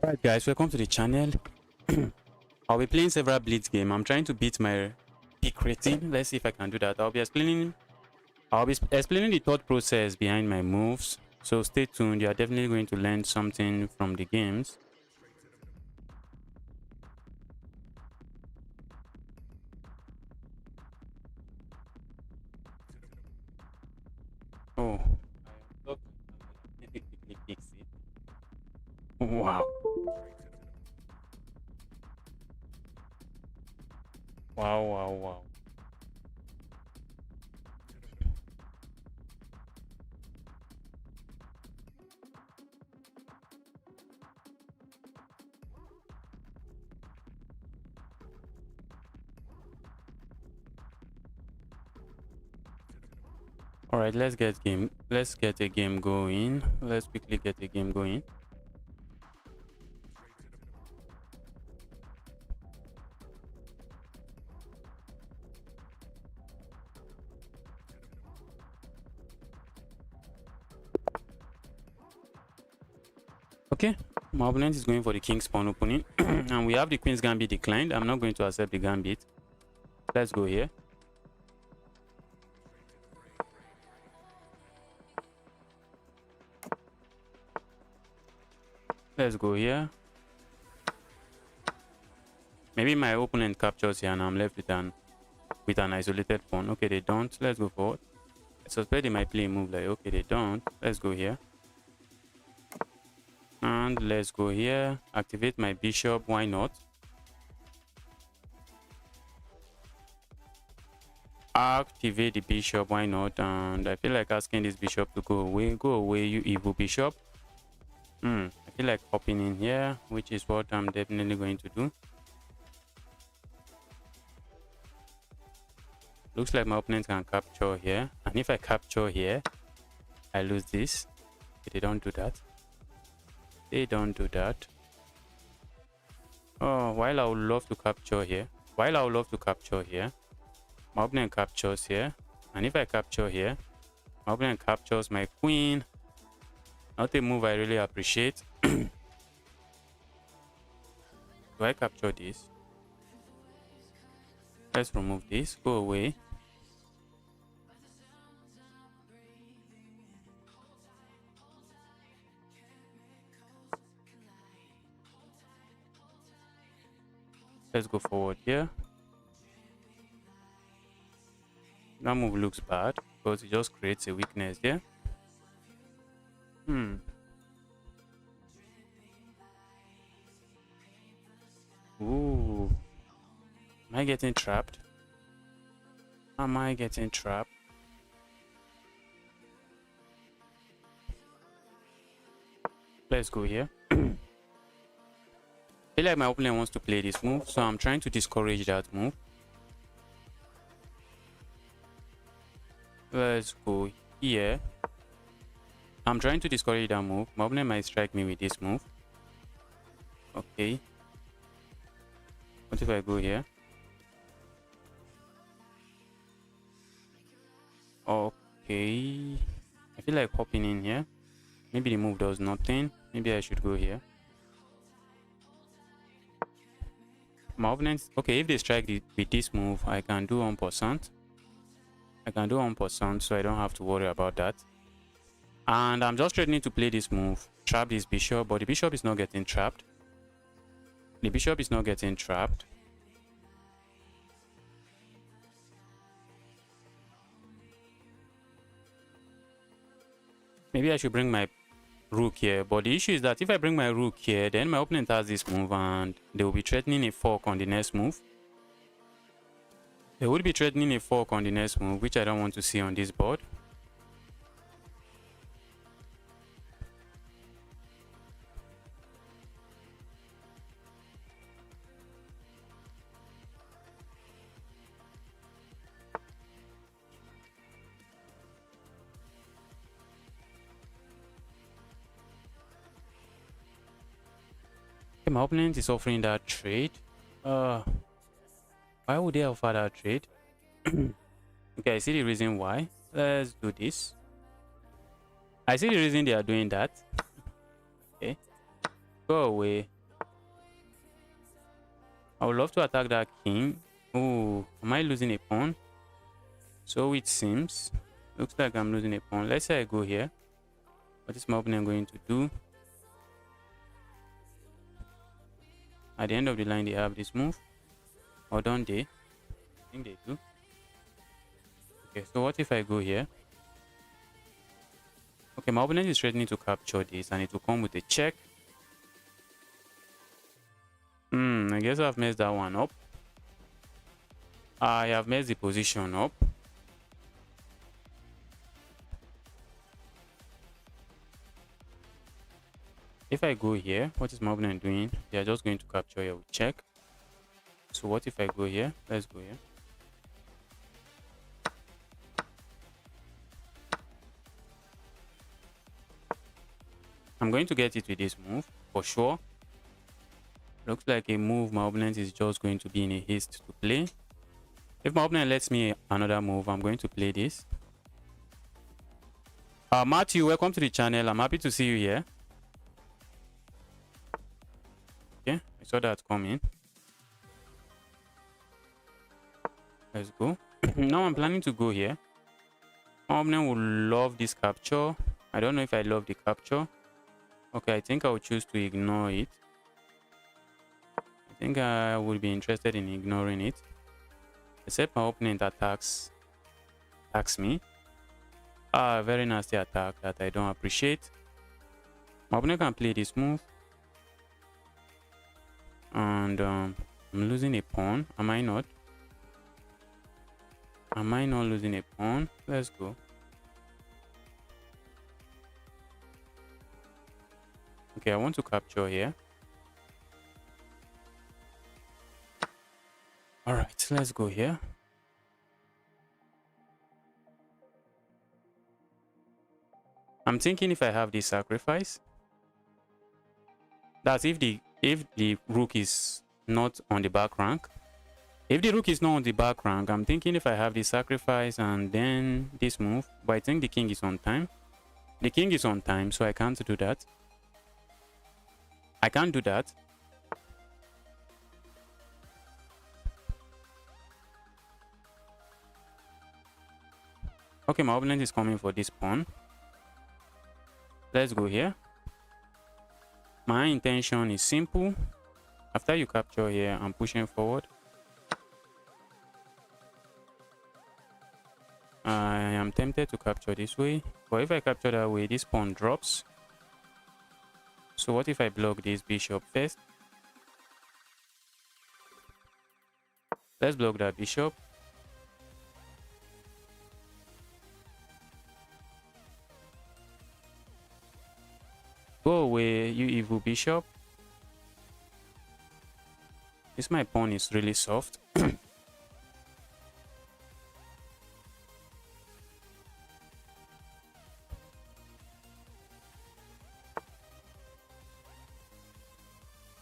Alright guys, welcome to the channel. I'll be playing several Blitz games. I'm trying to beat my peak rating. Let's see if I can do that. I'll be explaining the thought process behind my moves. So stay tuned. You are definitely going to learn something from the games. Oh, let me quickly fix it. Wow. Wow. All right, let's get a game going. Let's quickly get a game going. Okay, my opponent is going for the king's pawn opening and we have the queen's gambit declined. I'm not going to accept the gambit. Let's go here. Let's go here. Maybe my opponent captures here and I'm left with an isolated pawn. Okay, they don't. Let's go forward. I suspect they might play a move like, okay, they don't. Let's go here. And let's go here. Activate my bishop. Why not? Activate the bishop. Why not? And I feel like asking this bishop to go away. Go away, you evil bishop. I feel like hopping in here, which is what I'm definitely going to do. Looks like my opponent can capture here, and if I capture here, I lose this. Okay, they don't do that. They don't do that. Oh, while I would love to capture here, my opponent captures here, and if I capture here, my opponent captures my queen. Not a move I really appreciate. Do I capture this? Let's remove this. Go away. Let's go forward here. That move looks bad because it just creates a weakness there. Ooh. Am I getting trapped? Let's go here. I feel like my opponent wants to play this move, so I'm trying to discourage that move. Let's go here. I'm trying to discourage that move. My opponent might strike me with this move. Okay. What if I go here? Okay. I feel like hopping in here. Maybe the move does nothing. Maybe I should go here. My opponents, okay, if they strike with this move, I can do 1%. So I don't have to worry about that. And I'm just threatening to play this move, trap this bishop, but the bishop is not getting trapped. Maybe I should bring my rook here, but the issue is that if I bring my rook here, then my opponent has this move and they will be threatening a fork on the next move. Which I don't want to see on this board. Okay, my opponent is offering that trade. Why would they offer that trade? Okay, I see the reason why. Let's do this. I see the reason they are doing that. Okay, go away. I would love to attack that king. Oh, am I losing a pawn? So it seems. Looks like I'm losing a pawn. Let's say I go here. What is my opponent going to do? At the end of the line, they have this move. Or don't they? I think they do. Okay, so what if I go here? Okay, my opponent is threatening to capture this and it will come with a check. I guess I've messed that one up. I have messed the position up. If I go here, what is my opponent doing? They are just going to capture here with check. So what if I go here? Let's go here. I'm going to get it with this move for sure. Looks like a move my opponent is just going to be in a haste to play. If my opponent lets me another move, I'm going to play this. Matthew, welcome to the channel. I'm happy to see you here. Okay, I saw that coming. Let's go. Now I'm planning to go here. My opponent will love this capture. I don't know if I love the capture. Okay, I think I will choose to ignore it. I think I would be interested in ignoring it. Except my opponent attacks me. Very nasty attack that I don't appreciate. My opponent can play this move. And I'm losing a pawn. Am I not? Am I not losing a pawn? Let's go. Okay, I want to capture here. Alright, let's go here. I'm thinking if I have this sacrifice. That's if the rook is not on the back rank. If the rook is not on the back rank, I'm thinking if I have this sacrifice and then this move. But I think the king is on time. The king is on time, so I can't do that. I can't do that. Okay, my opponent is coming for this pawn. Let's go here. My intention is simple. After you capture here, I'm pushing forward. I am tempted to capture this way, but if I capture that way, this pawn drops. So what if I block this bishop first? Let's block that bishop. Go away, you evil bishop. This my pawn is really soft.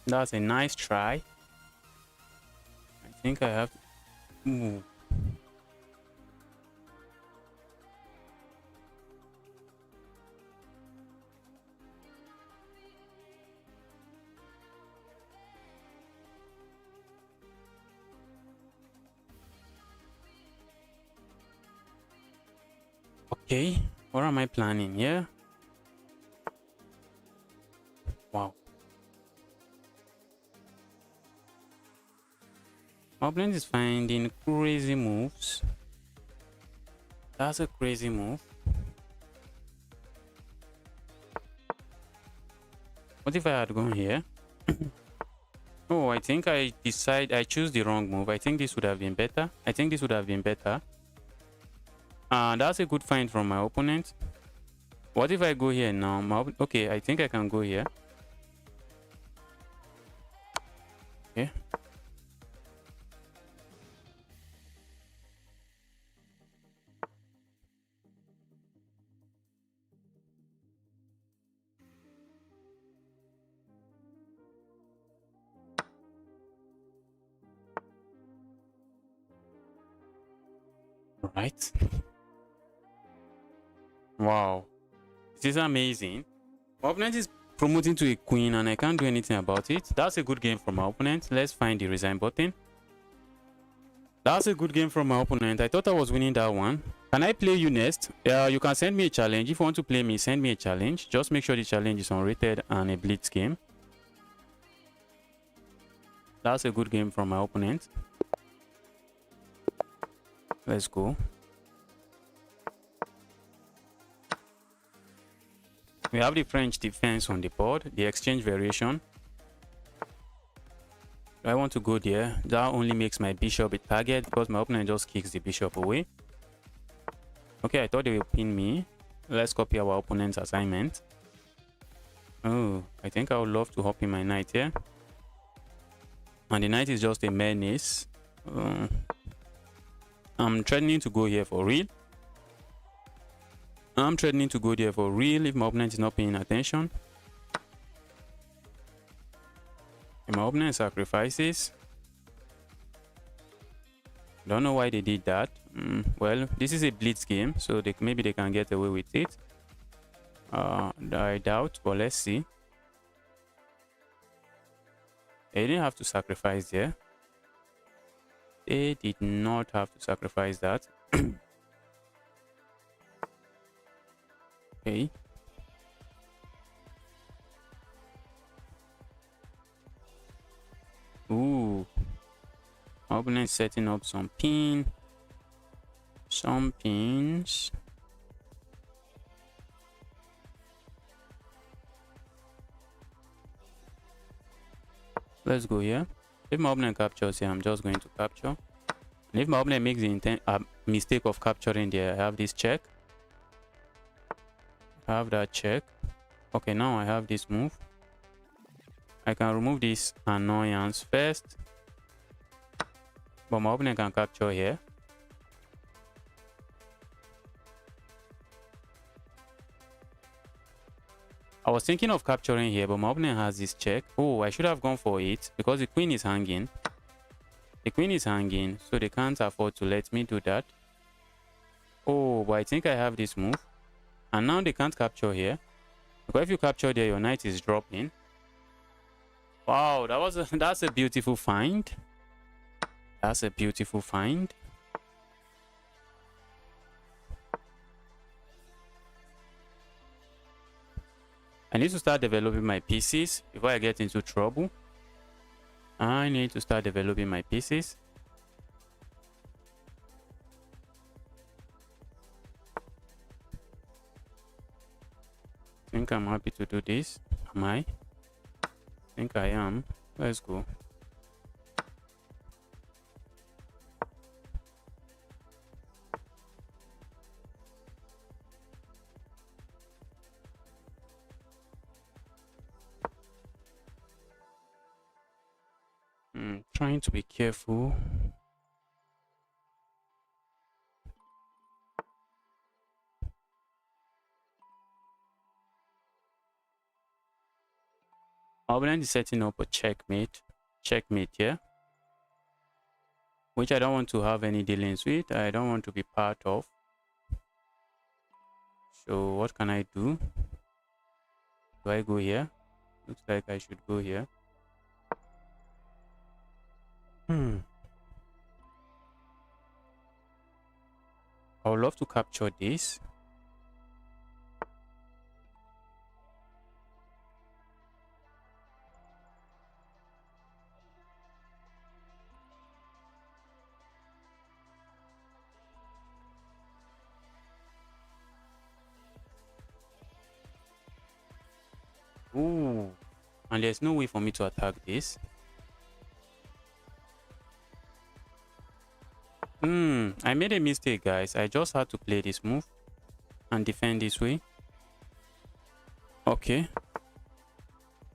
That's a nice try. I think I have to move. Okay, what am I planning here? Wow. My opponent is finding crazy moves. That's a crazy move. What if I had gone here? Oh, I think I choose the wrong move. I think this would have been better. That's a good find from my opponent. What if I go here now? Okay, I think I can go here. Okay. Right. Wow. This is amazing. My opponent is promoting to a queen and I can't do anything about it. That's a good game from my opponent. Let's find the resign button. That's a good game from my opponent. I thought I was winning that one. Can I play you next? You can send me a challenge. If you want to play me, send me a challenge. Just make sure the challenge is unrated and a blitz game. That's a good game from my opponent. Let's go. We have the French defense on the board, the exchange variation. Do I want to go there? That only makes my bishop a target because my opponent just kicks the bishop away. Okay, I thought they will pin me. Let's copy our opponent's assignment. Oh, I think I would love to hop in my knight here. And the knight is just a menace. I'm threatening to go here for real. I'm threatening to go there for real if my opponent is not paying attention. If my opponent sacrifices. Don't know why they did that. Well, this is a blitz game, so maybe they can get away with it. I doubt, but let's see. They didn't have to sacrifice there. They did not have to sacrifice that. Okay. Ooh. My opponent setting up some pins. Let's go here. If my opponent captures here, I'm just going to capture. And if my opponent makes the mistake of capturing there, I have this check. I have that check. Okay, now I have this move. I can remove this annoyance first. But my opponent can capture here. I was thinking of capturing here, but my opponent has this check. Oh, I should have gone for it because the queen is hanging. The queen is hanging, so they can't afford to let me do that. Oh, but I think I have this move. And now they can't capture here. Because if you capture there, your knight is dropping. Wow, that's a beautiful find. That's a beautiful find. I need to start developing my pieces before I get into trouble. I need to start developing my pieces. I think I'm happy to do this. Am I? I think I am. Let's go. Trying to be careful. Our opponent is setting up a checkmate here, which I don't want to have any dealings with. I don't want to be part of. So what can I do? Do I go here? Looks like I should go here. I would love to capture this. Ooh, and there's no way for me to attack this. I made a mistake, guys. I just had to play this move and defend this way. Okay.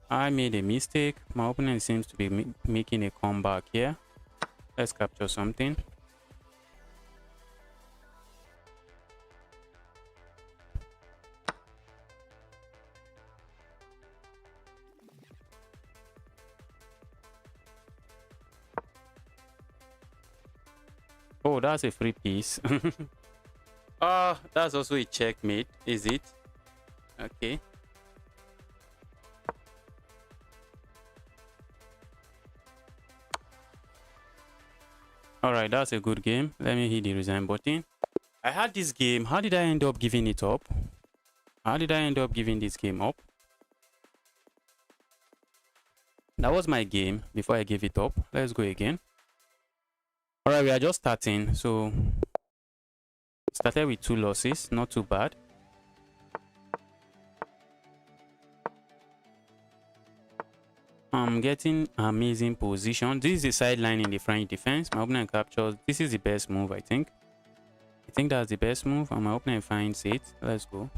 I made a mistake. My opponent seems to be making a comeback here. Let's capture something. Oh, that's a free piece. That's also a checkmate, is it? Okay. All right, that's a good game. Let me hit the resign button. I had this game. How did I end up giving it up? How did I end up giving this game up? That was my game before I gave it up. Let's go again. All right, we are just starting. So started with 2 losses, not too bad. I'm getting amazing position. This is the sideline in the French defense. My opponent captures. This is the best move, I think. I think that's the best move, and my opponent finds it. Let's go.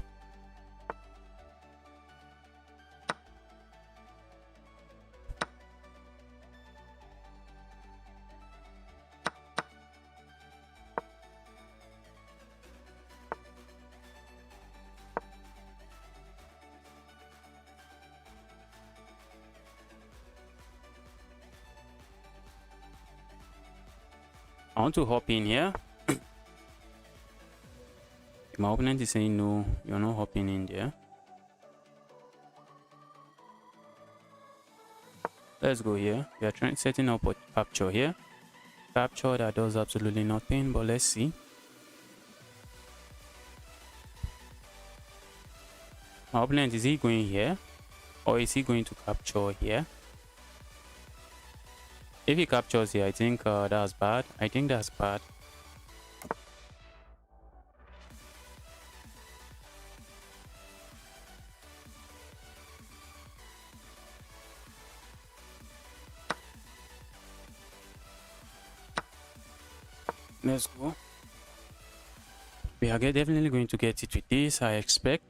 I want to hop in here. My opponent is saying no, you're not hopping in there. Let's go here. We are trying setting up a capture here. Capture that does absolutely nothing, but let's see. My opponent, is he going here? Or is he going to capture here? If he captures here, I think that's bad. I think that's bad. Let's go. We are definitely going to get it with this, I expect.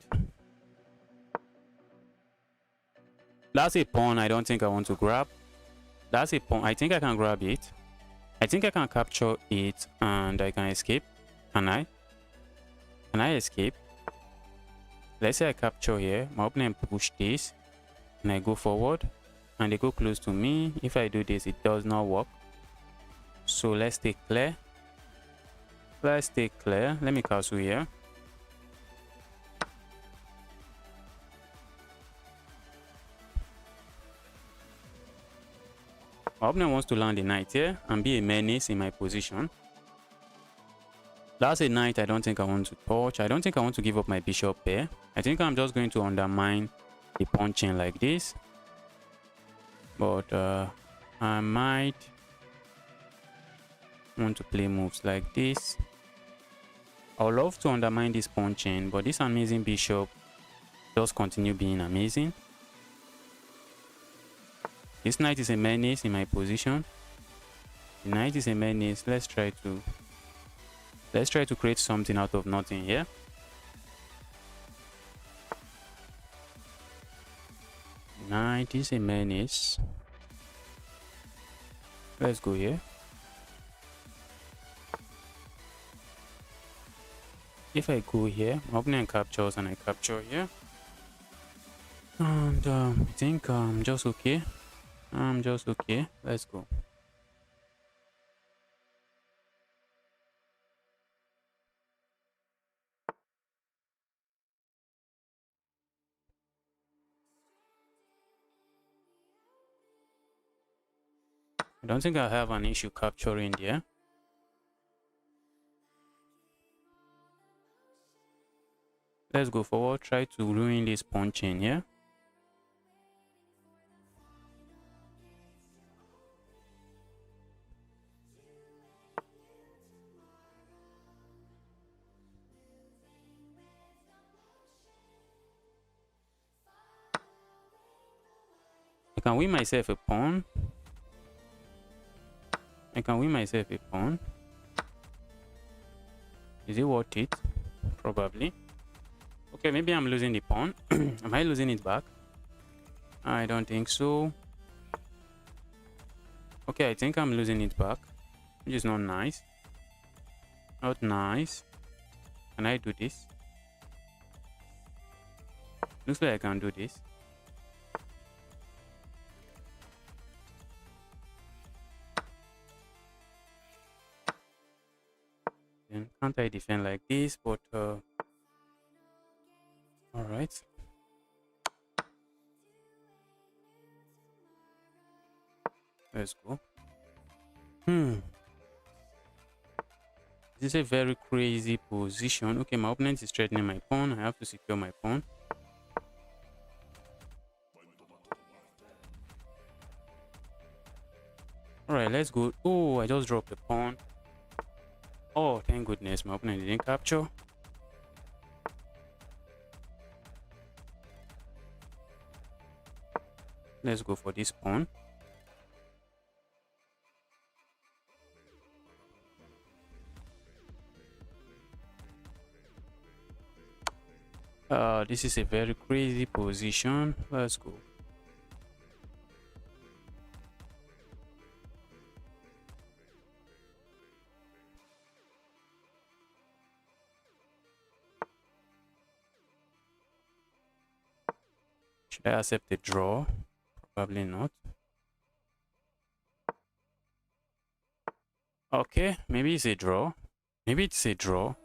That's a pawn I don't think I want to grab. That's a pawn. I think I can grab it. I think I can capture it and I can escape. Can I? Can I escape? Let's say I capture here. My opponent push this and I go forward and they go close to me. If I do this, it does not work. So let's stay clear. Let's stay clear. Let me castle here. My opponent wants to land a knight here and be a menace in my position. That's a knight I don't think I want to touch. I don't think I want to give up my bishop there. I think I'm just going to undermine the pawn chain like this. But I might want to play moves like this. I would love to undermine this pawn chain, but this amazing bishop does continue being amazing. This knight is a menace in my position. The knight is a menace. Let's try to create something out of nothing here. Knight is a menace. Let's go here. If I go here, my opponent captures and I capture here. And I think I'm just okay. I'm just okay. Let's go. I don't think I have an issue capturing there. Let's go forward. Try to ruin this pawn chain here. I can win myself a pawn. I can win myself a pawn. Is it worth it? Probably. Okay, maybe I'm losing the pawn. Am I losing it back? I don't think so. Okay, I think I'm losing it back, which is not nice. Not nice. Can I do this? Looks like I can do this. Then can't I defend like this? But all right. Let's go. This is a very crazy position. Okay, my opponent is threatening my pawn. I have to secure my pawn. Alright, let's go. Oh, I just dropped the pawn. Oh, thank goodness my opponent didn't capture. Let's go for this pawn. This is a very crazy position. Let's go. Should I accept the draw? Probably not. Okay, maybe it's a draw. Maybe it's a draw.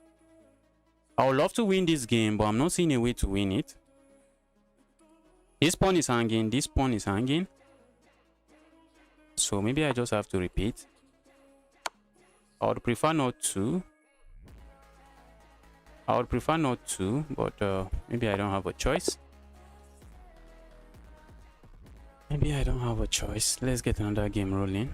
I would love to win this game, but I'm not seeing a way to win it. This pawn is hanging. This pawn is hanging. So maybe I just have to repeat. I would prefer not to. But maybe I don't have a choice. Maybe I don't have a choice. Let's get another game rolling.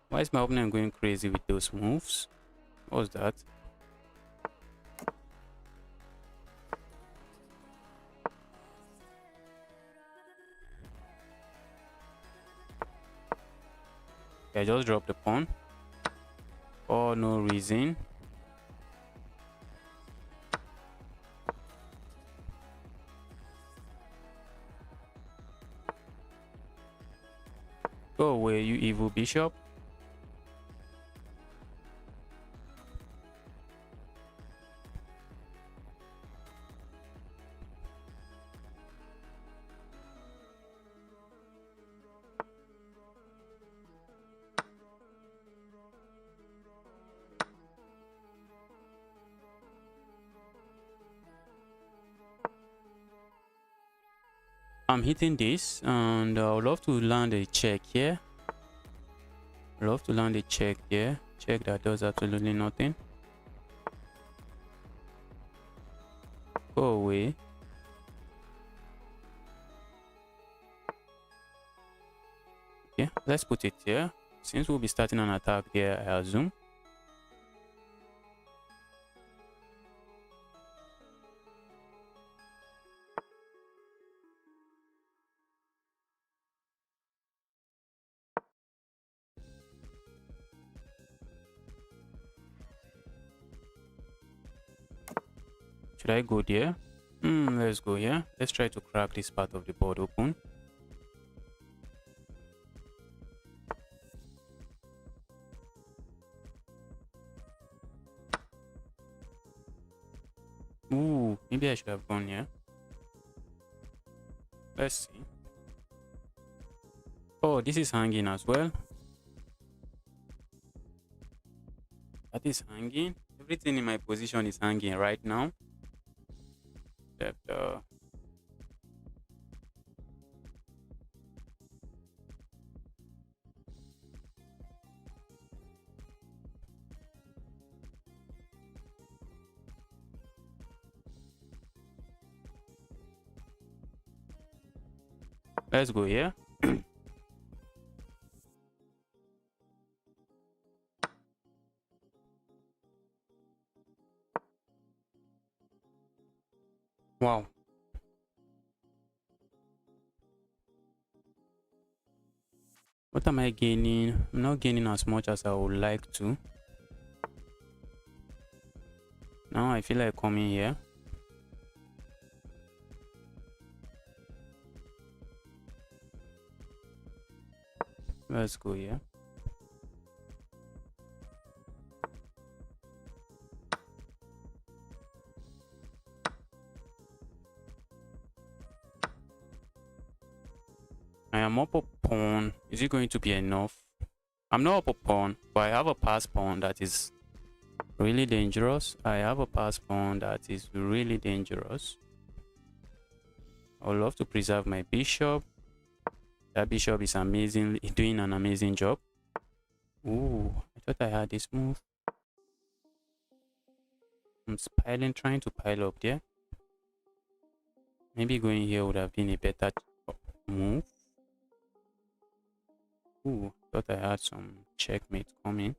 Why is my opponent going crazy with those moves? What was that? I just dropped the pawn for no reason. Go away, you evil bishop. I'm hitting this, and I would love to land a check here. Love to land a check here. Check that does absolutely nothing. Go away. Okay, let's put it here. Since we'll be starting an attack there, I assume. Should I go there? Let's go here. Let's try to crack this part of the board open. Ooh, maybe I should have gone here. Let's see. Oh, this is hanging as well. That is hanging. Everything in my position is hanging right now. Let's go here. Wow. What am I gaining? I'm not gaining as much as I would like to. Now I feel like coming here. Let's go here. I am up a pawn. Is it going to be enough? I'm not up a pawn, but I have a pass pawn that is really dangerous. I have a pass pawn that is really dangerous. I would love to preserve my bishop. That bishop is amazing, doing an amazing job. Ooh, I thought I had this move. I'm trying to pile up there. Maybe going here would have been a better move. Ooh, thought I had some checkmate coming.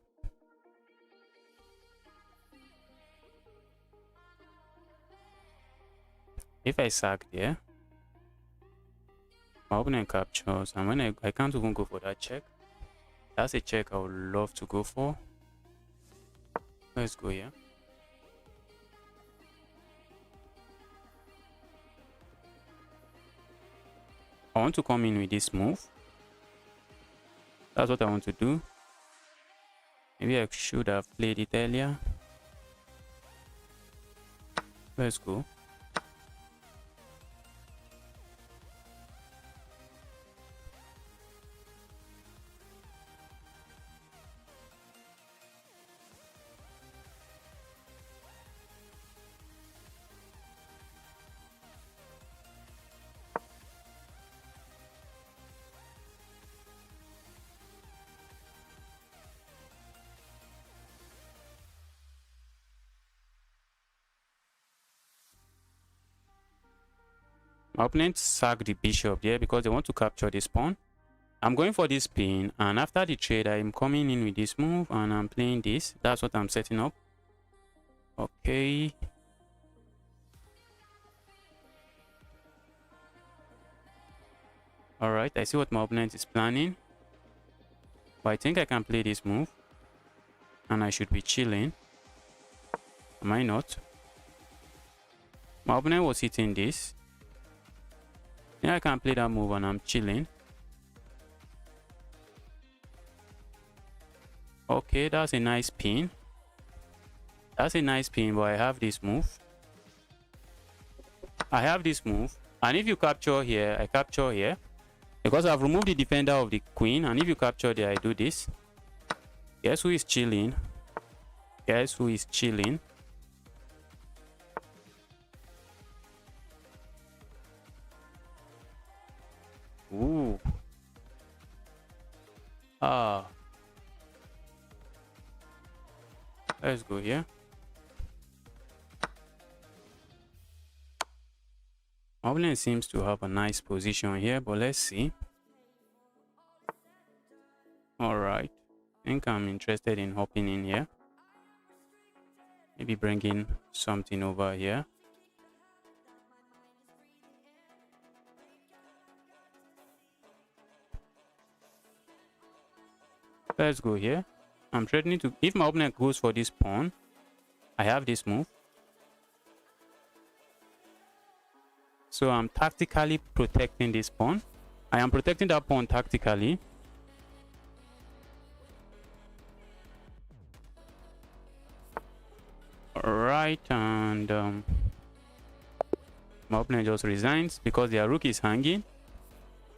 If I sack there, my opponent captures, and when I can't even go for that check. That's a check I would love to go for. Let's go here. I want to come in with this move. That's what I want to do. Maybe I should have played it earlier. Let's go. My opponent sacked the bishop there because they want to capture this pawn. I'm going for this pin, and after the trade, I'm coming in with this move and I'm playing this. That's what I'm setting up. Okay. Alright, I see what my opponent is planning. But I think I can play this move. And I should be chilling. Am I not? My opponent was hitting this. Yeah, I can play that move and I'm chilling. Okay, that's a nice pin. That's a nice pin, but I have this move. I have this move. And if you capture here, I capture here. Because I've removed the defender of the queen. And if you capture there, I do this. Guess who is chilling? Guess who is chilling? Ooh. Ah. Let's go here. My opponent seems to have a nice position here, but let's see. Alright. I think I'm interested in hopping in here. Maybe bringing something over here. Let's go here. I'm threatening to... If my opponent goes for this pawn, I have this move. So I'm tactically protecting this pawn. I am protecting that pawn tactically. Alright, and my opponent just resigns because their rook is hanging.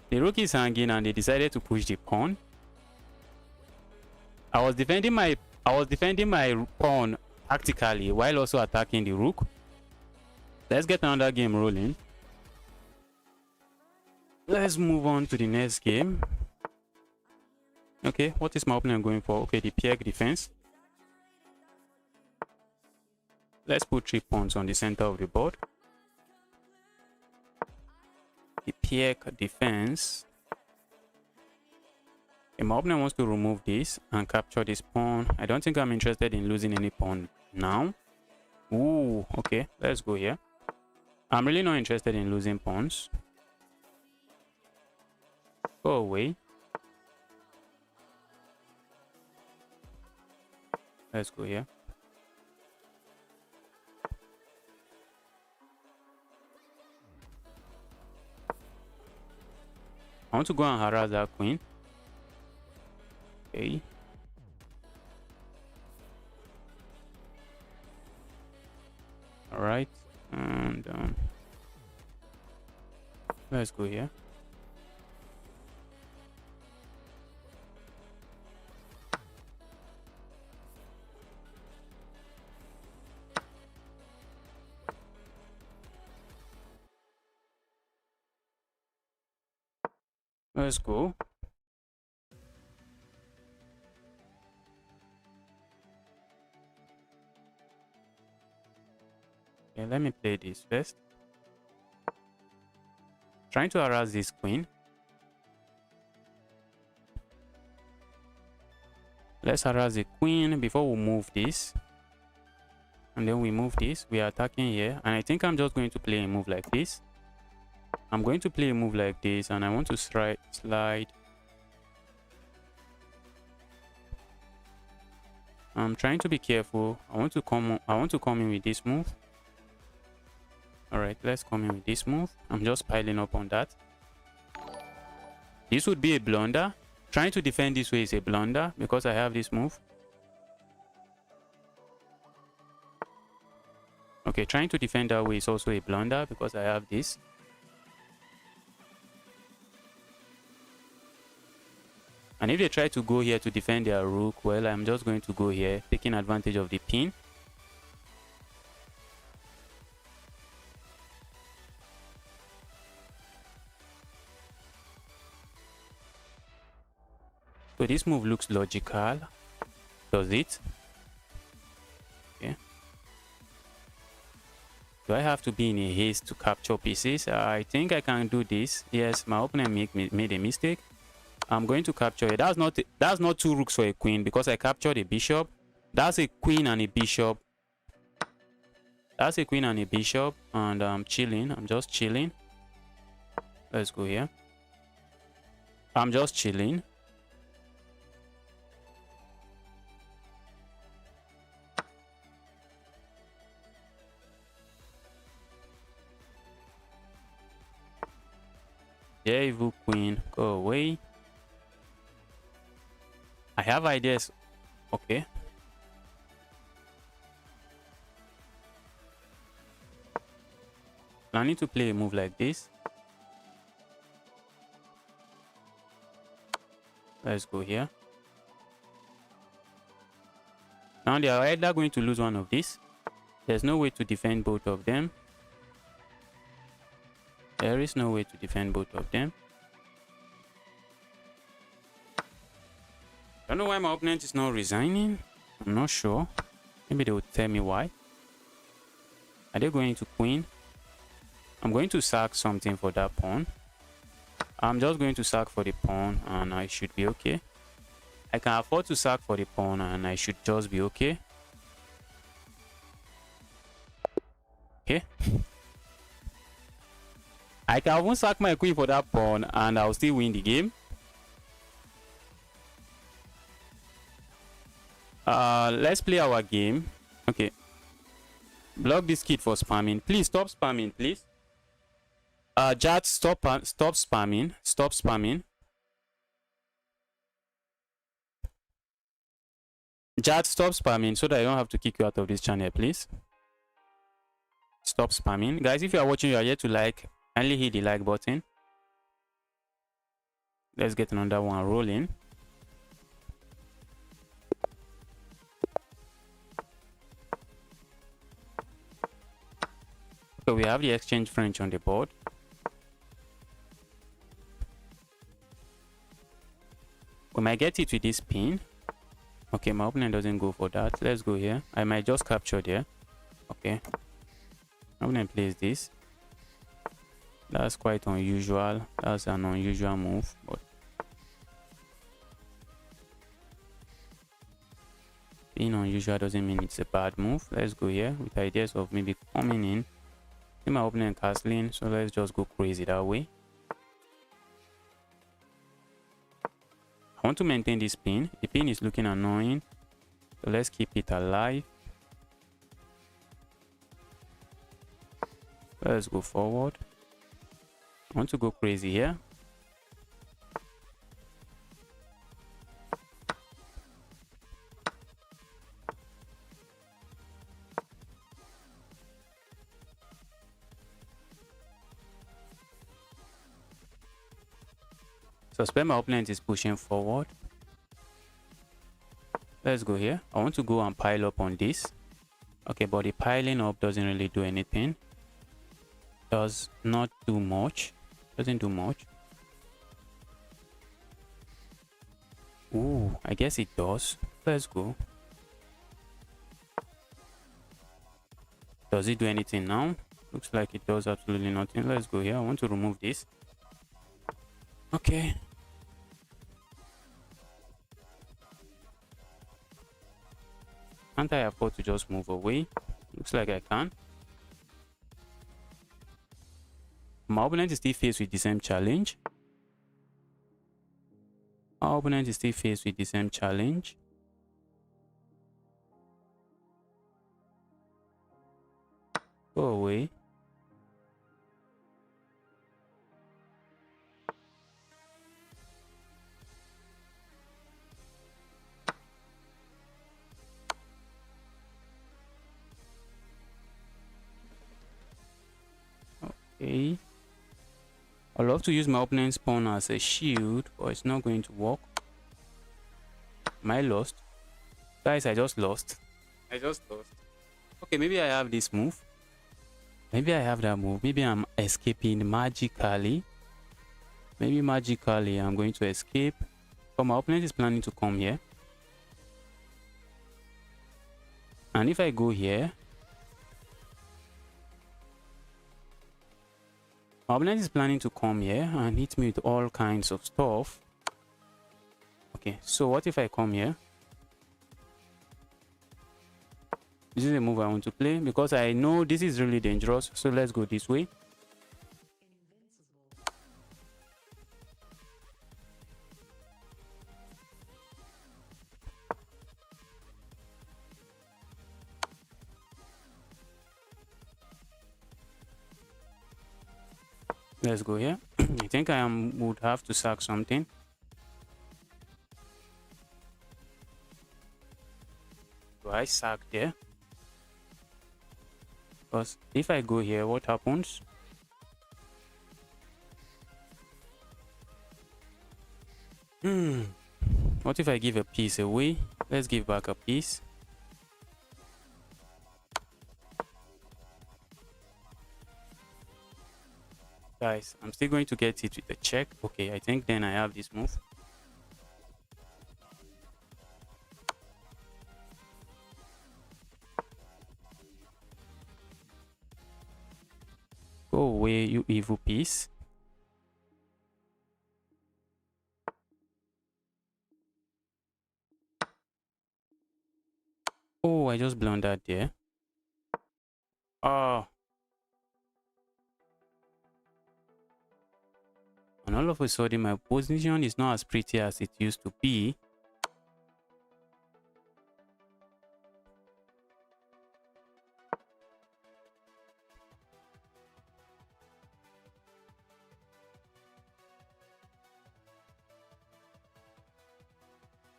The rook is hanging and they decided to push the pawn. I was defending my pawn tactically while also attacking the rook. Let's get another game rolling. Let's move on to the next game. Okay, what is my opponent going for? Okay, the peg defense. Let's put 3 pawns on the center of the board. The peg defense. Okay, my opponent wants to remove this and capture this pawn. I don't think I'm interested in losing any pawn now. Ooh, okay, let's go here. I'm really not interested in losing pawns. Go away. Let's go here. I want to go and harass that queen. Okay. Alright. And let's go here. Let's go. Okay, let me play this first. Trying to harass this queen. Let's harass the queen before we move this. And then we move this. We are attacking here. And I think I'm just going to play a move like this. I'm going to play a move like this. And I want to slide. I'm trying to be careful. I want to come in with this move. Alright, let's come in with this move. I'm just piling up on that. This would be a blunder. Trying to defend this way is a blunder because I have this move. Okay, trying to defend that way is also a blunder because I have this. And if they try to go here to defend their rook, well, I'm just going to go here, taking advantage of the pin. So this move looks logical. Does it? Okay. Do I have to be in a haste to capture pieces? I think I can do this. Yes, my opponent made a mistake. I'm going to capture it. That's not two rooks for a queen because I captured a bishop. That's a queen and a bishop. That's a queen and a bishop. And I'm chilling. I'm just chilling. Let's go here. I'm just chilling. Yeah, evil queen, go away. I have ideas. Okay. Planning to play a move like this. Let's go here. Now they are either going to lose one of these. There's no way to defend both of them. There is no way to defend both of them. I don't know why my opponent is not resigning. I'm not sure. Maybe they will tell me why. Are they going to queen? I'm going to sack something for that pawn. I'm just going to sack for the pawn and I should be okay. I can afford to sack for the pawn and I should just be okay. Okay. I can even sack my queen for that pawn and I'll still win the game. Let's play our game. Okay. Block this kid for spamming. Please stop spamming, please. Jat, stop spamming. Stop spamming. Jat, stop spamming so that I don't have to kick you out of this channel, please. Stop spamming. Guys, if you are watching, you are yet to like, kindly hit the like button. Let's get another one rolling. So we have the exchange French on the board. We might get it with this pin. Okay, my opponent doesn't go for that. Let's go here. I might just capture there. Okay. My opponent plays this. That's quite unusual. That's an unusual move. But being unusual doesn't mean it's a bad move. Let's go here with ideas of maybe coming in. See my opponent castling, so let's just go crazy that way. I want to maintain this pin. The pin is looking annoying, so let's keep it alive. Let's go forward. I want to go crazy here. Suspect my opponent is pushing forward. Let's go here. I want to go and pile up on this. Okay, but the piling up doesn't really do anything. Does not do much. Doesn't do much. Ooh, I guess it does. Let's go. Does it do anything now? Looks like it does absolutely nothing. Let's go here. I want to remove this. Okay. Can't I afford to just move away? Looks like I can. My opponent is still faced with the same challenge. Our opponent is still faced with the same challenge. Go away. Okay. I love to use my opponent's pawn as a shield, but it's not going to work. Am I lost? Guys, I just lost. I just lost. Okay, maybe I have this move. Maybe I have that move. Maybe I'm escaping magically. Maybe magically I'm going to escape. But my opponent is planning to come here. And if I go here, my opponent is planning to come here and hit me with all kinds of stuff. Okay, so what if I come here? This is a move I want to play because I know this is really dangerous. So let's go this way. Let's go here. I think I would have to sack something. Do I sack there? Because if I go here, what happens? What if I give a piece away? Let's give back a piece. Guys, I'm still going to get it with a check. Okay, I think then I have this move. Go away, you evil piece. Oh, I just blundered there. Oh. And all of a sudden, my position is not as pretty as it used to be.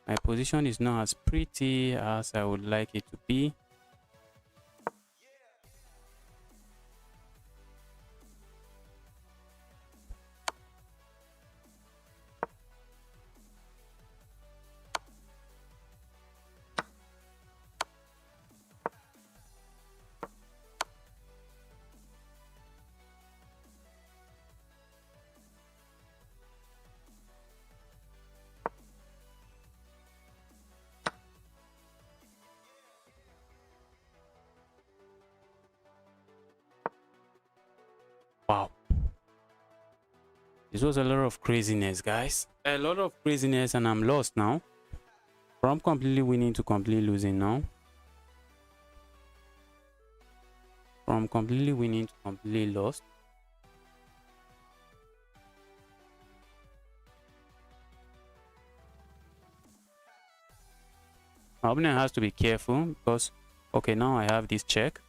My position is not as pretty as I would like it to be. Wow. This was a lot of craziness, guys. A lot of craziness, and I'm lost now. From completely winning to completely losing now. From completely winning to completely lost. My opponent has to be careful because, okay, now I have this check.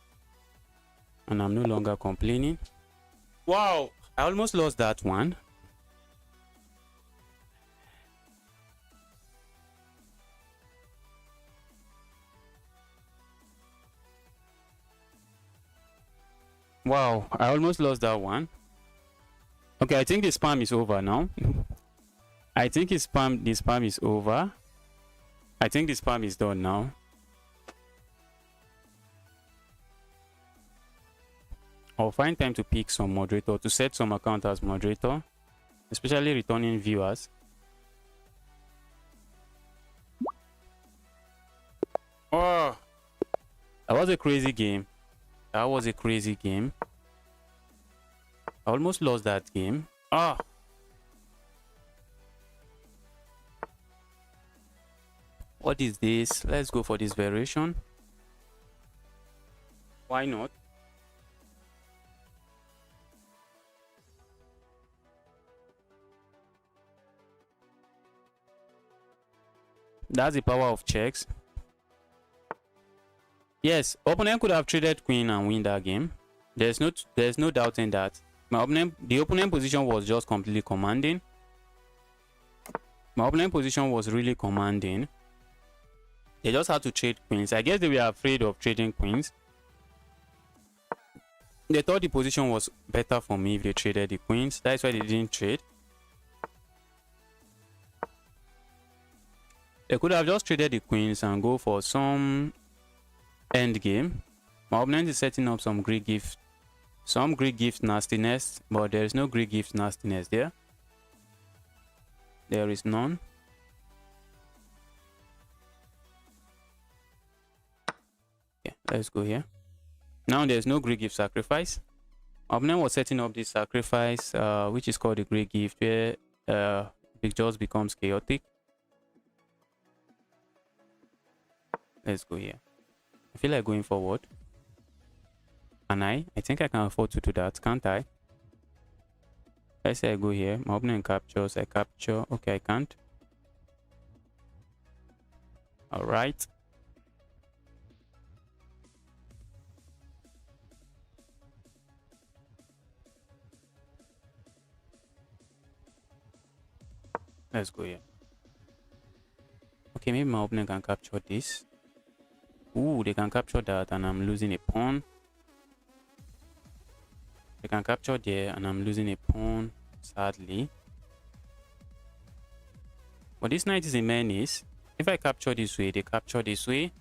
And I'm no longer complaining. Wow, I almost lost that one. Wow, I almost lost that one. Okay, I think the spam is over now. I think the spam is over. I think the spam is done now. I'll find time to pick some moderator, to set some account as moderator, especially returning viewers. Oh, that was a crazy game. That was a crazy game. I almost lost that game. Ah. What is this? Let's go for this variation. Why not? That's the power of checks. Yes, opponent could have traded queen and win that game. There's no doubt in that. The opponent position was just completely commanding. My opponent position was really commanding. They just had to trade queens. I guess they were afraid of trading queens. They thought the position was better for me if they traded the queens. That's why they didn't trade. They could have just traded the queens and go for some end game. My opponent is setting up some Greek gift nastiness, but there is no Greek gift nastiness there. There is none. Okay, let's go here. Now there's no Greek gift sacrifice. My opponent was setting up this sacrifice, which is called the Greek gift, where it just becomes chaotic. Let's go here. I feel like going forward. Can I? I think I can afford to do that, can't I? Let's say I go here. My opponent captures. I capture. Okay, I can't. Alright. Let's go here. Okay, maybe my opponent can capture this. Ooh, they can capture that and I'm losing a pawn. They can capture there and I'm losing a pawn, sadly. But this knight is a menace. If I capture this way, they capture this way,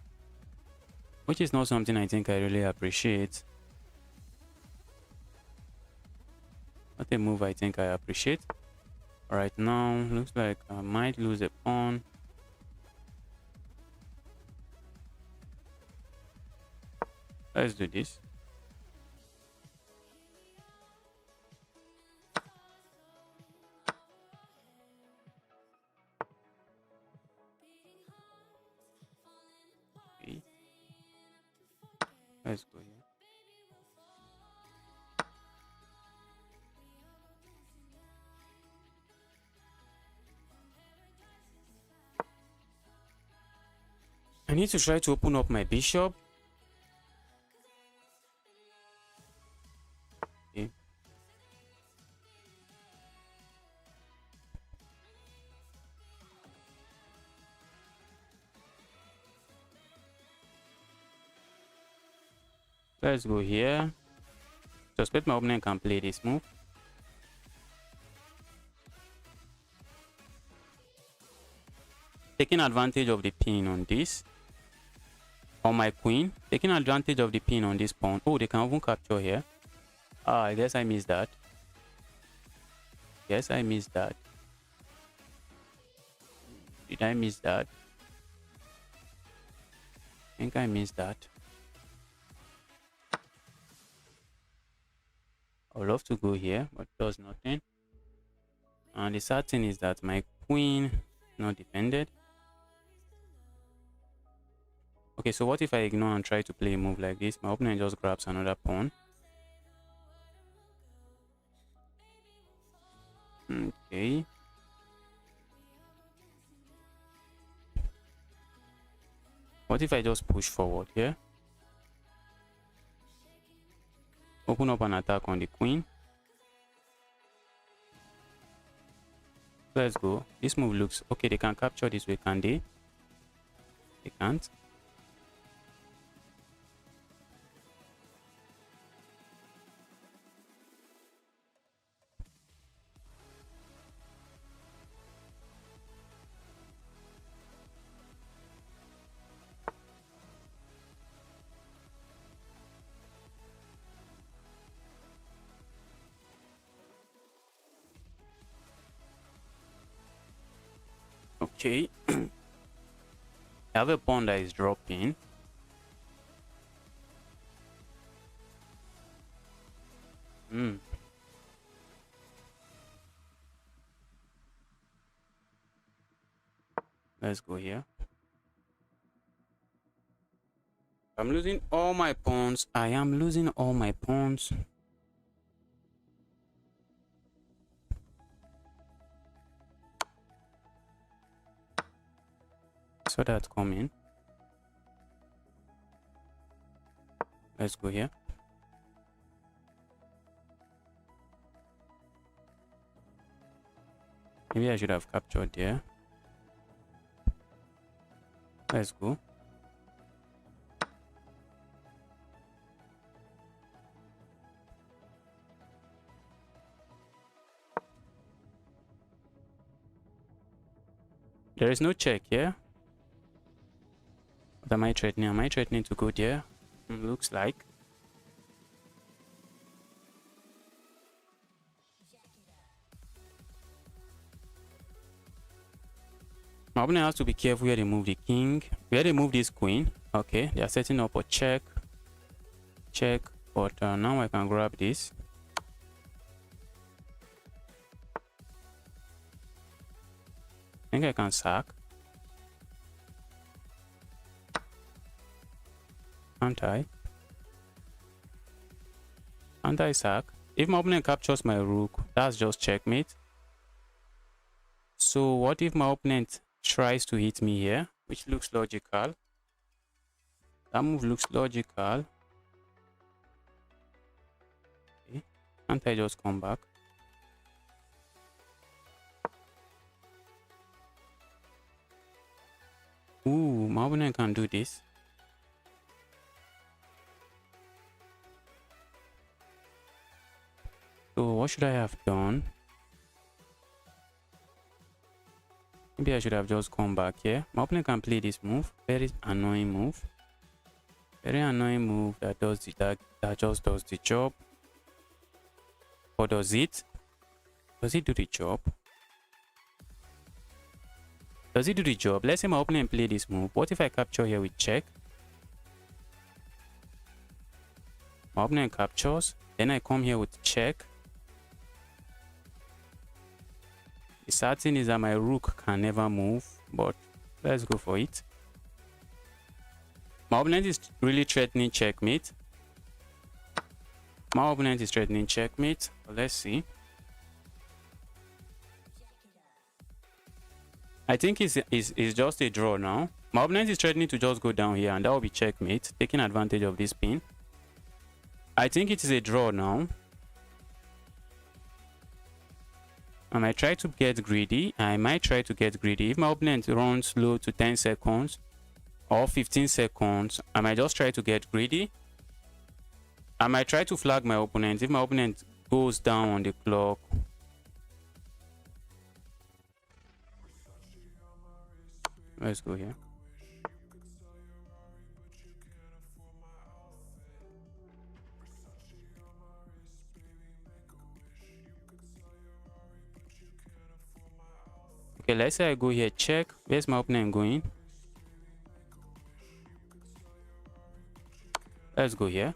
which is not something I think I really appreciate. Not a move I think I appreciate. Right now, looks like I might lose a pawn. Let's do this. Okay. Let's go here. I need to try to open up my bishop. Okay. Let's go here. Suspect my opponent can play this move. Taking advantage of the pin on this. On my queen. Taking advantage of the pin on this pawn. Oh, they can even capture here. Ah, I guess I missed that. Yes, I missed that. Did I miss that? I think I missed that. I would love to go here, but it does nothing. And the sad thing is that my queen not defended. Okay, so what if I ignore and try to play a move like this? My opponent just grabs another pawn. Okay. What if I just push forward here? Open up an attack on the queen. Let's go. This move looks okay. They can capture this way, can they? They can't. Okay. I have a pawn that is dropping. Let's go here. I'm losing all my pawns. I am losing all my pawns. Saw that coming. Let's go here. Maybe I should have captured there. Let's go. There is no check here. What am I threatening? Am I threatening to go there? Looks like. My opponent has to be careful where they move the king. Where they move this queen. Okay, they are setting up a check. Check. But now I can grab this. I think I can sack. Anti sack. If my opponent captures my rook, that's just checkmate. So what if my opponent tries to hit me here, which looks logical? That move looks logical. Okay. Can't I just come back? Ooh, my opponent can do this. So what should I have done? Maybe I should have just come back here. My opponent can play this move. Very annoying move. Very annoying move that does that just does the job. Or does it? Does it do the job? Does it do the job? Let's say my opponent play this move. What if I capture here with check? My opponent captures. Then I come here with check. The sad thing is that my rook can never move, but let's go for it. My opponent is really threatening checkmate. My opponent is threatening checkmate. But let's see. I think it's just a draw now. My opponent is threatening to just go down here, and that will be checkmate, taking advantage of this pin. I think it is a draw now. I might try to get greedy. If my opponent runs low to 10 seconds or 15 seconds, I might just try to get greedy. I might try to flag my opponent. If my opponent goes down on the clock, let's go here. Okay, let's say I go here, check. Where's my opponent going? Let's go here.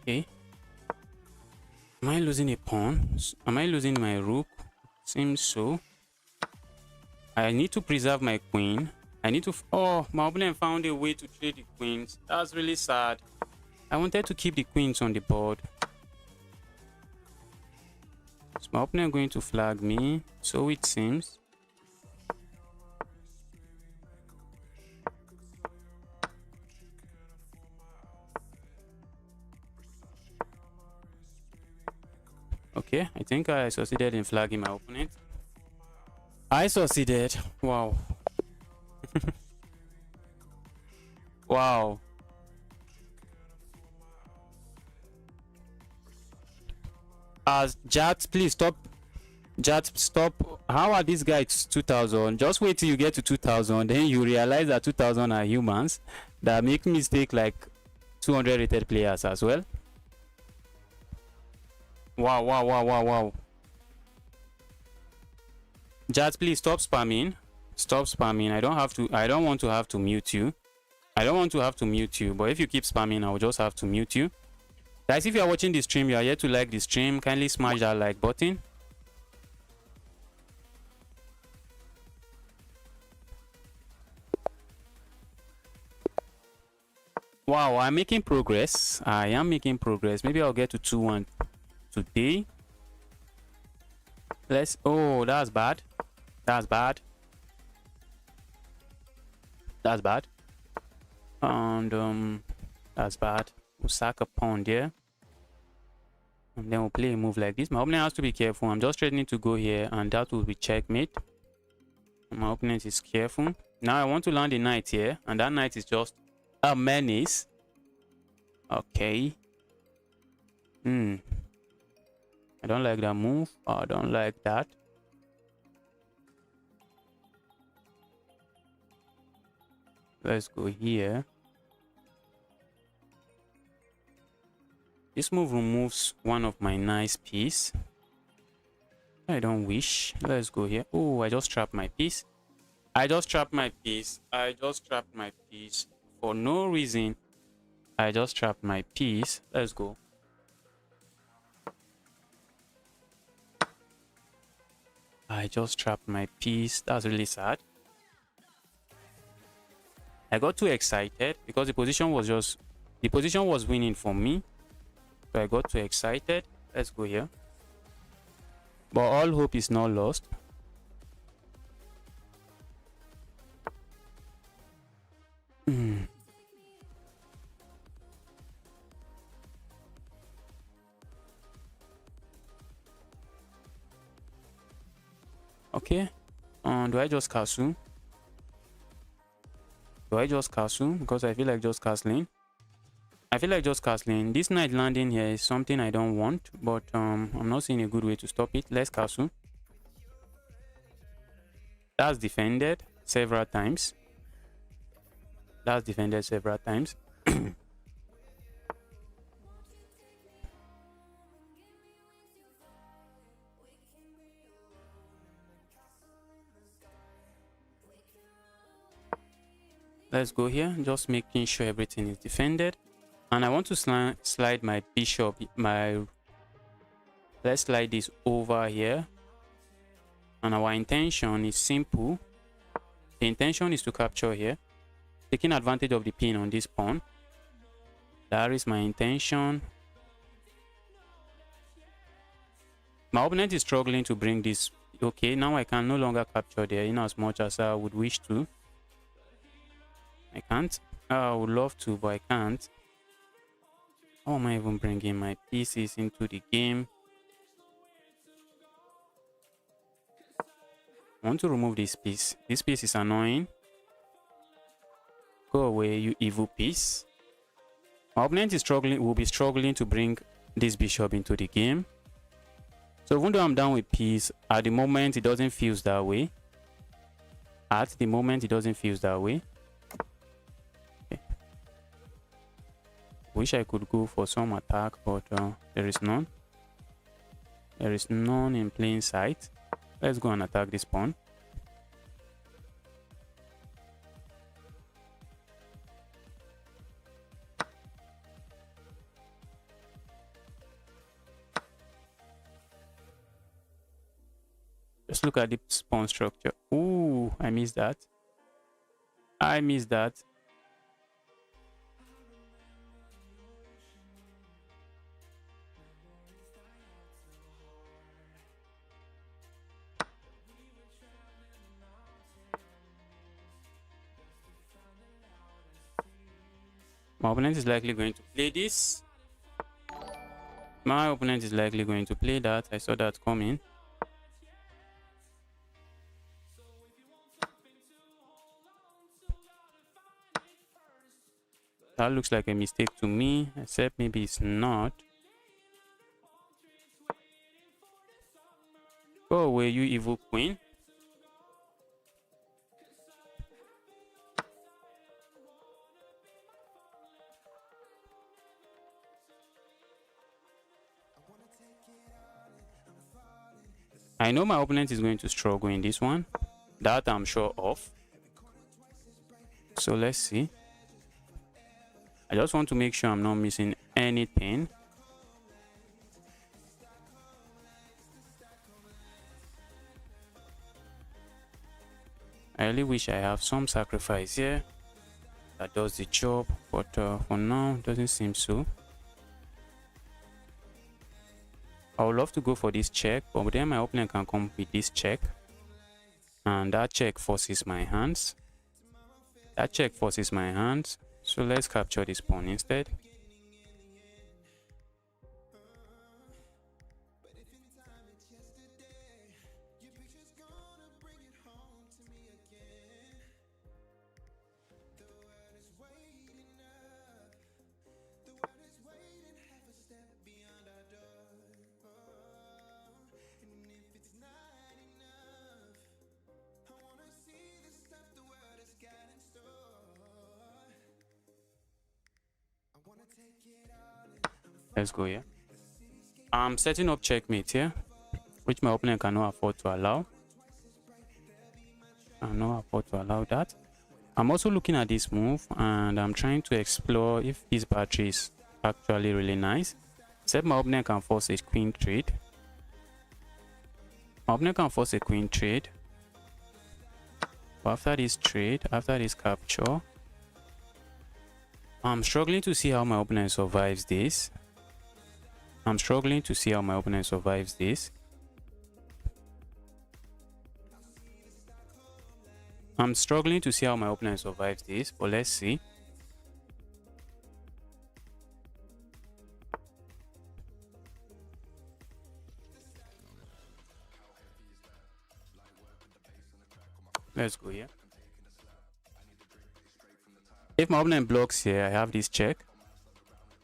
Okay. Am I losing a pawn? Am I losing my rook? Seems so. I need to preserve my queen. I need to... Oh, my opponent found a way to trade the queens. That's really sad. I wanted to keep the queens on the board. Is my opponent going to flag me? So it seems. Okay, I think I succeeded in flagging my opponent. I succeeded. Wow. Wow. Jat, please stop. Jat, stop How are these guys 2000? Just wait till you get to 2000, then you realize that 2000 are humans that make mistake like 200 rated players as well. Wow, wow, wow, wow, wow. Jazz, please stop spamming. Stop spamming. I don't want to have to mute you. I don't want to have to mute you, but if you keep spamming, I will just have to mute you. Guys, if you are watching the stream, you are yet to like the stream, kindly smash that like button. Wow, I'm making progress. I am making progress. Maybe I'll get to 2-1 today. Let's. Oh, that's bad. That's bad. That's bad. And that's bad. We'll sack a pawn there. And then we'll play a move like this. My opponent has to be careful. I'm just threatening to go here, and that will be checkmate. My opponent is careful. Now I want to land a knight here, and that knight is just a menace. Okay. I don't like that move. I don't like that. Let's go here. This move removes one of my nice piece. I don't wish. Let's go here. Oh, I just trapped my piece. I just trapped my piece. I just trapped my piece for no reason. I just trapped my piece. Let's go. I just trapped my piece. That's really sad. I got too excited because the position was winning for me. So I got too excited. Let's go here. But all hope is not lost. Okay. Do I just castle? Do I just castle? Because I feel like just castling. I feel like just castling. This knight landing here is something I don't want, but I'm not seeing a good way to stop it. Let's castle. That's defended several times. That's defended several times. Let's go here, just making sure everything is defended. And I want to slide my bishop, let's slide this over here. And our intention is simple. The intention is to capture here, taking advantage of the pin on this pawn. That is my intention. My opponent is struggling to bring this. Okay, now I can no longer capture there in as much as I would wish to. I can't. I would love to, but I can't. How am I even bringing my pieces into the game? I want to remove this piece. This piece is annoying. Go away, you evil piece. My opponent is struggling, will be struggling to bring this bishop into the game. So even though I'm down with piece, at the moment it doesn't feel that way. At the moment it doesn't feel that way. Wish I could go for some attack, but there is none. There is none in plain sight. Let's go and attack this pawn. Just look at this pawn structure. Ooh, I missed that. I missed that. My opponent is likely going to play this. My opponent is likely going to play that. I saw that coming. That looks like a mistake to me, except maybe it's not. Go away, you evil queen. I know my opponent is going to struggle in this one. That I'm sure of. So let's see. I just want to make sure I'm not missing anything. I really wish I have some sacrifice here that does the job, but for now, it doesn't seem so. I would love to go for this check, but then my opponent can come with this check. And that check forces my hands. That check forces my hands. So let's capture this pawn instead. Let's go here. I'm setting up checkmate here, which my opponent cannot afford to allow. I cannot afford to allow that. I'm also looking at this move and I'm trying to explore if this battery is actually really nice. Except my opponent can force a queen trade. My opponent can force a queen trade. But after this trade, after this capture, I'm struggling to see how my opponent survives this. I'm struggling to see how my opponent survives this. I'm struggling to see how my opponent survives this, but let's see. Let's go here. If my opponent blocks here, I have this check.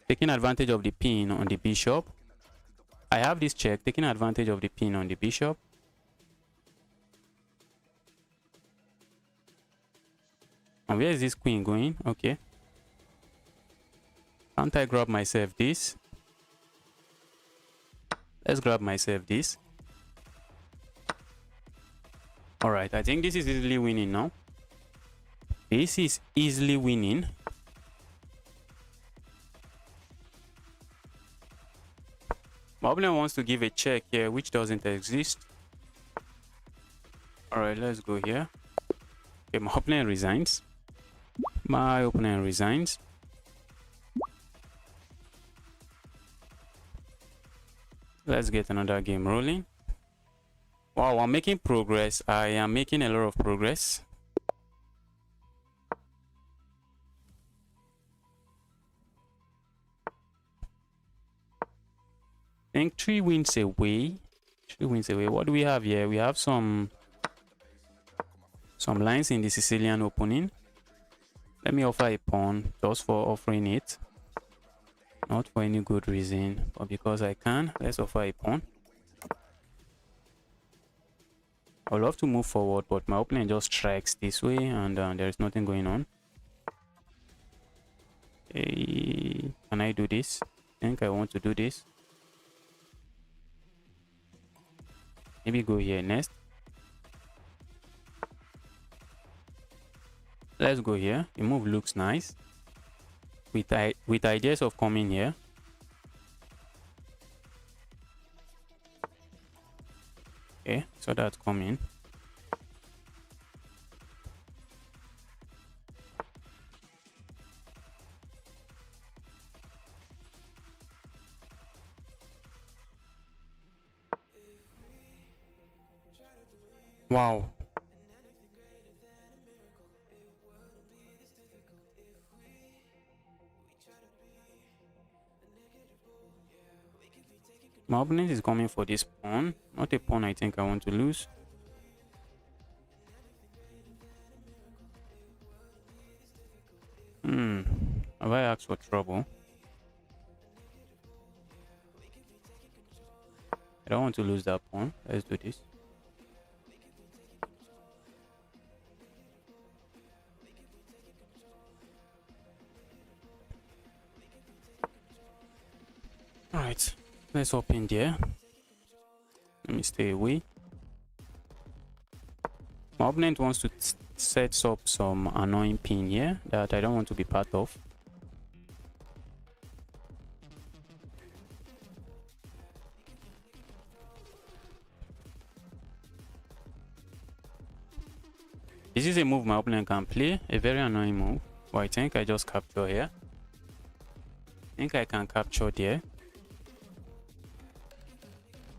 Taking advantage of the pin on the bishop. I have this check, taking advantage of the pin on the bishop. And where is this queen going? Okay. Can't I grab myself this? Let's grab myself this. Alright, I think this is easily winning now. This is easily winning. My opponent wants to give a check here, which doesn't exist. Alright, let's go here. Okay, my opponent resigns. My opponent resigns. Let's get another game rolling. Wow, I'm making progress. I am making a lot of progress. I think 3 wins away. 3 wins away. What do we have here? We have some lines in the Sicilian opening. Let me offer a pawn just for offering it. Not for any good reason, but because I can. Let's offer a pawn. I would love to move forward, but my opponent just strikes this way and there is nothing going on. Hey, can I do this? I think I want to do this. Maybe go here next. Let's go here. The move looks nice. With ideas of coming here. Okay, so that's coming. Wow. My opponent is coming for this pawn. Not a pawn I think I want to lose. Have I asked for trouble? I don't want to lose that pawn. Let's do this. Alright, let's hop in there. Let me stay away. My opponent wants to set up some annoying pin here that I don't want to be part of. This is a move my opponent can play, a very annoying move. But I think I just capture here. I think I can capture there.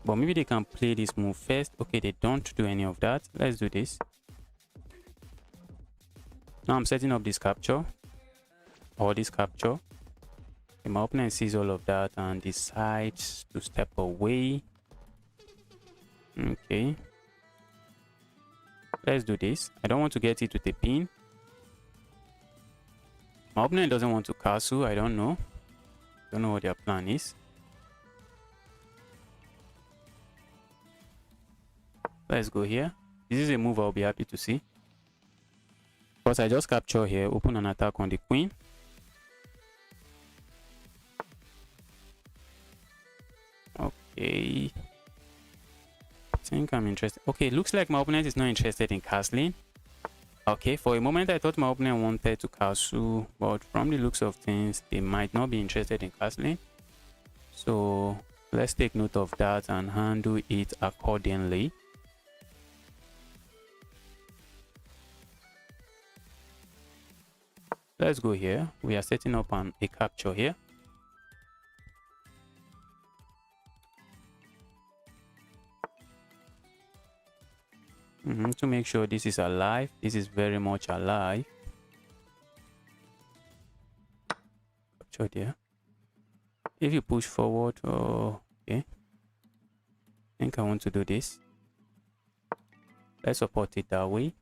But maybe they can play this move first. Okay, they don't do any of that. Let's do this. Now I'm setting up this capture. Or this capture. Okay, my opponent sees all of that and decides to step away. Okay. Let's do this. I don't want to get it with a pin. My opponent doesn't want to castle. I don't know. Don't know what their plan is. Let's go here. This is a move I'll be happy to see. Because I just capture here, open an attack on the queen. Okay. I think I'm interested. Okay, looks like my opponent is not interested in castling. Okay, for a moment I thought my opponent wanted to castle, but from the looks of things, they might not be interested in castling. So let's take note of that and handle it accordingly. Let's go here. We are setting up a capture here. To make sure this is alive. This is very much alive. Capture there. If you push forward, oh, okay. I think I want to do this. Let's support it that way.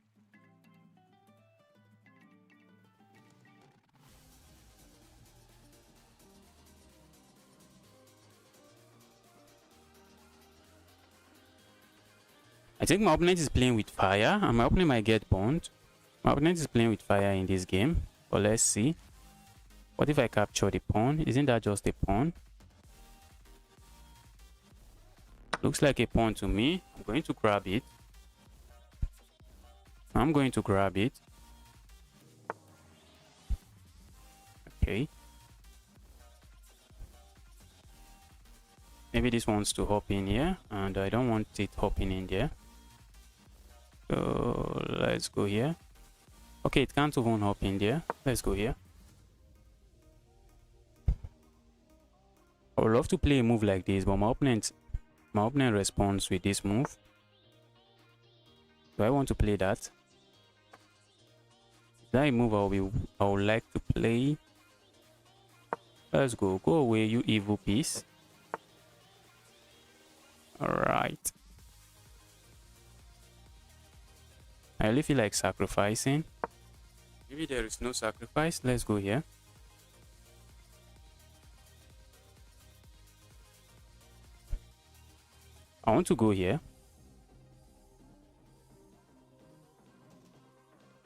I think my opponent is playing with fire and my opponent might get burned. My opponent is playing with fire in this game, but let's see. What if I capture the pawn? Isn't that just a pawn? Looks like a pawn to me. I'm going to grab it. I'm going to grab it. Okay. Maybe this wants to hop in here and I don't want it hopping in there. So let's go here. Okay, it can't even hop in there. Let's go here. I would love to play a move like this, but my opponent responds with this move. Do I want to play that? Is that a move I would like to play? Let's go. Go away, you evil piece. Alright. I really feel like sacrificing. Maybe there is no sacrifice. Let's go here. I want to go here.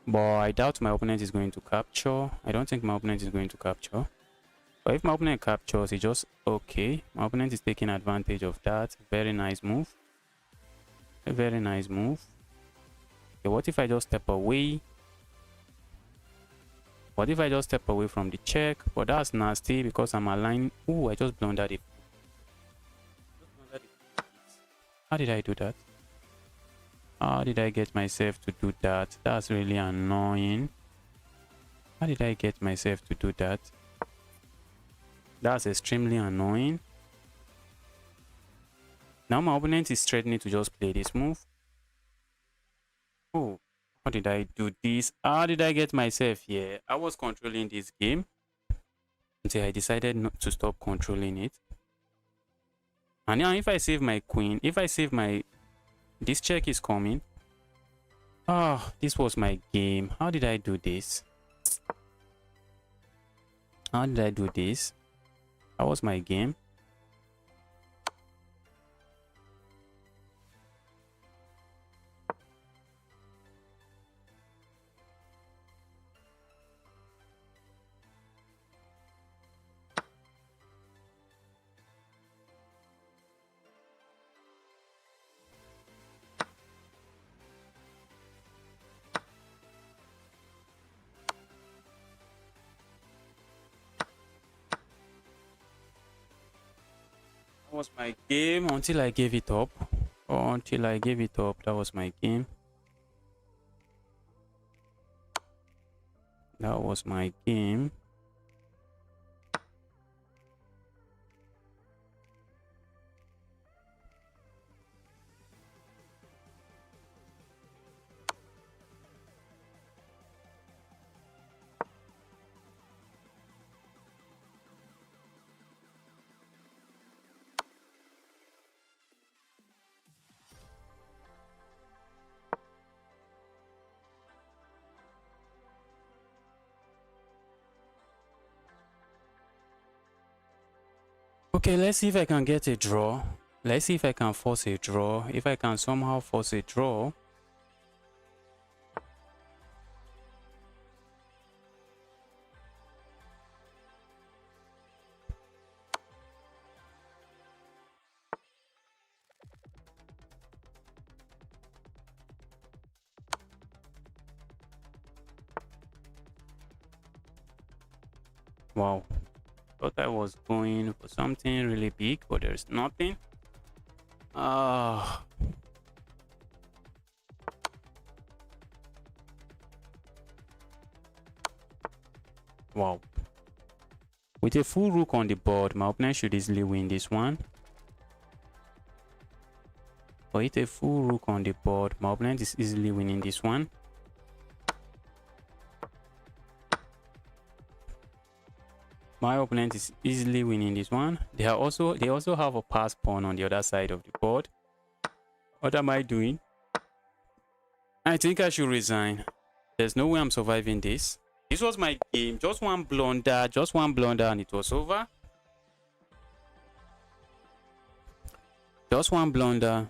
But I doubt my opponent is going to capture. I don't think my opponent is going to capture. But if my opponent captures, it's just okay. My opponent is taking advantage of that. Very nice move. A very nice move. Okay, what if I just step away? What if I just step away from the check? But that's nasty because I'm aligned. Oh, I just blundered it. How did I do that? How did I get myself to do that? That's really annoying. How did I get myself to do that? That's extremely annoying. Now my opponent is threatening to just play this move. Oh, how did I do this? How did I get myself here? I was controlling this game until I decided not to stop controlling it. And now if I save my queen, if I save my... This check is coming. Oh, this was my game. How did I do this? How did I do this? That was my game. That was my game until I gave it up. Until I gave it up, that was my game. That was my game. Okay, let's see if I can get a draw. Let's see if I can force a draw. If I can somehow force a draw. Wow. Thought I was going for something really big, but there's nothing. Ah. Wow. With a full rook on the board, my opponent should easily win this one. But with a full rook on the board, my opponent is easily winning this one. My opponent is easily winning this one. They also have a pass pawn on the other side of the board. What am I doing? I think I should resign. There's no way I'm surviving this. This was my game. Just one blunder and it was over. Just one blunder.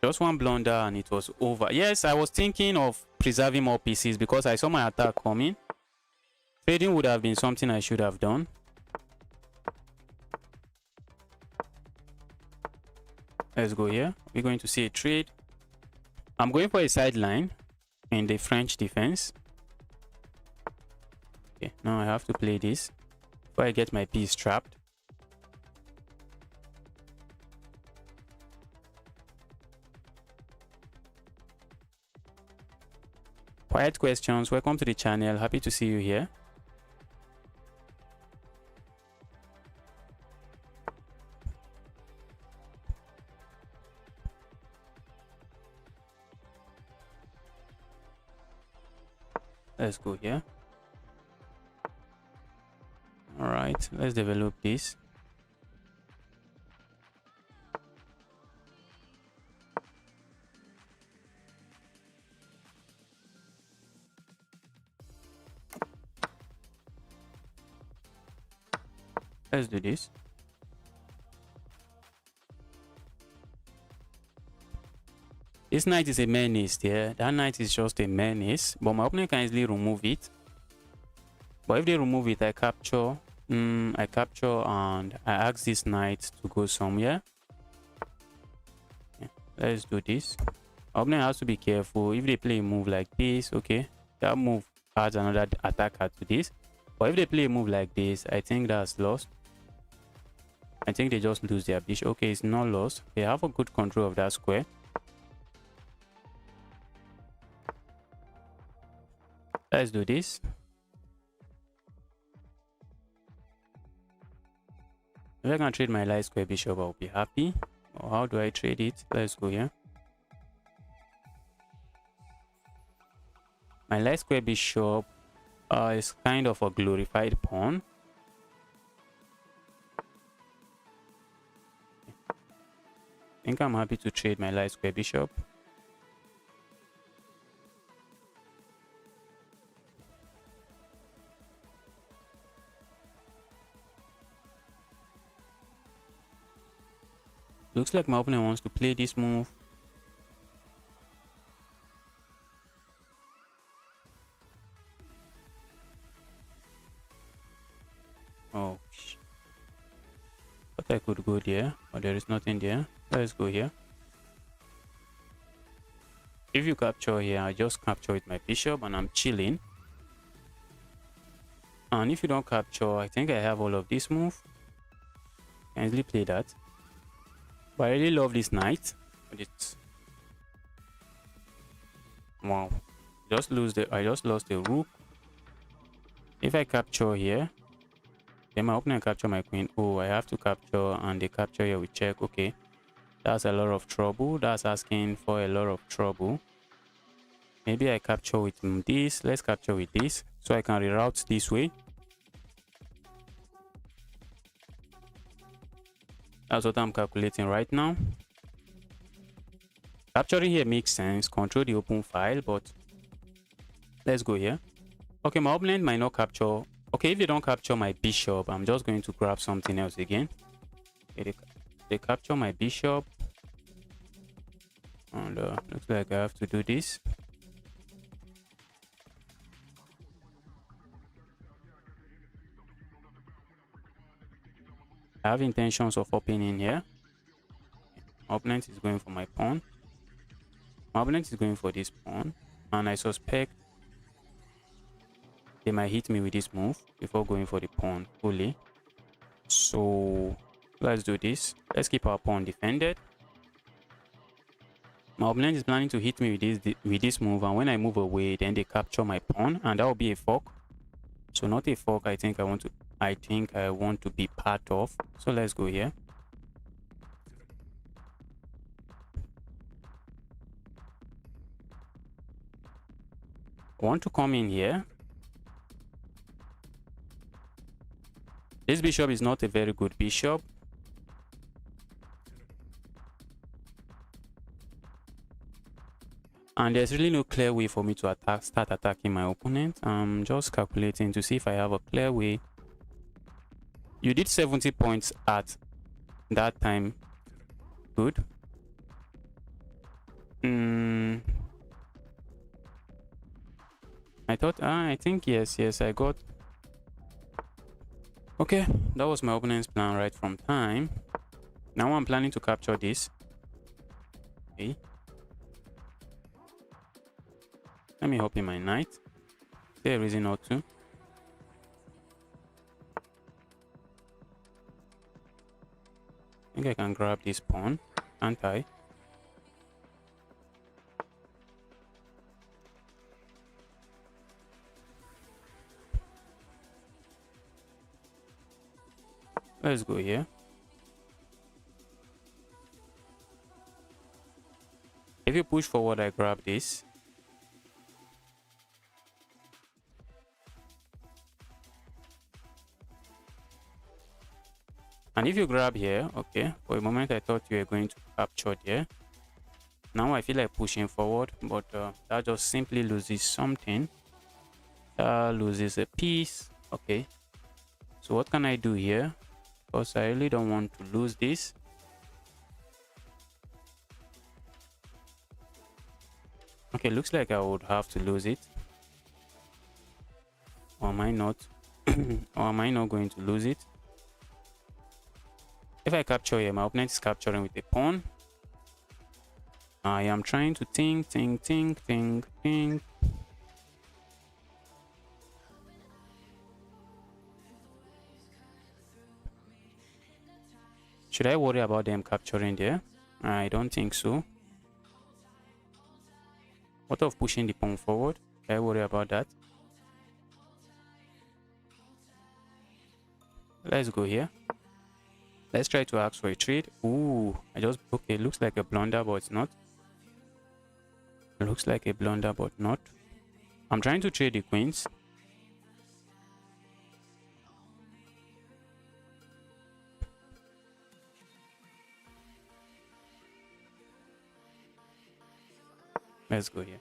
Just one blunder and it was over. Yes, I was thinking of preserving more pieces because I saw my attack coming. Trading would have been something I should have done. Let's go here. We're going to see a trade. I'm going for a sideline in the French defense. Okay, now I have to play this before I get my piece trapped. Quiet questions. Welcome to the channel. Happy to see you here. Let's go here. All right, let's develop this. Let's do this. This knight is a menace there. That knight is just a menace. But my opponent can easily remove it. But if they remove it, I capture. I capture and I ask this knight to go somewhere. Yeah, let's do this. My opponent has to be careful. If they play a move like this, okay, that move adds another attacker to this. But if they play a move like this, I think that's lost. I think they just lose their bishop. Okay, it's not lost. They have a good control of that square. Let's do this. If I can trade my light square bishop, I'll be happy. Or how do I trade it? Let's go here. My light square bishop is kind of a glorified pawn. I think I'm happy to trade my light square bishop. Looks like my opponent wants to play this move. Oh, but I could go there, but there is nothing there. Let's go here. If you capture here, I just capture with my bishop and I'm chilling. And if you don't capture, I think I have all of this move. Can easily play that. But I really love this knight. But it's wow. I just lost the rook. If I capture here, then my opponent capture my queen. Oh, I have to capture, and they capture here with check. Okay. That's a lot of trouble. That's asking for a lot of trouble. Maybe I capture with this. Let's capture with this so I can reroute this way. That's what I'm calculating right now. Capturing here makes sense. Control the open file, but let's go here. Okay, my opponent might not capture. Okay, if they don't capture my bishop, I'm just going to grab something else again. Okay, they capture my bishop. And looks like I have to do this. I have intentions of opening here. My opponent is going for my pawn. My opponent is going for this pawn. And I suspect they might hit me with this move before going for the pawn fully. So let's do this. Let's keep our pawn defended. My opponent is planning to hit me with this move, and when I move away, then they capture my pawn, and that will be a fork. So not a fork. I think I want to be part of. So let's go here. I want to come in here. This bishop is not a very good bishop. And there's really no clear way for me to start attacking my opponent. I'm just calculating to see if I have a clear way. You did 70 points at that time. Good. I think yes, I got. Okay, that was my opponent's plan right from time. Now I'm planning to capture this. Okay. Let me hop in my knight. Is there a reason not to? I think I can grab this pawn, can't I? Let's go here. If you push forward, I grab this. And if you grab here, okay, for a moment I thought you were going to capture there. Now I feel like pushing forward, but that just simply loses something. Loses a piece. Okay. So what can I do here? Because I really don't want to lose this. Okay, looks like I would have to lose it. Or am I not? Or am I not going to lose it? If I capture here, my opponent is capturing with a pawn. I am trying to think. Should I worry about them capturing there? I don't think so. What of pushing the pawn forward? Should I worry about that? Let's go here. Let's try to ask for a trade. Ooh, okay, looks like a blunder, but it's not. Looks like a blunder, but not. I'm trying to trade the queens. Let's go here.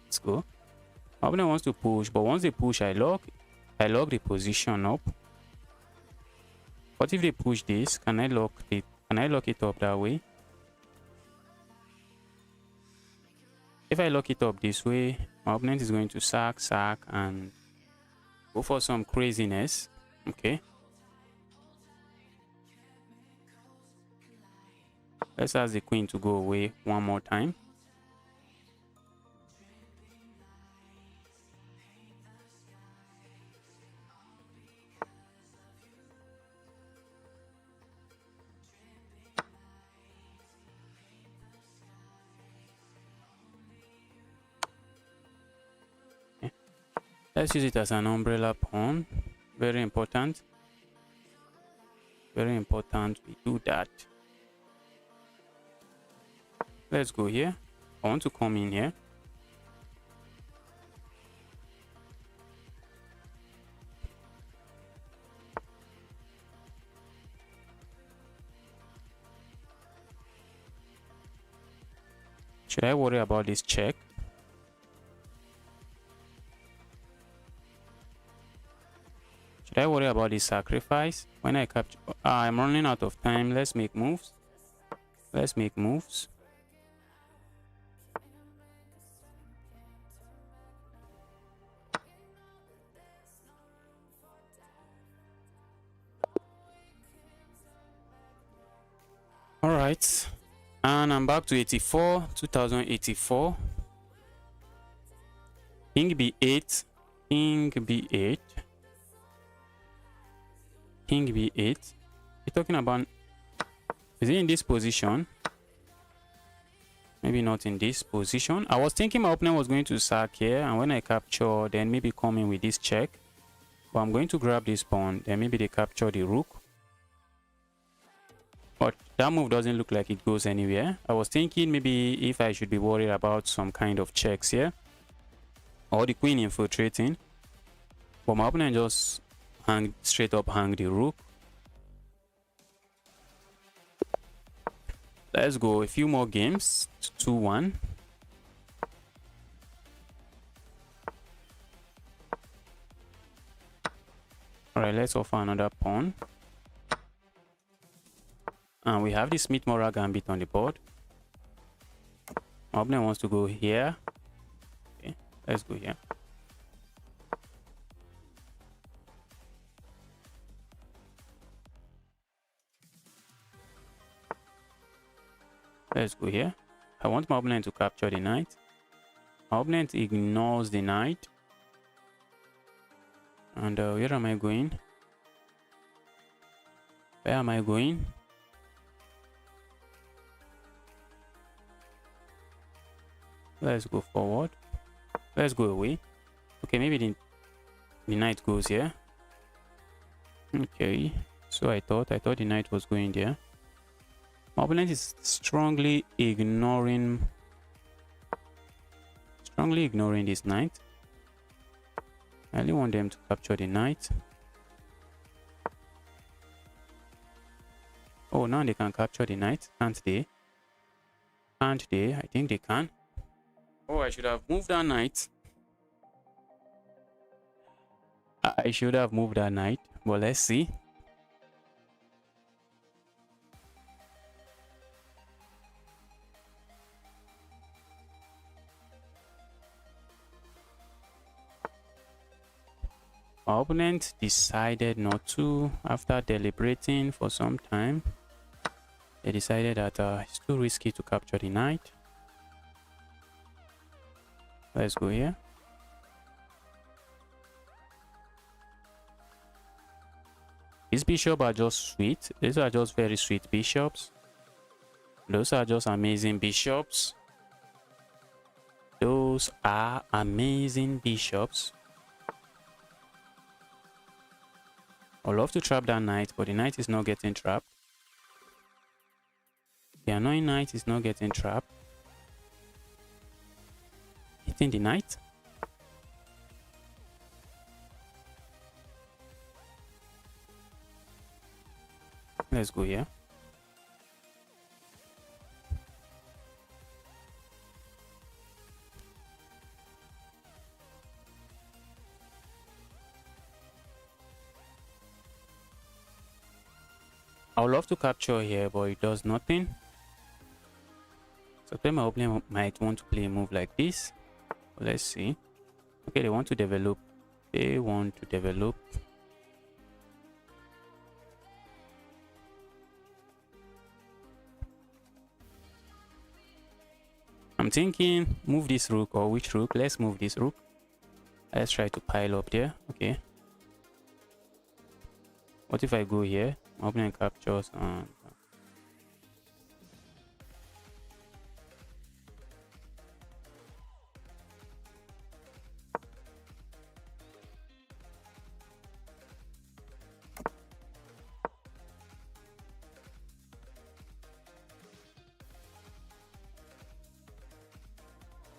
Let's go. My opponent wants to push, but once they push, I lock the position up. What if they push this? Can I lock it up that way? If I lock it up this way, my opponent is going to sack, and go for some craziness. Okay. Let's ask the queen to go away one more time. Okay. Let's use it as an umbrella pawn. Very important. Very important we do that. Let's go here. I want to come in here. Should I worry about this check? Should I worry about this sacrifice? When I capture... I'm running out of time. Let's make moves. Let's make moves. All right, and I'm back to 84, 2084. King b8, king b8, king b8. We're talking about, is it in this position? Maybe not in this position. I was thinking my opponent was going to sack here, and when I capture, then maybe come in with this check. But I'm going to grab this pawn, then maybe they capture the rook. But that move doesn't look like it goes anywhere. I was thinking maybe if I should be worried about some kind of checks here, or the queen infiltrating. But my opponent just straight up hang the rook. Let's go a few more games. 2-1. Alright, let's offer another pawn. And we have the Smith-Morra Gambit on the board. My opponent wants to go here. Okay, let's go here. Let's go here. I want my opponent to capture the knight. My opponent ignores the knight. And where am I going? Where am I going? Let's go forward. Let's go away. Okay, maybe the knight goes here. Okay, so I thought the knight was going there. My opponent is strongly ignoring this knight. I only want them to capture the knight. Oh, now they can capture the knight, can't they? Can't they? I think they can. Oh, I should have moved that knight. I should have moved that knight, but let's see. My opponent decided not to. After deliberating for some time, they decided that it's too risky to capture the knight. Let's go here. These bishops are just sweet. These are just very sweet bishops. Those are just amazing bishops. Those are amazing bishops. I'd love to trap that knight, but the knight is not getting trapped. The annoying knight is not getting trapped. Hitting the knight. Let's go here. I would love to capture here, but it does nothing. So then my opponent might want to play a move like this. Let's see. Okay, they want to develop. They want to develop. I'm thinking move this rook, or which rook? Let's move this rook. Let's try to pile up there. Okay. What if I go here? My opponent captures and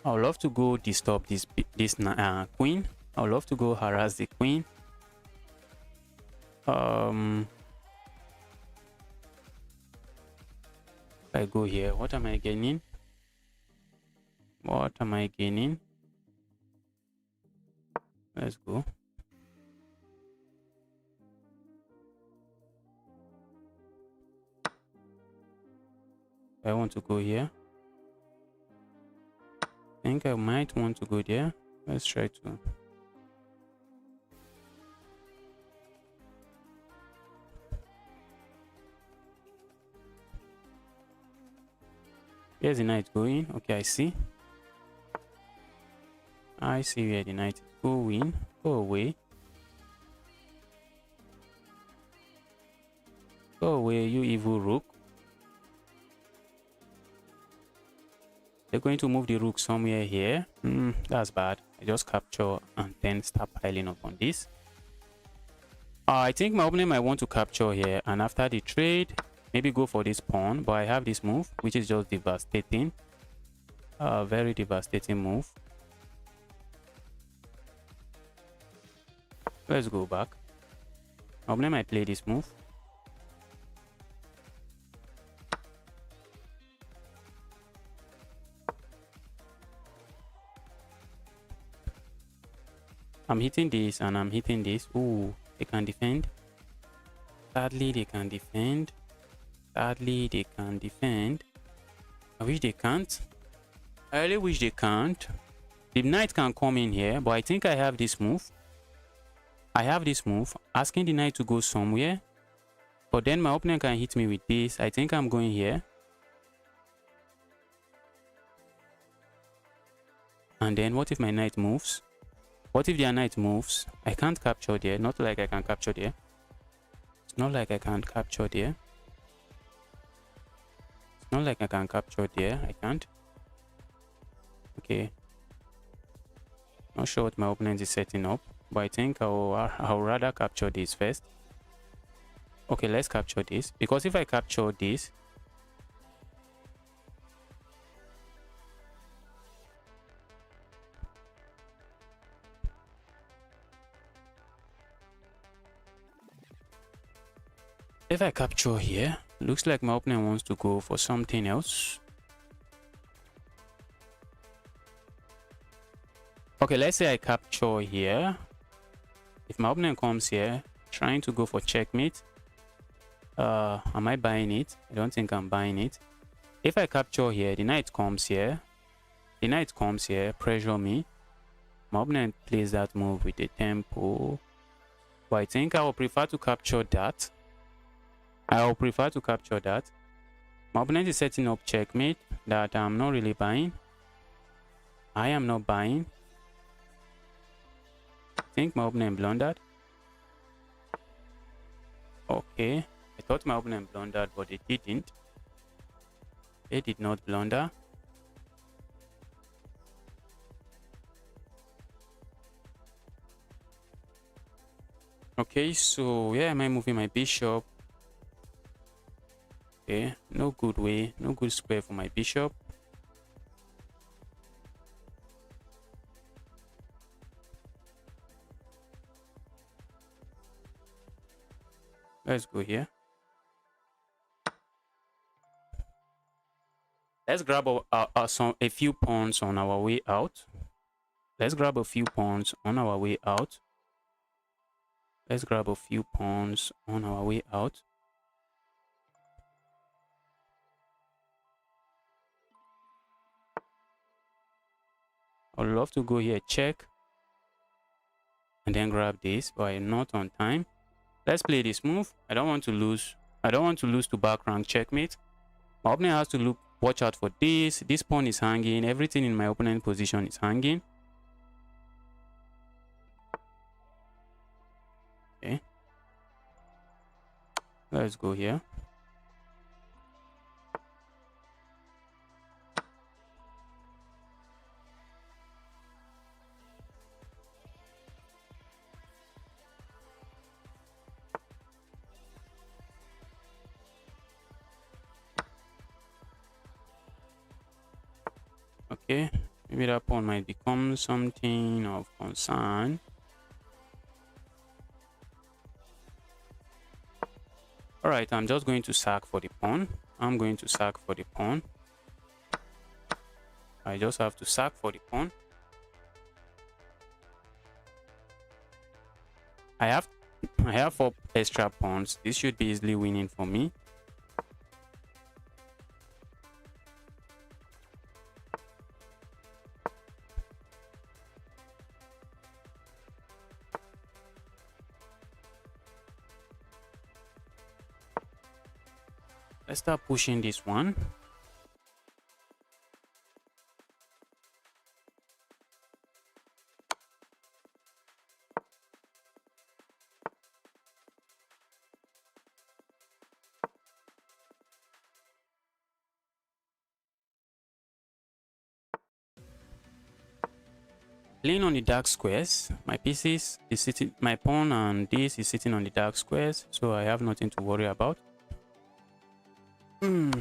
I would love to go disturb this queen. I would love to go harass the queen. If I go here, what am I gaining? What am I gaining? Let's go. I want to go here. I think I might want to go there. Let's try to. Here's the knight going. Okay, I see. I see where the knight is going. Go away. Go away, you evil rook. They're going to move the rook somewhere here. That's bad. I just capture and then start piling up on this. I think my opponent might want to capture here, and after the trade, maybe go for this pawn. But I have this move, which is just devastating. Very devastating move. Let's go back. My opponent might play this move. I'm hitting this and I'm hitting this. Ooh, they can defend. Sadly, they can defend. Sadly, they can defend. I wish they can't. I really wish they can't. The knight can come in here, but I think I have this move. I have this move, asking the knight to go somewhere. But then my opponent can hit me with this. I think I'm going here. And then what if my knight moves? What if their knight moves? I can't capture there. Not like I can capture there. It's not like I can capture there. It's not like I can capture there. I can't. Okay. Not sure what my opponent is setting up, but I think I'll rather capture this first. Okay, let's capture this. Because if I capture this, if I capture here, looks like my opponent wants to go for something else. Okay, let's say I capture here. If my opponent comes here, trying to go for checkmate, am I buying it? I don't think I'm buying it. If I capture here, the knight comes here. The knight comes here, pressure me. My opponent plays that move with the tempo. But I think I will prefer to capture that. I will prefer to capture that. My opponent is setting up checkmate that I'm not really buying. I am not buying. I think my opponent blundered. Okay. I thought my opponent blundered, but they didn't. They did not blunder. Okay, so where am I moving my bishop? Okay, no good way, no good square for my bishop. Let's go here. Let's grab a few pawns on our way out. Let's grab a few pawns on our way out. Let's grab a few pawns on our way out. I'd love to go here, check, and then grab this, but I'm not on time. Let's play this move. I don't want to lose. I don't want to lose to back rank checkmate. My opponent has to Watch out for this. This pawn is hanging. Everything in my opponent position is hanging. Okay. Let's go here. Okay, maybe that pawn might become something of concern. All right, I'm just going to sack for the pawn. I'm going to sack for the pawn. I just have to sack for the pawn. I have 4 extra pawns. This should be easily winning for me. Let's start pushing this one. Playing on the dark squares, my pieces is sitting, my pawn and this is sitting on the dark squares, so I have nothing to worry about. I'm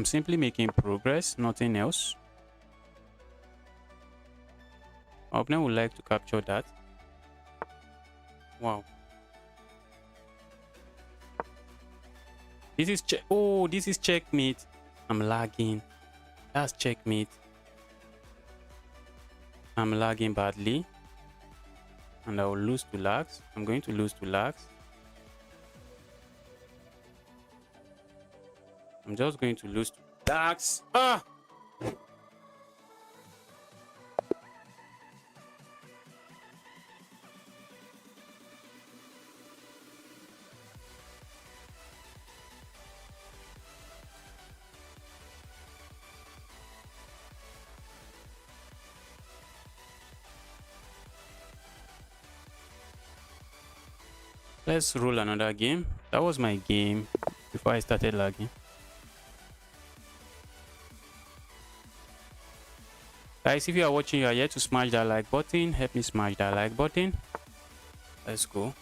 simply making progress, nothing else. My opponent would like to capture that. Wow. This is this is checkmate. I'm lagging. That's checkmate. I'm lagging badly. And I will lose to lags. I'm going to lose to lags. I'm just going to lose to lags. Ah! Let's roll another game. That was my game before I started lagging. Guys, if you are watching, you are yet to smash that like button. Help me smash that like button. Let's go.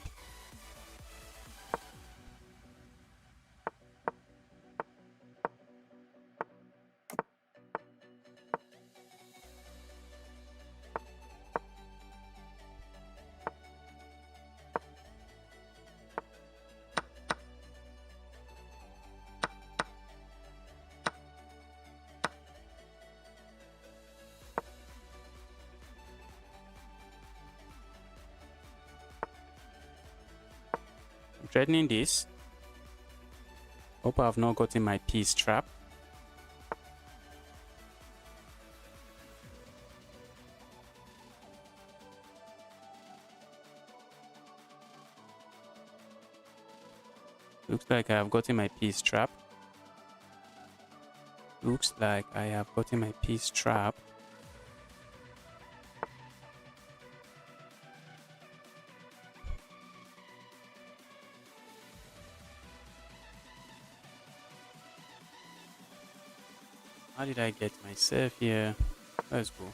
I'm threatening this. Hope I have not gotten my piece trap. Looks like I have gotten my piece trap. Looks like I have gotten my piece trap. How did I get myself here? Let's go.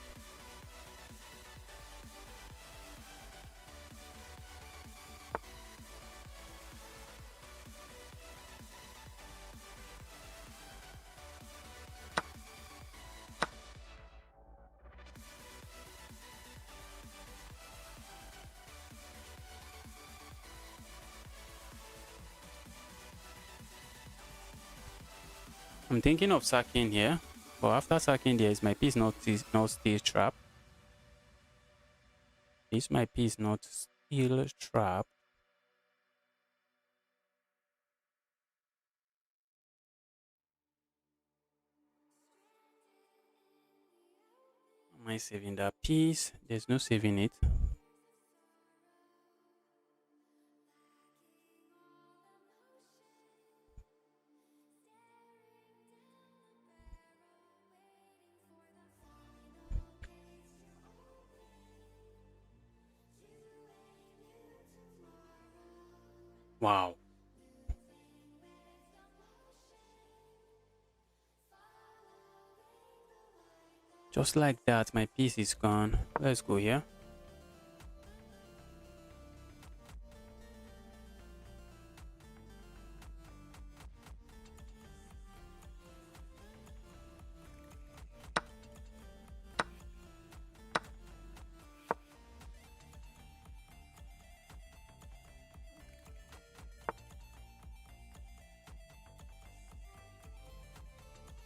I'm thinking of sacking here, but after sacking there, is my piece not still trapped? Is my piece not still trapped? Am I saving that piece? There's no saving it. Wow. Just like that, my piece is gone. Let's go here.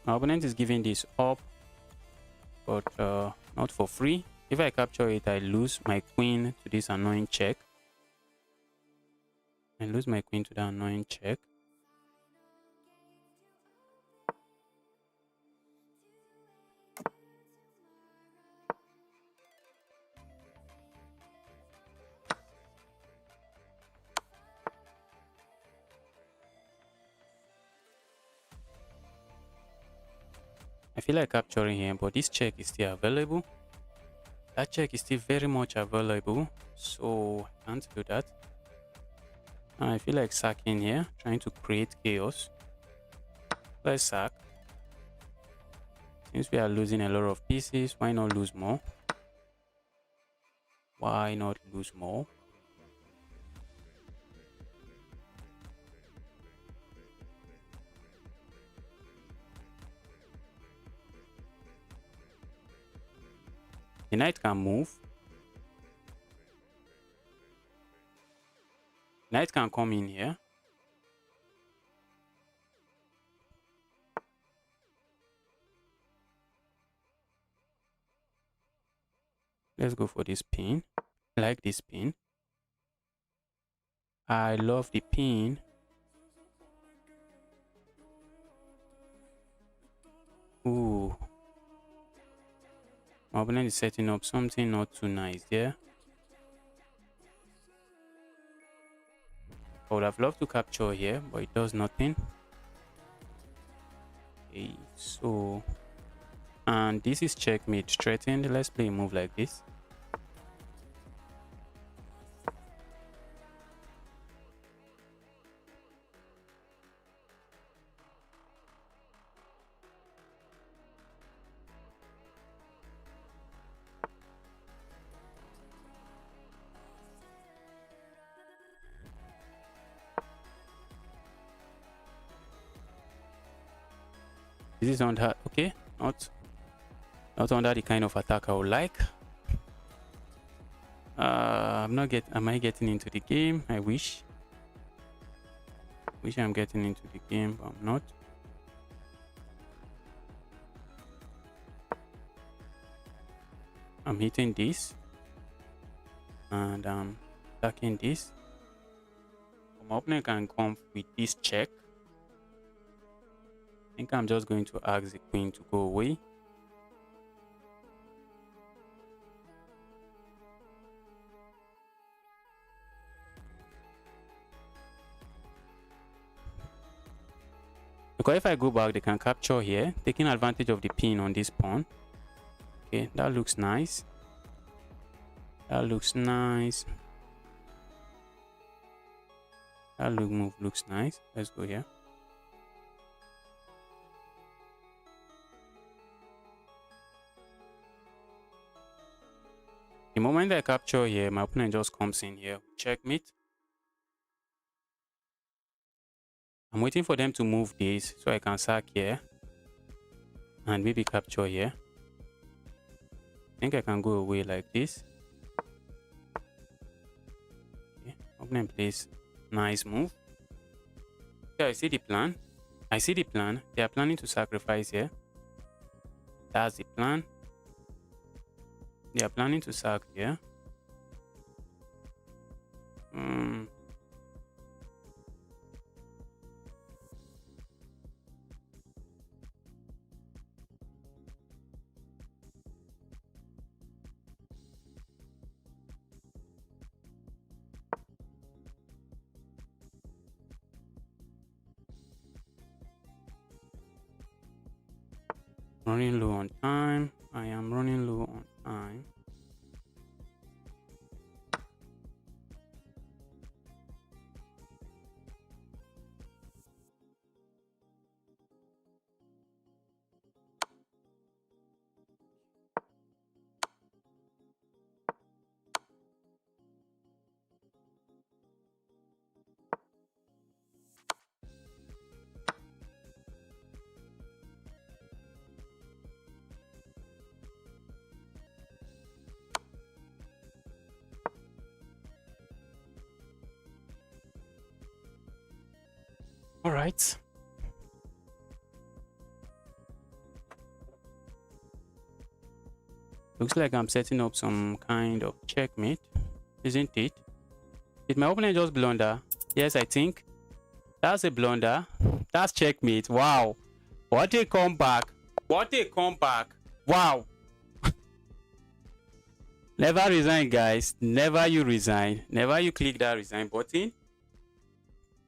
My opponent is giving this up, but not for free. If I capture it, I lose my queen to this annoying check. I lose my queen to the annoying check. I feel like capturing here, but this check is still available. That check is still very much available, so I can't do that. I feel like sacking here, trying to create chaos. Let's sack. Since we are losing a lot of pieces, why not lose more? Why not lose more? The knight can move. Knight can come in here. Let's go for this pin. I like this pin. I love the pin. Ooh. My opponent is setting up something not too nice there. I would have loved to capture here, but it does nothing. Okay, so... And this is checkmate threatened. Let's play a move like this. This is under... Okay, not under the kind of attack I would like. Am I getting into the game? I wish I'm getting into the game, but I'm not. I'm hitting this and I'm attacking this. My opponent can come with this check. I think I'm just going to ask the queen to go away. Because if I go back, they can capture here, taking advantage of the pin on this pawn. Okay, that looks nice. That looks nice. That move looks nice. Let's go here. The moment I capture here, my opponent just comes in here. Checkmate. I'm waiting for them to move this so I can sack here and maybe capture here. I think I can go away like this. Okay. Opponent plays nice move. Okay, I see the plan. They are planning to sacrifice here. That's the plan. They are planning to sack here. Running low on time. I am running low on time. All right. Looks like I'm setting up some kind of checkmate, isn't it? Did my opponent just blunder? Yes, I think. That's a blunder. That's checkmate. Wow. What a comeback. What a comeback. Wow. Never resign, guys. Never you resign. Never you click that resign button.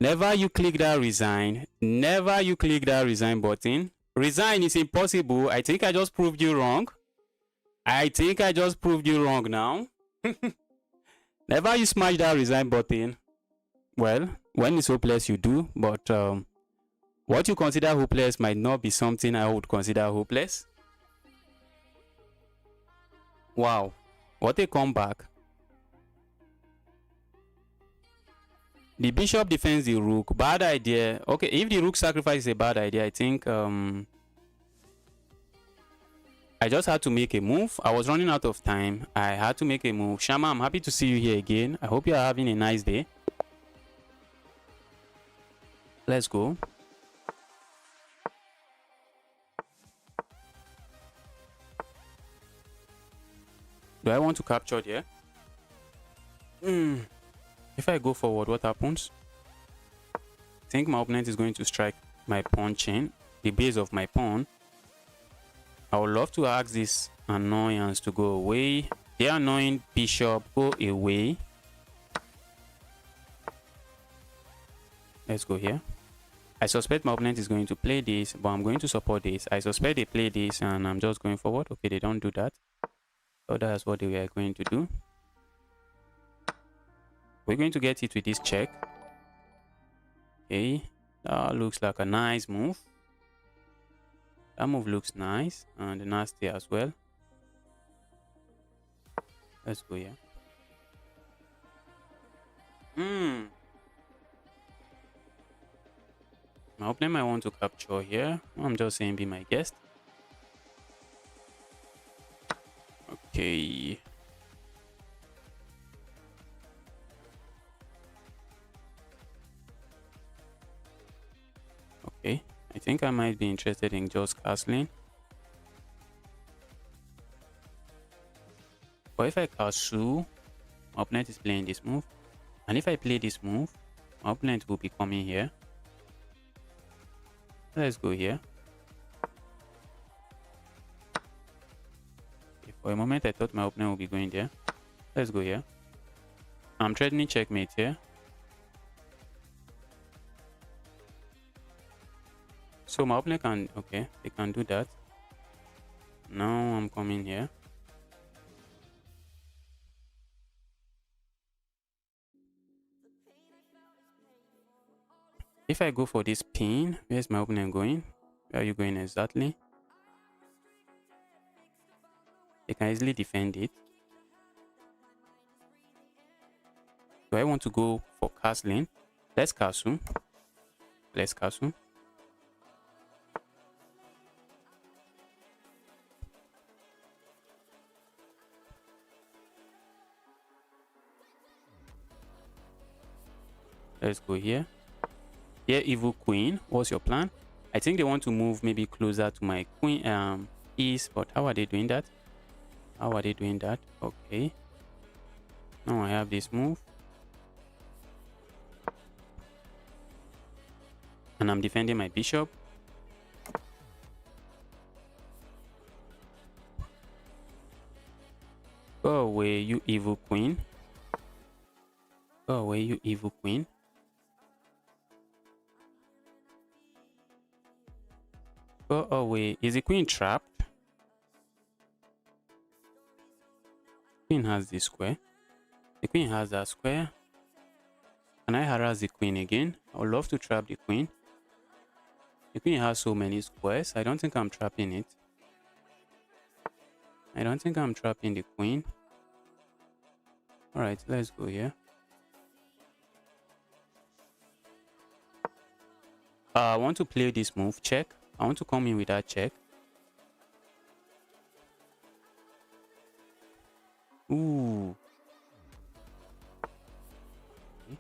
Never you click that resign. Never you click that resign button. Resign is impossible. I think I just proved you wrong. I think I just proved you wrong now. Never you smash that resign button. Well, when it's hopeless, you do. But what you consider hopeless might not be something I would consider hopeless. Wow. What a comeback. The bishop defends the rook. Bad idea. Okay, if the rook sacrifice is a bad idea, I think I just had to make a move. I was running out of time. I had to make a move. Shama, I'm happy to see you here again. I hope you are having a nice day. Let's go. Do I want to capture there? If I go forward, what happens? I think my opponent is going to strike my pawn chain, the base of my pawn. I would love to ask this annoyance to go away. The annoying bishop, go away. Let's go here. I suspect my opponent is going to play this, but I'm going to support this. I suspect they play this and I'm just going forward. Okay, they don't do that. So that's what they were going to do. We're going to get it with this check. Okay, that looks like a nice move. That move looks nice and nasty as well. Let's go here. My opponent might want to capture here. I'm just saying be my guest. Okay. Okay. I think I might be interested in just castling. But if I castle, my opponent is playing this move. And if I play this move, my opponent will be coming here. Let's go here. Okay, for a moment, I thought my opponent will be going there. Let's go here. I'm threatening checkmate here. So my opponent can, okay, they can do that. Now I'm coming here. If I go for this pin, where's my opponent going? Where are you going exactly? They can easily defend it. Do I want to go for castling? Let's castle. Let's castle. Let's go here. Here, evil queen. What's your plan? I think they want to move maybe closer to my queen piece, but how are they doing that? How are they doing that? Okay. Now I have this move. And I'm defending my bishop. Go away, you evil queen. Go away, you evil queen. Go away. Is the queen trapped? Queen has this square. The queen has that square. Can I harass the queen again? I would love to trap the queen. The queen has so many squares. I don't think I'm trapping it. I don't think I'm trapping the queen. Alright, let's go here. I want to play this move, check. I want to come in with that check. Ooh. I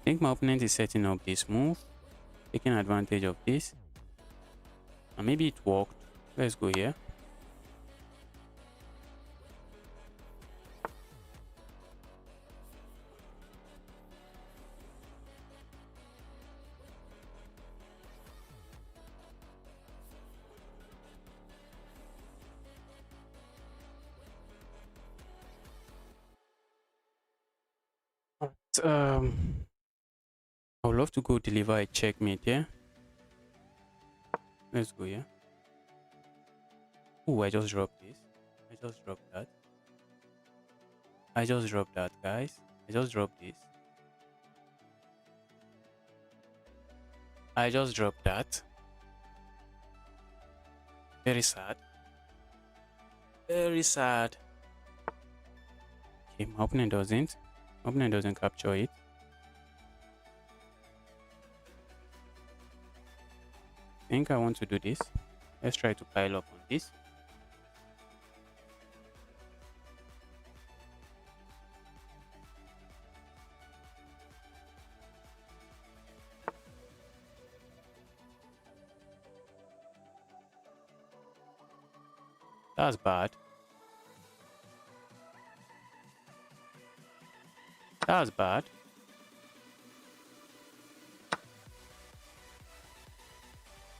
think my opponent is setting up this move. taking advantage of this. And maybe it worked. Let's go here. I would love to go deliver a checkmate here. Let's go here. Oh, I just dropped this. I just dropped that. I just dropped that, guys. I just dropped this. I just dropped that. Very sad. Very sad. Okay, my opponent doesn't. My opponent doesn't capture it. I think I want to do this. Let's try to pile up on this. That's bad. That's bad.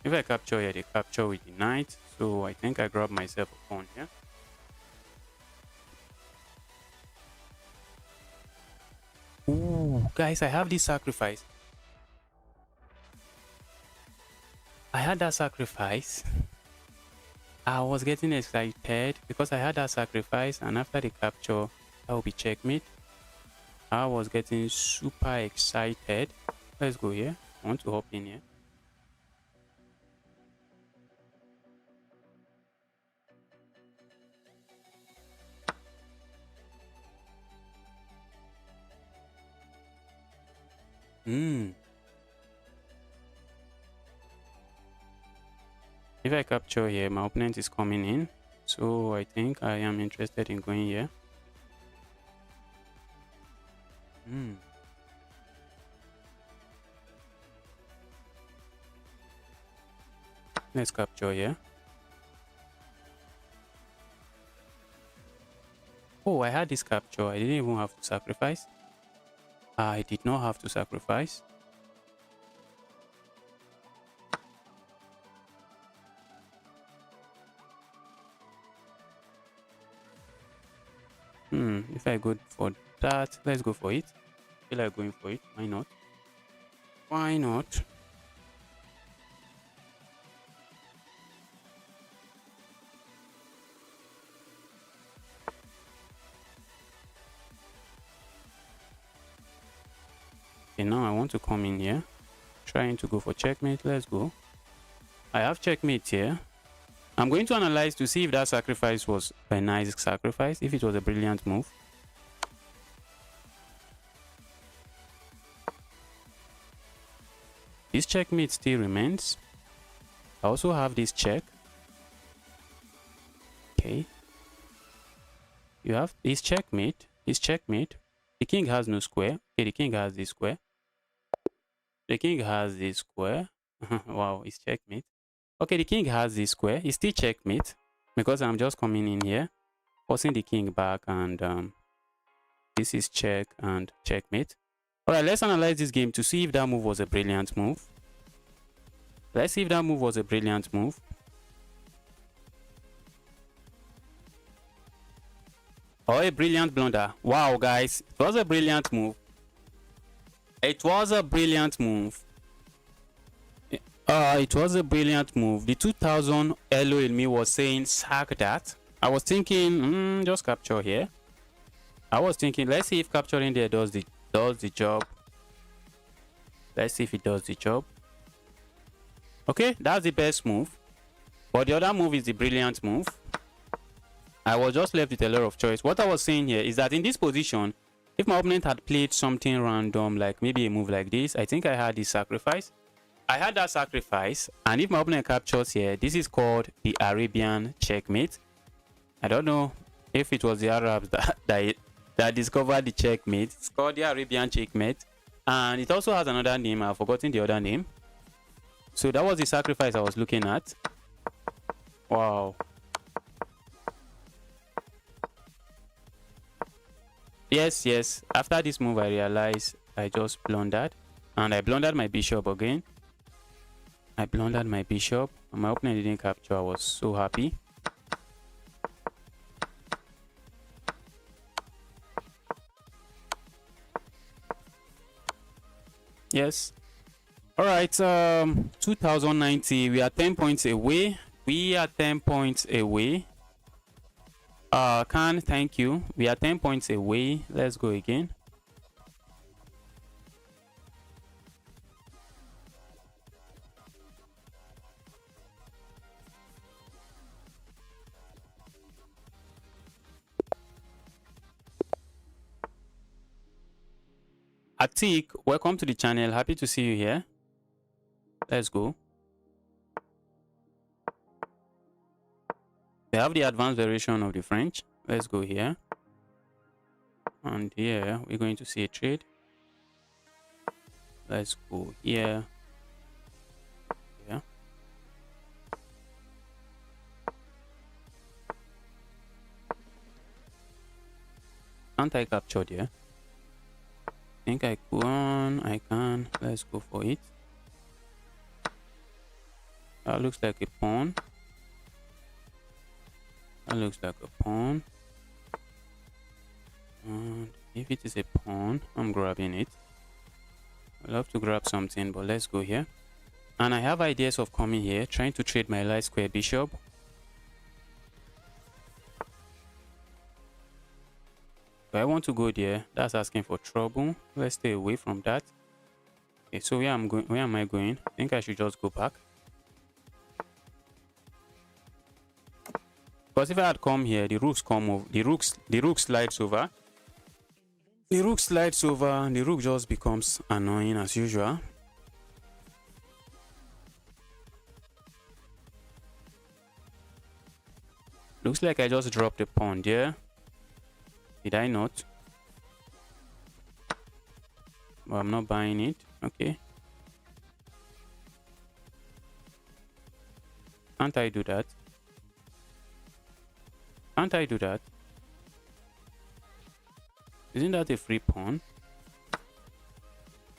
If I capture here, they capture with the knight. So I think I grab myself a pawn here. Ooh, guys, I have this sacrifice. I had that sacrifice. I was getting excited because I had that sacrifice, and after the capture, that will be checkmate. I was getting super excited. Let's go here. I want to hop in here. If I capture here, my opponent is coming in. So I think I am interested in going here. Let's capture here. Oh, I had this capture. I didn't even have to sacrifice. I did not have to sacrifice. If I go for that, let's go for it. I feel like going for it. Why not? Why not? Okay, now I want to come in here. Trying to go for checkmate. Let's go. I have checkmate here. I'm going to analyze to see if that sacrifice was a nice sacrifice, if it was a brilliant move. This checkmate still remains. I also have this check. Okay. You have this checkmate. This checkmate. The king has no square. Okay, the king has this square. The king has this square. Wow, it's checkmate. Okay, the king has this square. It's still checkmate because I'm just coming in here, forcing the king back, and this is check and checkmate. All right, let's analyze this game to see if that move was a brilliant move. Let's see if that move was a brilliant move. Or a brilliant blunder. Wow, guys, it was a brilliant move. It was a brilliant move. It was a brilliant move. The 2000 Elo in me was saying sack that. I was thinking, just capture here. I was thinking, let's see if capturing there does the job. Let's see if it does the job. Okay, that's the best move. But the other move is the brilliant move. I was just left with a lot of choice. What I was saying here is that in this position, if my opponent had played something random, like maybe a move like this, I think I had this sacrifice. I had that sacrifice, and if my opponent captures here, this is called the Arabian checkmate. I don't know if it was the Arabs that discovered the checkmate. It's called the Arabian checkmate, and it also has another name. I've forgotten the other name. So that was the sacrifice I was looking at. Wow. Yes. After this move, I realized I just blundered. And I blundered my bishop again. And my opponent didn't capture. I was so happy. Yes. All right. 2090. We are 10 points away. Khan, thank you. We are 10 points away. Let's go again. Atik, welcome to the channel. Happy to see you here. Let's go. We have the advanced variation of the French. Let's go here. And here we're going to see a trade. Let's go here. Yeah. Can't I capture there? I think I can. Let's go for it. That looks like a pawn. And if it is a pawn, I'm grabbing it. I love to grab something, but let's go here. And I have ideas of coming here, trying to trade my light square bishop. Do I want to go there? That's asking for trouble. Let's stay away from that. Okay, so where am I going? I think I should just go back. Because if I had come here, the rooks come over. The rook slides over. The rook slides over, and the rook just becomes annoying as usual. Looks like I just dropped a pawn there. Did I not? Well, I'm not buying it. Okay. Can't I do that? Can't I do that? Isn't that a free pawn?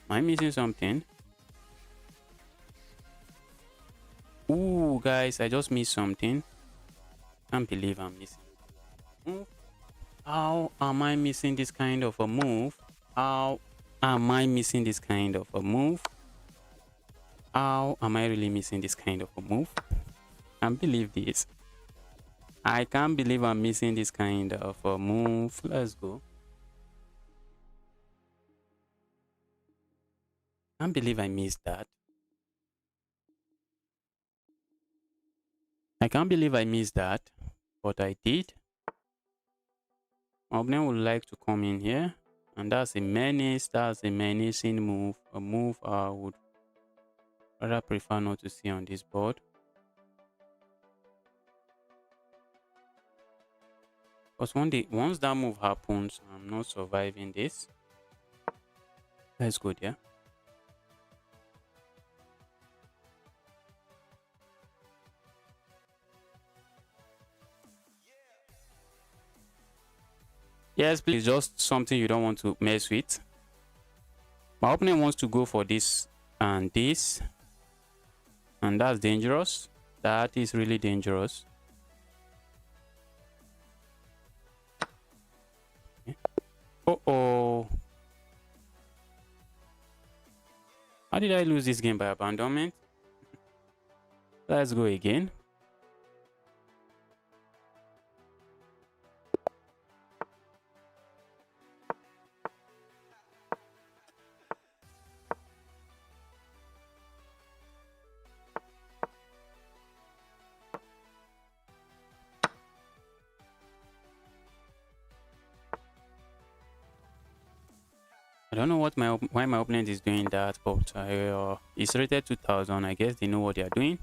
Am I missing something? Ooh, guys, I just missed something. Can't believe I'm missing. How am I missing this kind of a move? How am I missing this kind of a move? How am I really missing this kind of a move? Can't believe this. I can't believe I'm missing this kind of a move. Let's go. Can't believe I missed that. I can't believe I missed that, but I did. My opponent would like to come in here, and that's a menace. That's a menacing move. A move I would rather prefer not to see on this board. Because once that move happens, I'm not surviving this. Let's go there. Yes, please, just something you don't want to mess with. My opponent wants to go for this, and that's dangerous. That is really dangerous. Uh-oh. How did I lose this game by abandonment? Let's go again. I don't know why my opponent is doing that, but it's rated 2000. I guess they know what they are doing.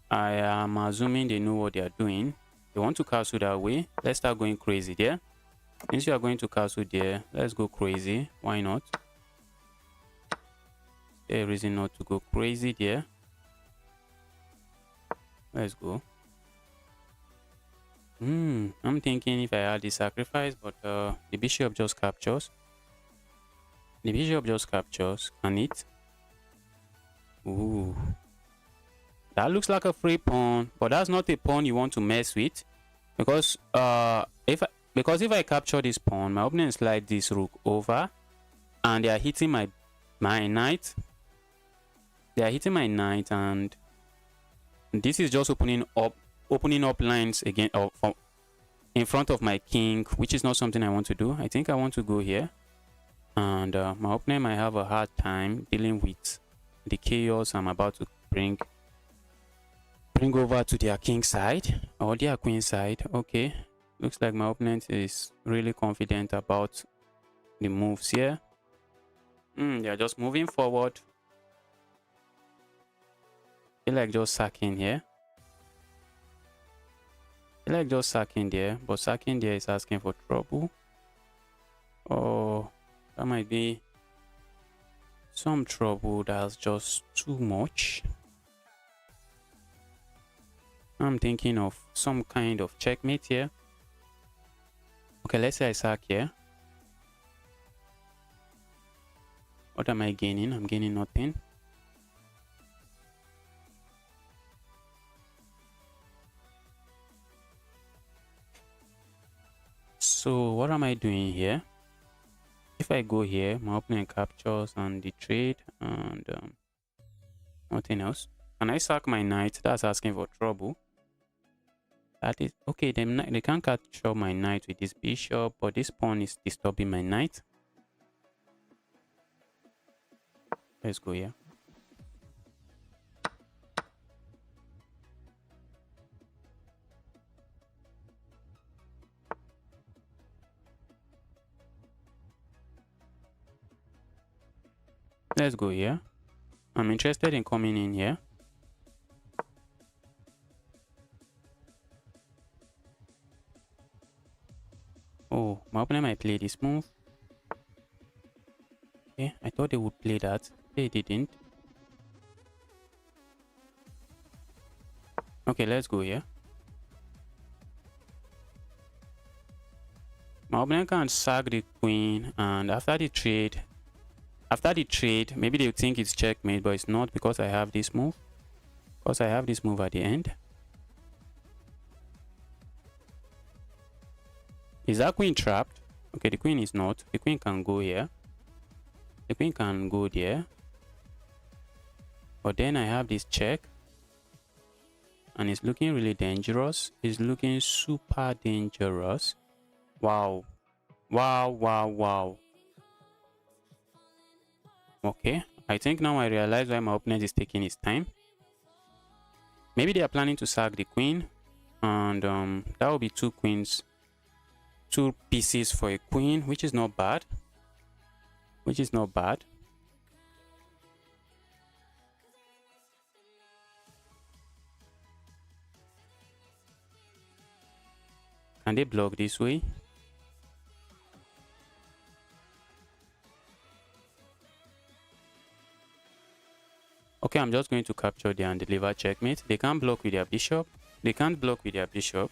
I am assuming they know what they are doing. They want to castle that way. Let's start going crazy there. Since you are going to castle there, let's go crazy. Why not? There's a reason not to go crazy there. Let's go. I'm thinking if I had the sacrifice, but the bishop just captures. The bishop just captures. Can it? Ooh. That looks like a free pawn, but that's not a pawn you want to mess with. Because if I capture this pawn, my opponent slide this rook over, and they are hitting my knight. They are hitting my knight, and this is just opening up lines again in front of my king, which is not something I want to do. I think I want to go here, and my opponent might have a hard time dealing with the chaos I'm about to bring over to their king side or their queen side. Okay, looks like my opponent is really confident about the moves here. They're just moving forward. I feel like just sacking here. I feel like just sacking there, but sacking there is asking for trouble. Oh, that might be some trouble. That's just too much. I'm thinking of some kind of checkmate here. Okay, let's say I sack here. What am I gaining? I'm gaining nothing. So what am I doing here? If I go here, my opponent captures and the trade and nothing else. Can I sack my knight? That's asking for trouble. That is okay. They can't capture my knight with this bishop, but this pawn is disturbing my knight. Let's go here. Let's go here. I'm interested in coming in here. Oh, my opponent might play this move. Okay, I thought they would play that. They didn't. Okay, let's go here. My opponent can sack the queen, and after the trade, maybe they'll think it's checkmate, but it's not because I have this move. Because I have this move at the end. Is that queen trapped? Okay, the queen is not. The queen can go here. The queen can go there. But then I have this check. And it's looking really dangerous. It's looking super dangerous. Wow. Wow, wow, wow. Okay, I think now I realize why my opponent is taking his time. Maybe they are planning to sack the queen. And that will be two queens. Two pieces for a queen, which is not bad. Which is not bad. Can they block this way? Okay, I'm just going to capture there and deliver checkmate. They can't block with their bishop. They can't block with their bishop.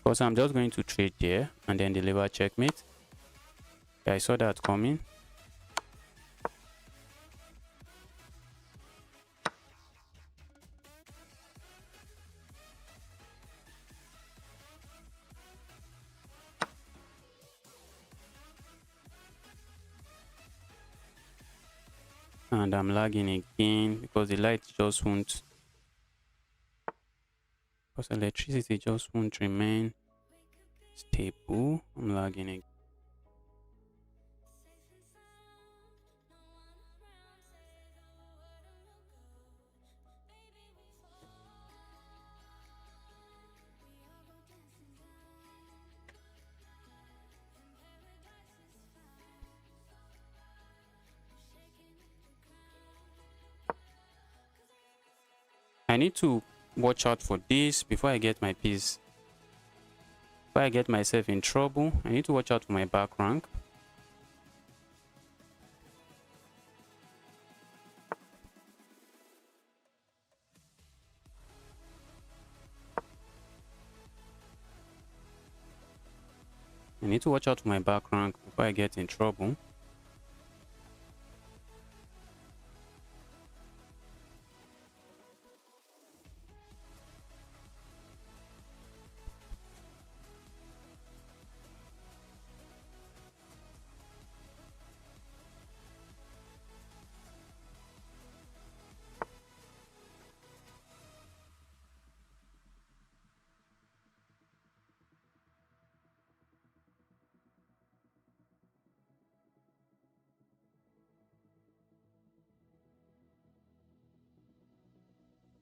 Because I'm just going to trade there and then deliver checkmate. Yeah, I saw that coming. And I'm lagging again because the light just won't, because electricity just won't remain stable. I'm lagging again. I need to watch out for this before I get my piece. Before I get myself in trouble, I need to watch out for my back rank. need to watch out for my back rank before I get in trouble.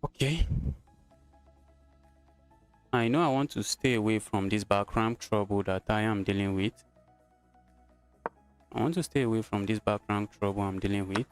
Okay. I know I want to stay away from this background trouble that I am dealing with. I want to stay away from this background trouble I'm dealing with.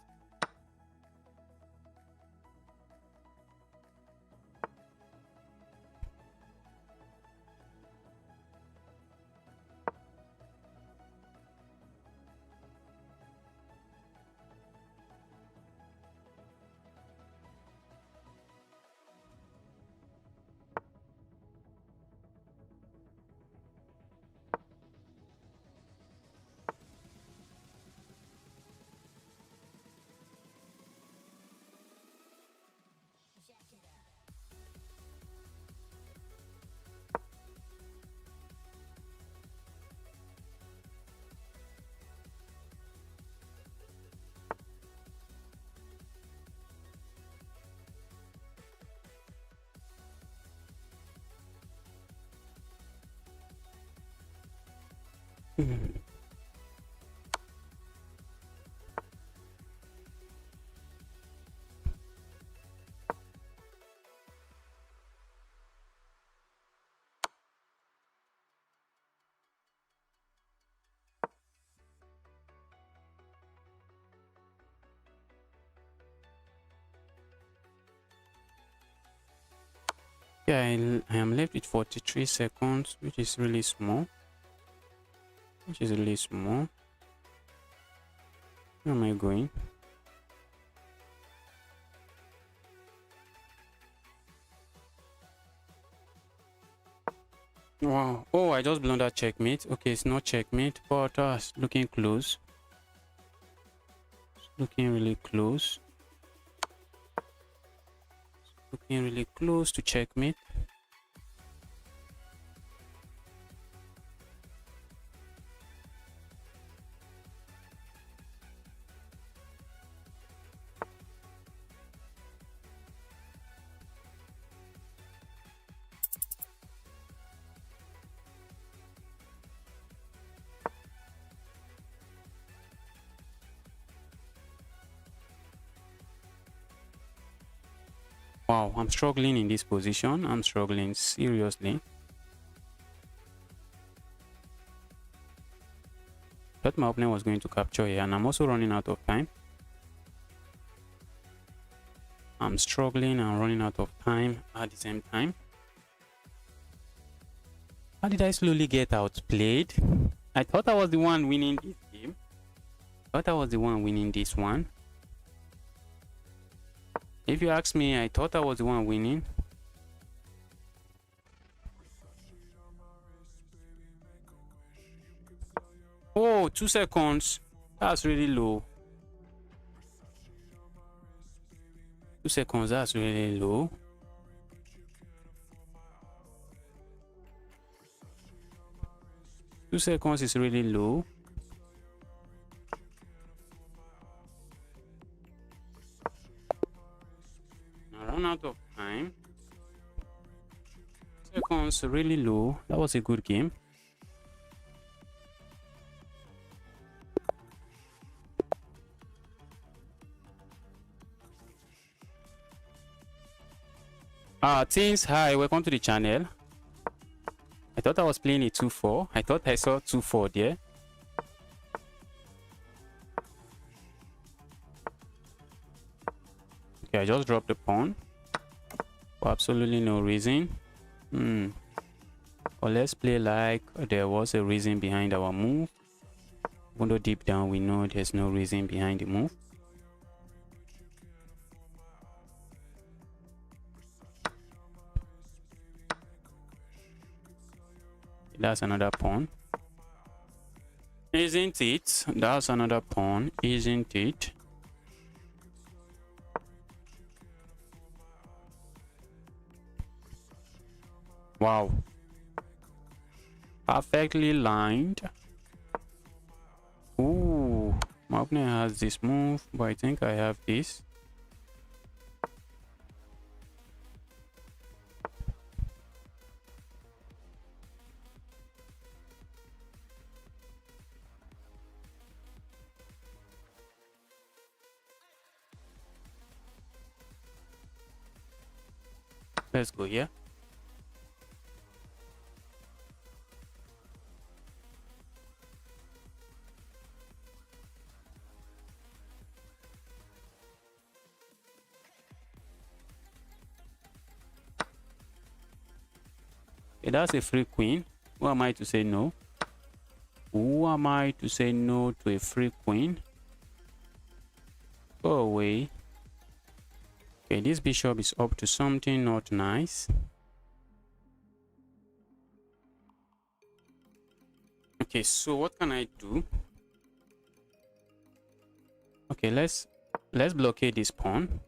Yeah, I am left with 43 seconds, which is really small. Where am I going? Wow. Oh, I just blundered checkmate. Okay, it's not checkmate, but it's looking close. It's looking really close. Looking really close to checkmate. Wow, I'm struggling in this position. I'm struggling seriously. Thought my opponent was going to capture here, and I'm also running out of time. I'm struggling and running out of time at the same time. How did I slowly get outplayed? I thought I was the one winning this game. I thought I was the one winning this one. If you ask me, I thought I was the one winning. Oh, 2 seconds. That's really low. 2 seconds, that's really low. Two seconds is really low. I run out of time. Seconds really low. That was a good game. Teens, hi, welcome to the channel. I thought I was playing a 2-4. I thought I saw 2-4 there. Okay, I just dropped the pawn for absolutely no reason. But let's play like there was a reason behind our move. Even though deep down we know there's no reason behind the move. That's another pawn. Isn't it? That's another pawn, isn't it? Wow. Perfectly lined. Ooh. My opponent has this move, but I think I have this. Let's go here. Okay, that's a free queen. Who am I to say no? Who am I to say no to a free queen? Go away. Okay, this bishop is up to something not nice. Okay, so what can I do? Okay, let's blockade this pawn.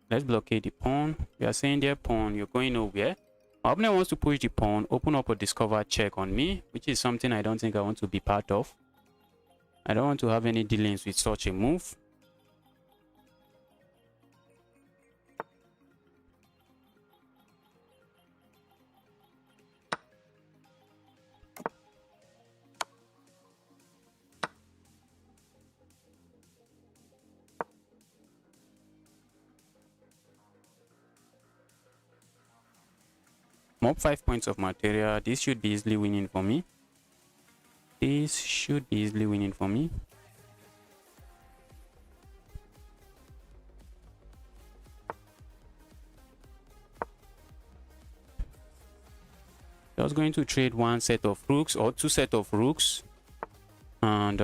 Let's blockade the pawn. We are saying there, pawn, you're going nowhere. My opponent wants to push the pawn, open up a discover check on me, which is something I don't think I want to be part of. I don't want to have any dealings with such a move. I'm up 5 points of material. This should be easily winning for me. This should be easily winning for me. Just going to trade one set of rooks or two set of rooks, and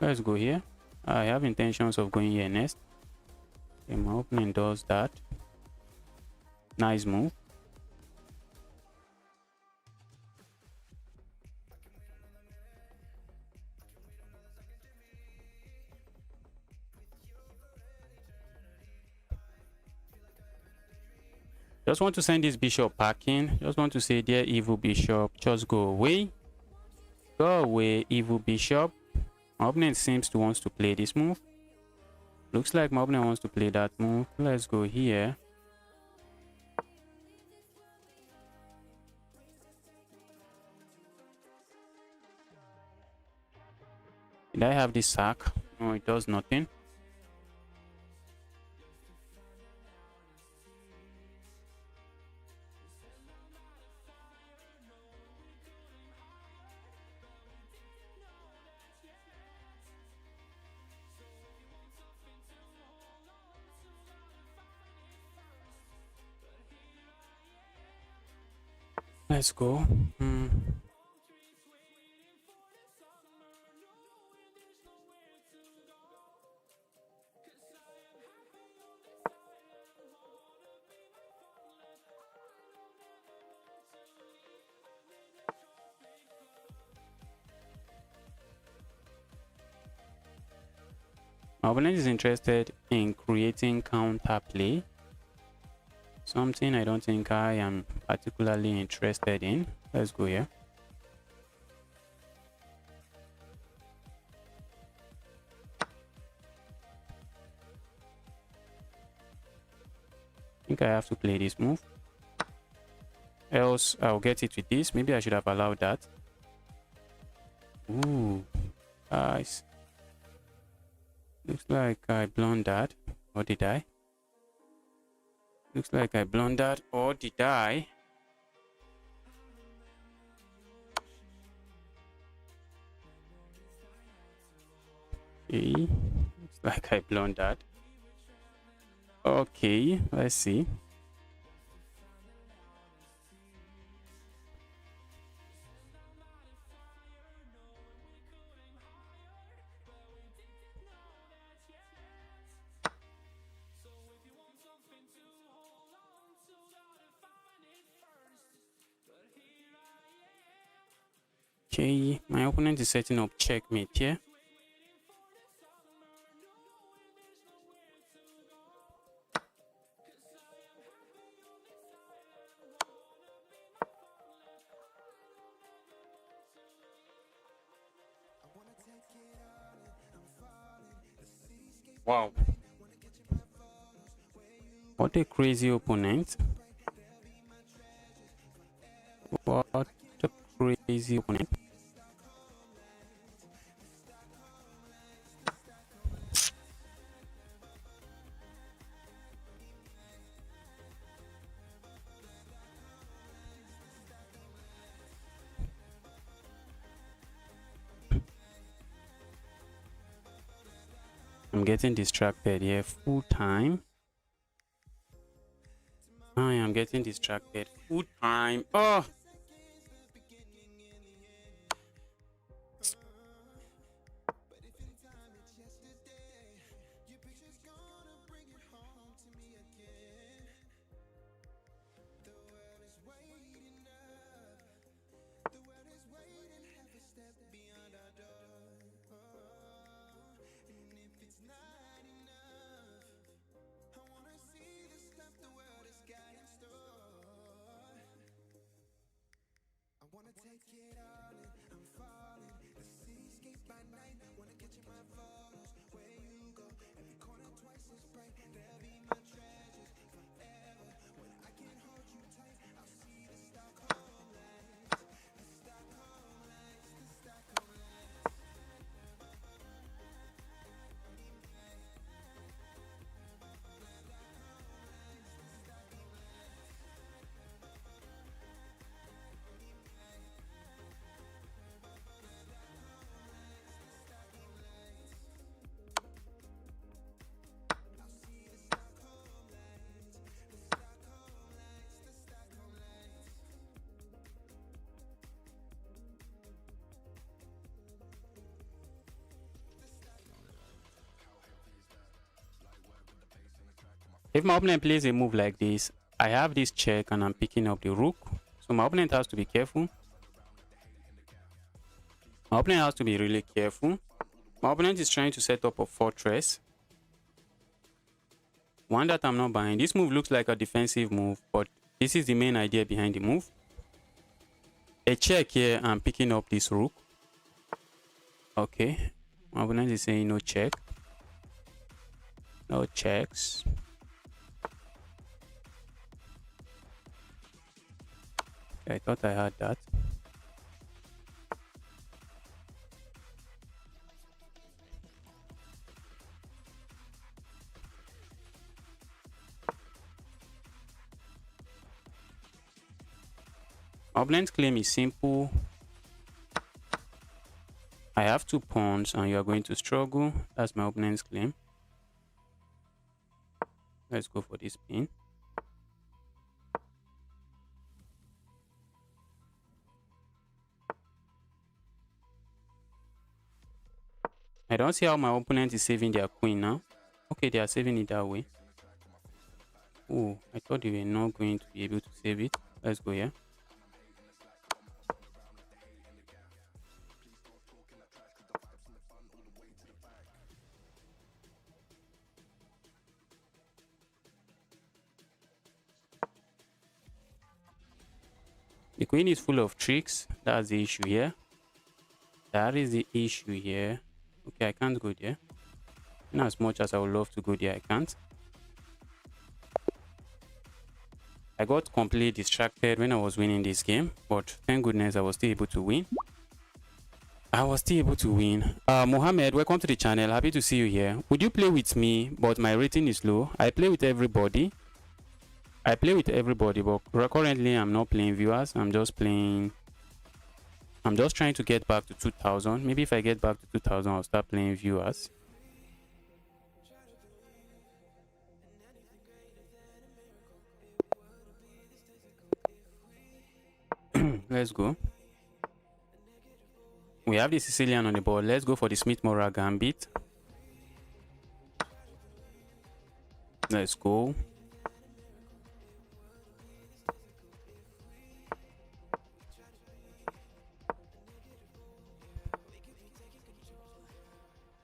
let's go here. I have intentions of going here next. Okay, my opponent does that. Nice move. Just want to send this bishop packing. Just want to say, dear evil bishop, just go away. Go away, evil bishop. My opponent seems to want to play this move. Looks like my opponent wants to play that move. Let's go here. Did I have this sack? No, it does nothing. Let's go. My opponent is interested in creating counterplay. Something I don't think I am particularly interested in. Let's go here. I think I have to play this move. Else I'll get it with this. Maybe I should have allowed that. Ooh, guys. Looks like I blundered. Or did I? Looks like I blundered. Or did I? Okay. Looks like I blundered. Okay, let's see. Okay, my opponent is setting up checkmate here. Wow. What a crazy opponent. What a crazy opponent. I'm getting distracted here full time. I am getting distracted full time. Oh, if my opponent plays a move like this, I have this check and I'm picking up the rook. So my opponent has to be careful. My opponent has to be really careful. My opponent is trying to set up a fortress. One that I'm not buying. This move looks like a defensive move, but this is the main idea behind the move. A check here, I'm picking up this rook. Okay. My opponent is saying no check. No checks. I thought I had that. My opponent's claim is simple. I have 2 pawns and you are going to struggle. That's my opponent's claim. Let's go for this pin. I don't see how my opponent is saving their queen now. Okay, they are saving it that way. Oh, I thought they were not going to be able to save it. Let's go here. The queen is full of tricks. That's the issue here. That is the issue here. Okay, I can't go there. Not as much as I would love to go there, I can't. I got completely distracted when I was winning this game, but thank goodness I was still able to win. Mohammed, welcome to the channel. Happy to see you here. Would you play with me, but my rating is low? I play with everybody. But currently I'm not playing viewers. I'm just trying to get back to 2000. Maybe if I get back to 2000, I'll start playing viewers. Let's go. We have the Sicilian on the board. Let's go for the Smith-Morra Gambit. Let's go.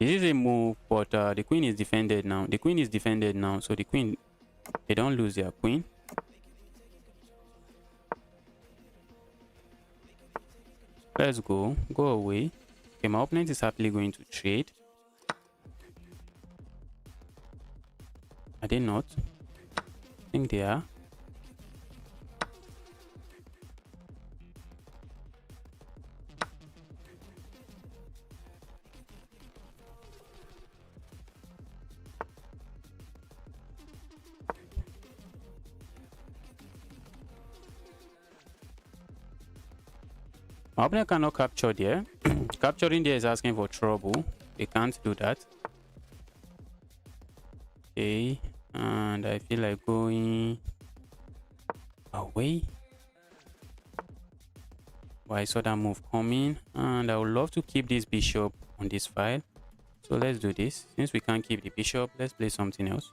This is a move, but the queen is defended now. The queen is defended now, so the queen, they don't lose their queen. Let's go. Go away. Okay, my opponent is happily going to trade. Are they not? I think they are. My opponent cannot capture there. Capturing there is asking for trouble. They can't do that. Okay, and I feel like going away. But I saw that move coming, and I would love to keep this bishop on this file. So let's do this. Since we can't keep the bishop, let's play something else.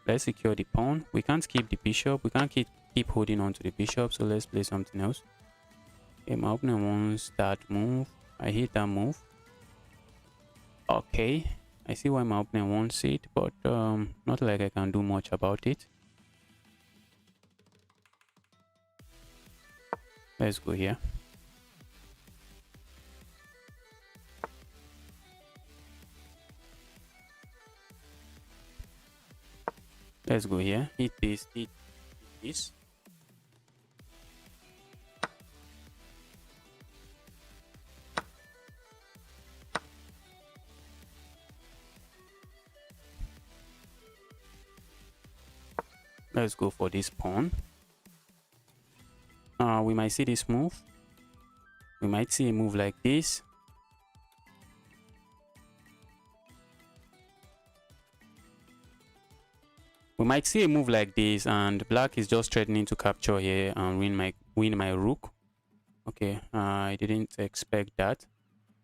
Let's secure the pawn. We can't keep the bishop. We can't keep holding on to the bishop. So let's play something else. Okay, my opponent wants that move. I hate that move. Okay, I see why my opponent wants it, but not like I can do much about it. Let's go here. Let's go here. Hit this, hit this. Let's go for this pawn. We might see this move. We might see a move like this. We might see a move like this, and black is just threatening to capture here and win my rook. Okay, I didn't expect that.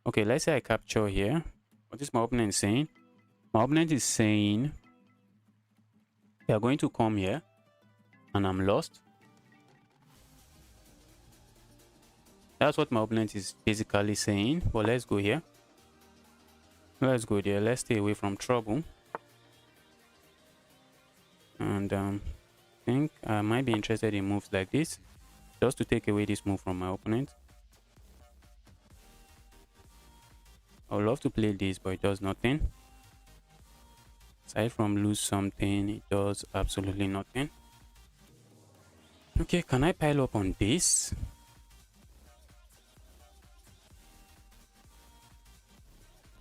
Okay, let's say I capture here. What is my opponent saying? My opponent is saying they are going to come here and I'm lost. That's what my opponent is basically saying. But let's go here. Let's go there. Let's stay away from trouble. And I think I might be interested in moves like this, just to take away this move from my opponent. I would love to play this, but it does nothing. Aside from lose something, it does absolutely nothing. Okay, can I pile up on this?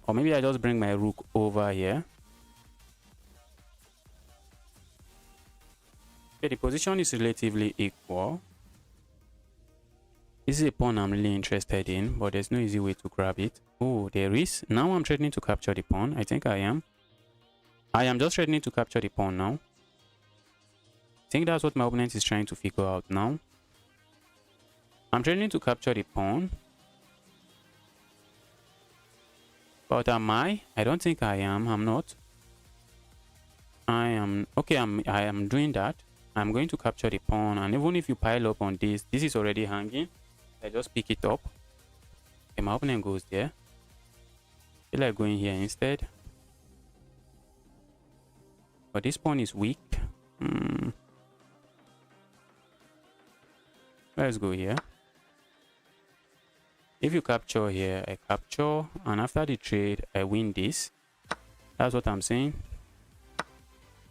Or maybe I just bring my rook over here. Okay, the position is relatively equal. This is a pawn I'm really interested in, but there's no easy way to grab it. Oh, there is. Now I'm threatening to capture the pawn. I think I am. I am just threatening to capture the pawn now. I think that's what my opponent is trying to figure out now. I'm threatening to capture the pawn. But am I? I don't think I am. I'm not. I am. Okay, I am doing that. I'm going to capture the pawn, and even if you pile up on this, this is already hanging. I just pick it up. Okay, my opponent goes there. I feel like going here instead. But this pawn is weak. Let's go here. If you capture here, I capture, and after the trade, I win this. That's what I'm saying.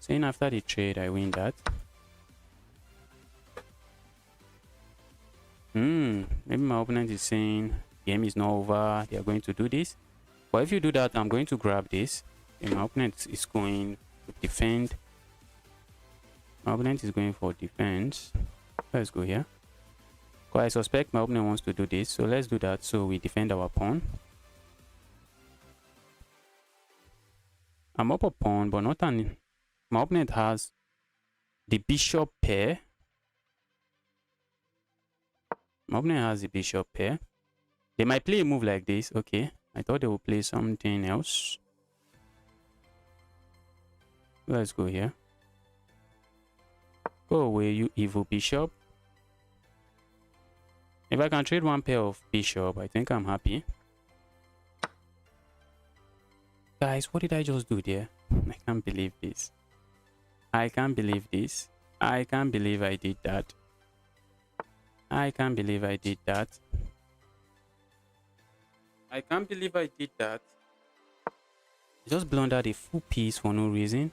Saying after the trade, I win that. Maybe my opponent is saying game is not over, they are going to do this. But if you do that, I'm going to grab this. And my opponent is going to defend. My opponent is going for defense. Let's go here. Because I suspect my opponent wants to do this. So let's do that. So we defend our pawn. I'm up a pawn, but not an... My opponent has the bishop pair. My opponent has the bishop pair. They might play a move like this. Okay. I thought they would play something else. Let's go here. Go away, you evil bishop. If I can trade one pair of bishop, I think I'm happy. Guys, what did I just do there? I can't believe this. I can't believe this. I can't believe I did that. I can't believe I did that. I can't believe I did that. I just blundered a full piece for no reason.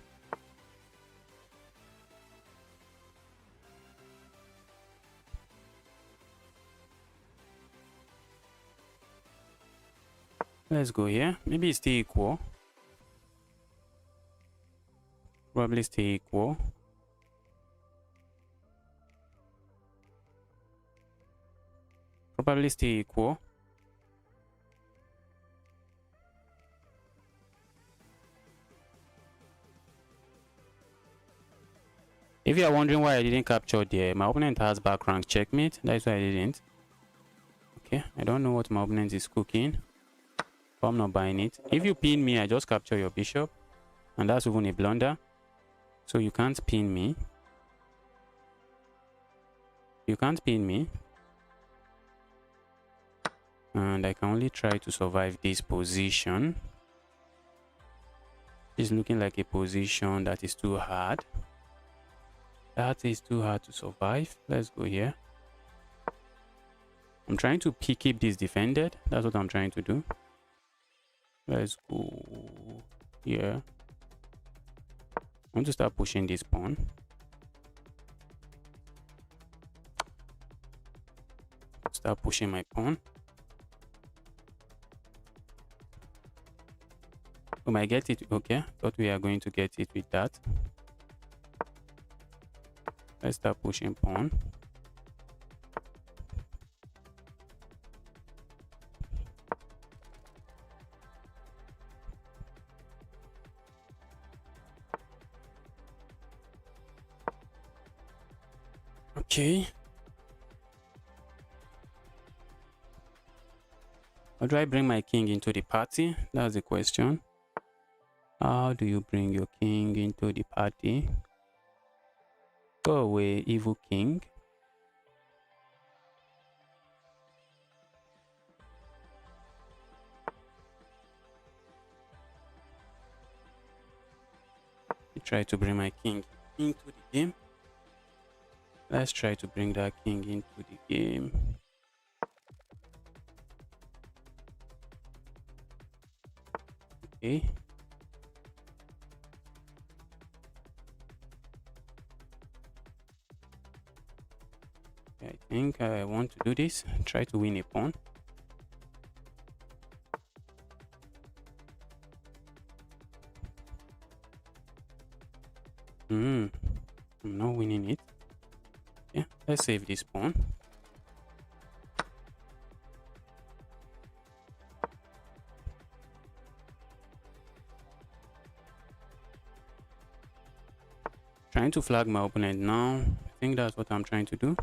Let's go here. Maybe it's still equal. Probably still equal. Probably still equal. If you are wondering why I didn't capture there, my opponent has back rank checkmate. That's why I didn't. Okay, I don't know what my opponent is cooking, but I'm not buying it. If you pin me, I just capture your bishop, and that's even a blunder. So you can't pin me. You can't pin me. And I can only try to survive this position. It's looking like a position that is too hard. That is too hard to survive. Let's go here. I'm trying to keep this defended. That's what I'm trying to do. Let's go here. I want to start pushing this pawn. Start pushing my pawn. We might get it. Okay, thought we are going to get it with that. Let's start pushing pawn. Okay. How do I bring my king into the party? That's the question. How do you bring your king into the party? Go away, evil king. I try to bring my king into the game. Let's try to bring that king into the game. Okay. I think I want to do this. Try to win a pawn. I'm not winning it. Yeah, let's save this pawn. Trying to flag my opponent now. I think that's what I'm trying to do.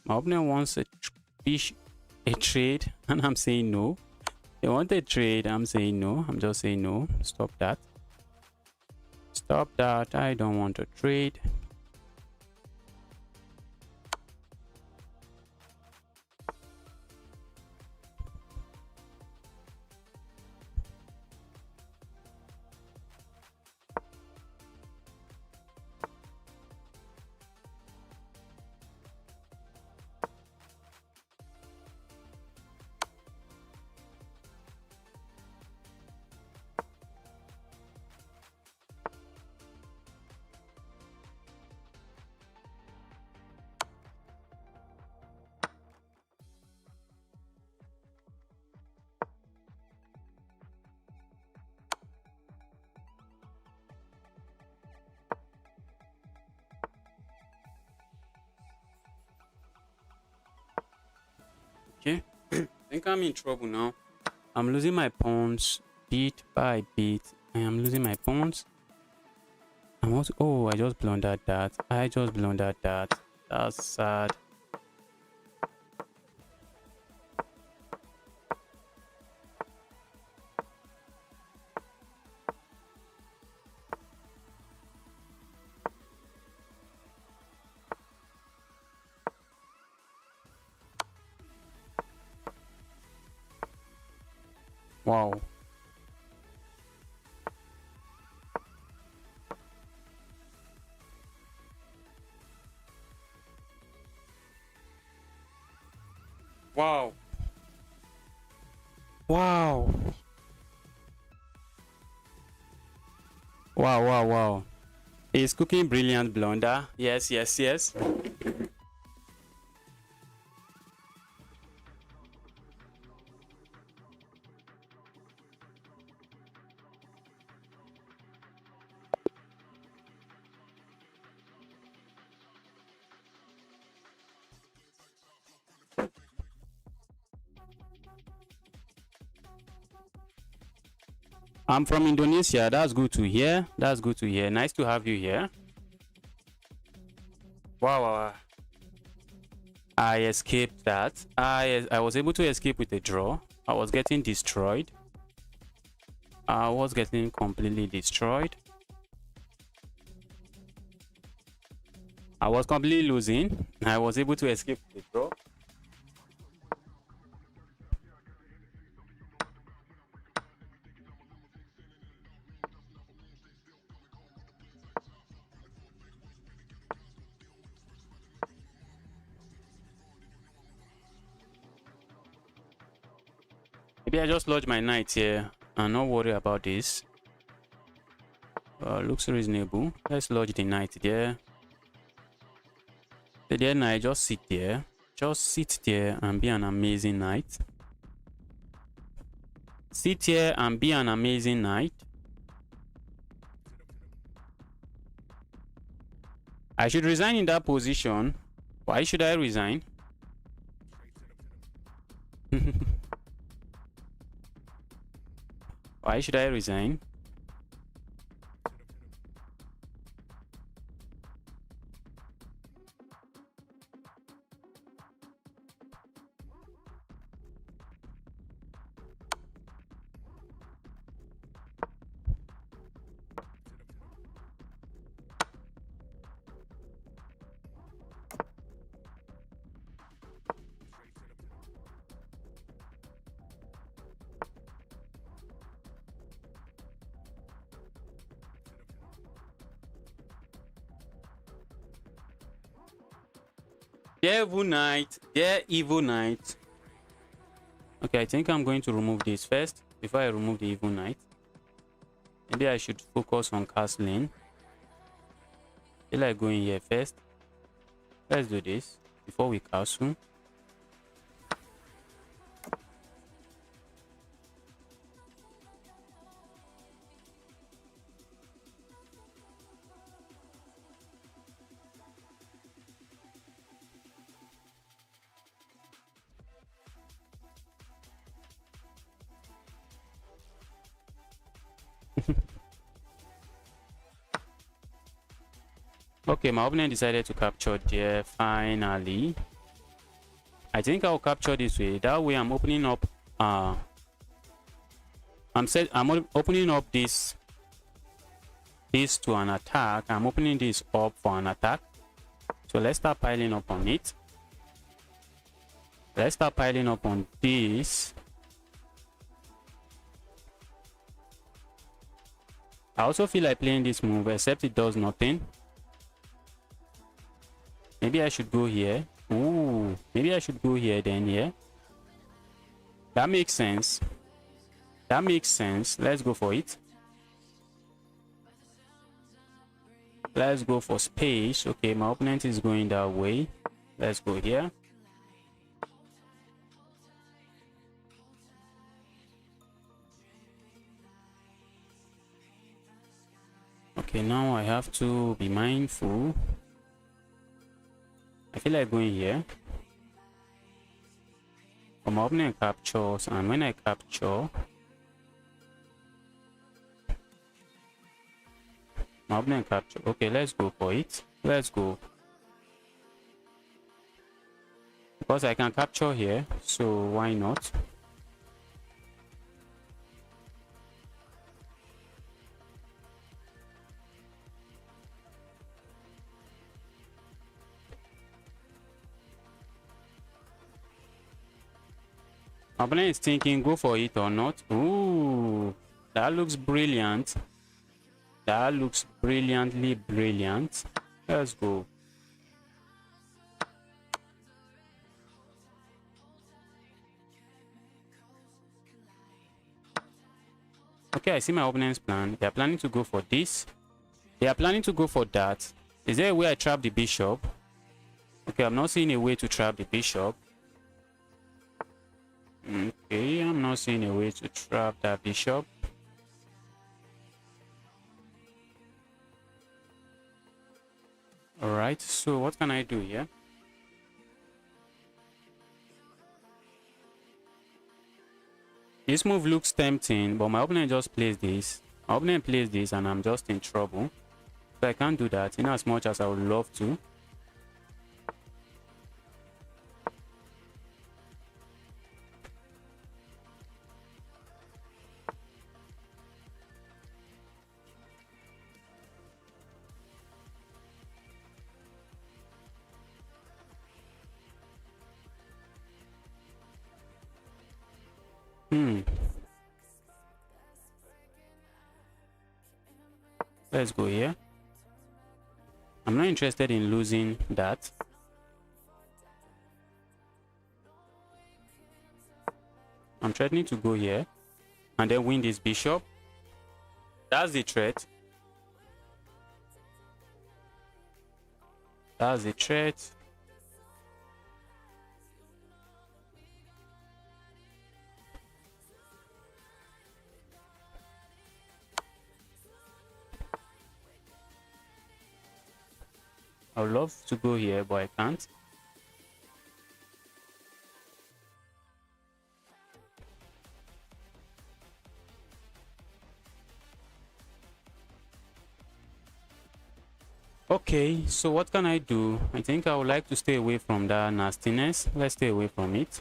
My opponent wants a trade, and I'm saying no. They want a trade, I'm saying no. I'm just saying no. Stop that. Stop that. I don't want a trade. Okay. I think I'm in trouble now. I'm losing my pawns bit by bit. I am losing my pawns. I'm also, oh, I just blundered that. I just blundered that. That's sad. Wow. Wow. Wow. Wow, wow, wow. He's cooking brilliant blunder. Yes, yes, yes. I'm from Indonesia. That's good to hear. That's good to hear. Nice to have you here. Wow, wow, wow. I escaped that. I was able to escape with a draw. I was getting destroyed. I was getting completely destroyed. I was completely losing. I was able to escape with a draw. Maybe I just lodge my knight here and not worry about this. Looks reasonable. Let's lodge the knight there. The knight, just sit there. Just sit there and be an amazing knight. Sit here and be an amazing knight. I should resign in that position. Why should I resign? Why should I resign? Dear evil knight, dear evil knight. Okay, I think I'm going to remove this first before I remove the evil knight. Maybe I should focus on castling. I feel like going here first. Let's do this before we castle. Okay, my opponent decided to capture there finally. I think I'll capture this way. That way I'm opening up I'm opening up this to an attack. I'm opening this up for an attack. So let's start piling up on it. Let's start piling up on this. I also feel like playing this move, except it does nothing. Maybe I should go here. Ooh, maybe I should go here then here. That makes sense. That makes sense. Let's go for it. Let's go for space. Okay, my opponent is going that way. Let's go here. Okay, now I have to be mindful. I feel like going here. But my opponent captures, and when I capture, my opponent capture. Okay, let's go for it. Let's go. Because I can capture here, so why not? My opponent is thinking, go for it or not. Ooh. That looks brilliant. That looks brilliantly brilliant. Let's go. Okay, I see my opponent's plan. They are planning to go for this. They are planning to go for that. Is there a way I trap the bishop? Okay, I'm not seeing a way to trap the bishop. Okay, I'm not seeing a way to trap that bishop. Alright, so what can I do here? This move looks tempting, but my opponent just plays this. My opponent plays this and I'm just in trouble. So I can't do that in as much as I would love to. Let's go here. I'm not interested in losing that. I'm threatening to go here and then win this bishop. That's the threat. That's the threat. I would love to go here, but I can't. Okay, so what can I do? I think I would like to stay away from that nastiness. Let's stay away from it.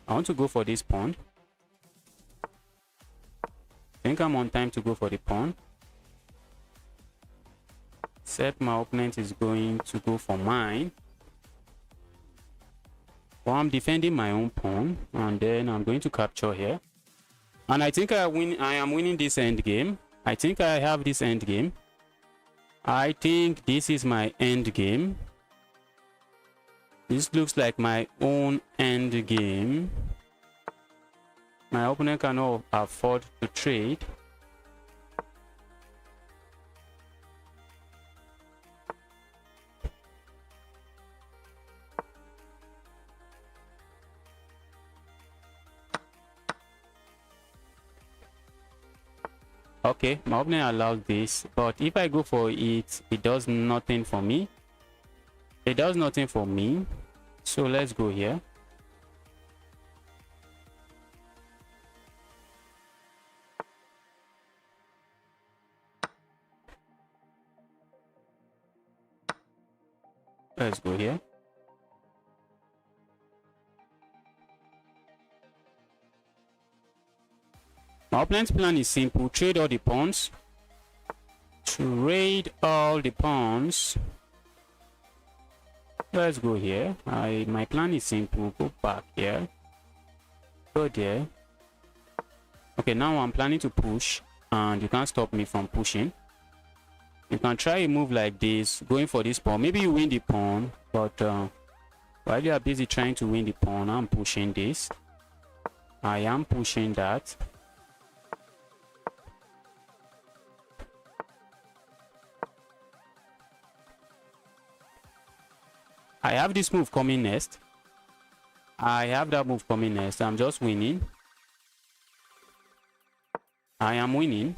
I want to go for this pawn. I think I'm on time to go for the pawn. Except my opponent is going to go for mine. Well, I'm defending my own pawn, and then I'm going to capture here. And I think I am winning this end game. I think I have this end game. I think this is my end game. This looks like my own end game. My opponent cannot afford to trade. Okay, my opponent allows this, but if I go for it, it does nothing for me. It does nothing for me. So let's go here. Let's go here. My opponent's plan is simple. Trade all the pawns. Trade all the pawns. Let's go here. My plan is simple. Go back here. Go there. Okay, now I'm planning to push, and you can't stop me from pushing. You can try a move like this, going for this pawn. Maybe you win the pawn, but while you are busy trying to win the pawn, I'm pushing this. I am pushing that. I have this move coming next. I have that move coming next. I'm just winning. I am winning.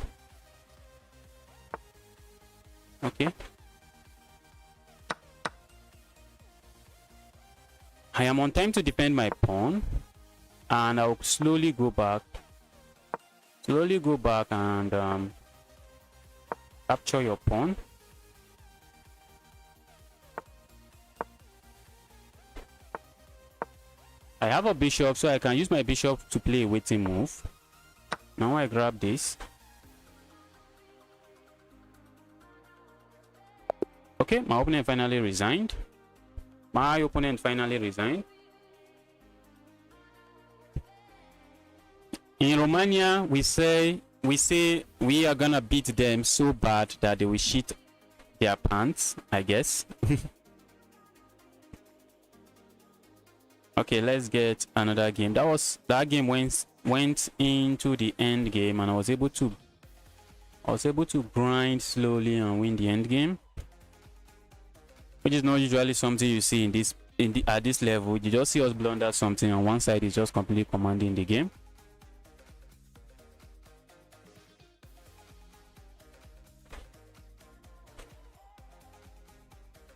Okay. I am on time to defend my pawn. And I'll slowly go back. Slowly go back and capture your pawn. I have a bishop, so I can use my bishop to play a waiting move. Now I grab this. Okay, my opponent finally resigned. My opponent finally resigned. In Romania, we say we are gonna beat them so bad that they will shit their pants, I guess. Okay, let's get another game. That game went into the end game, and I was able to grind slowly and win the end game, which is not usually something you see at this level. You just see us blunder something, and one side is just completely commanding the game.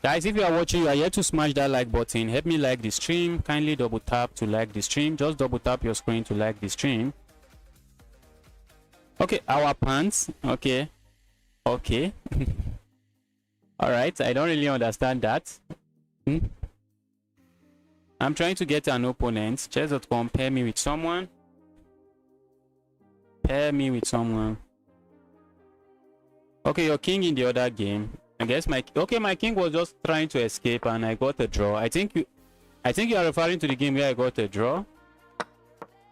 Guys, if you are watching, you are here to smash that like button. Help me like the stream. Kindly double tap to like the stream. Just double tap your screen to like the stream. Okay, our pants. Okay. All right, I don't really understand that. I'm trying to get an opponent. Chess.com, pair me with someone. Okay, your king in the other game. I guess my king was just trying to escape and I got a draw. I think you are referring to the game where I got a draw.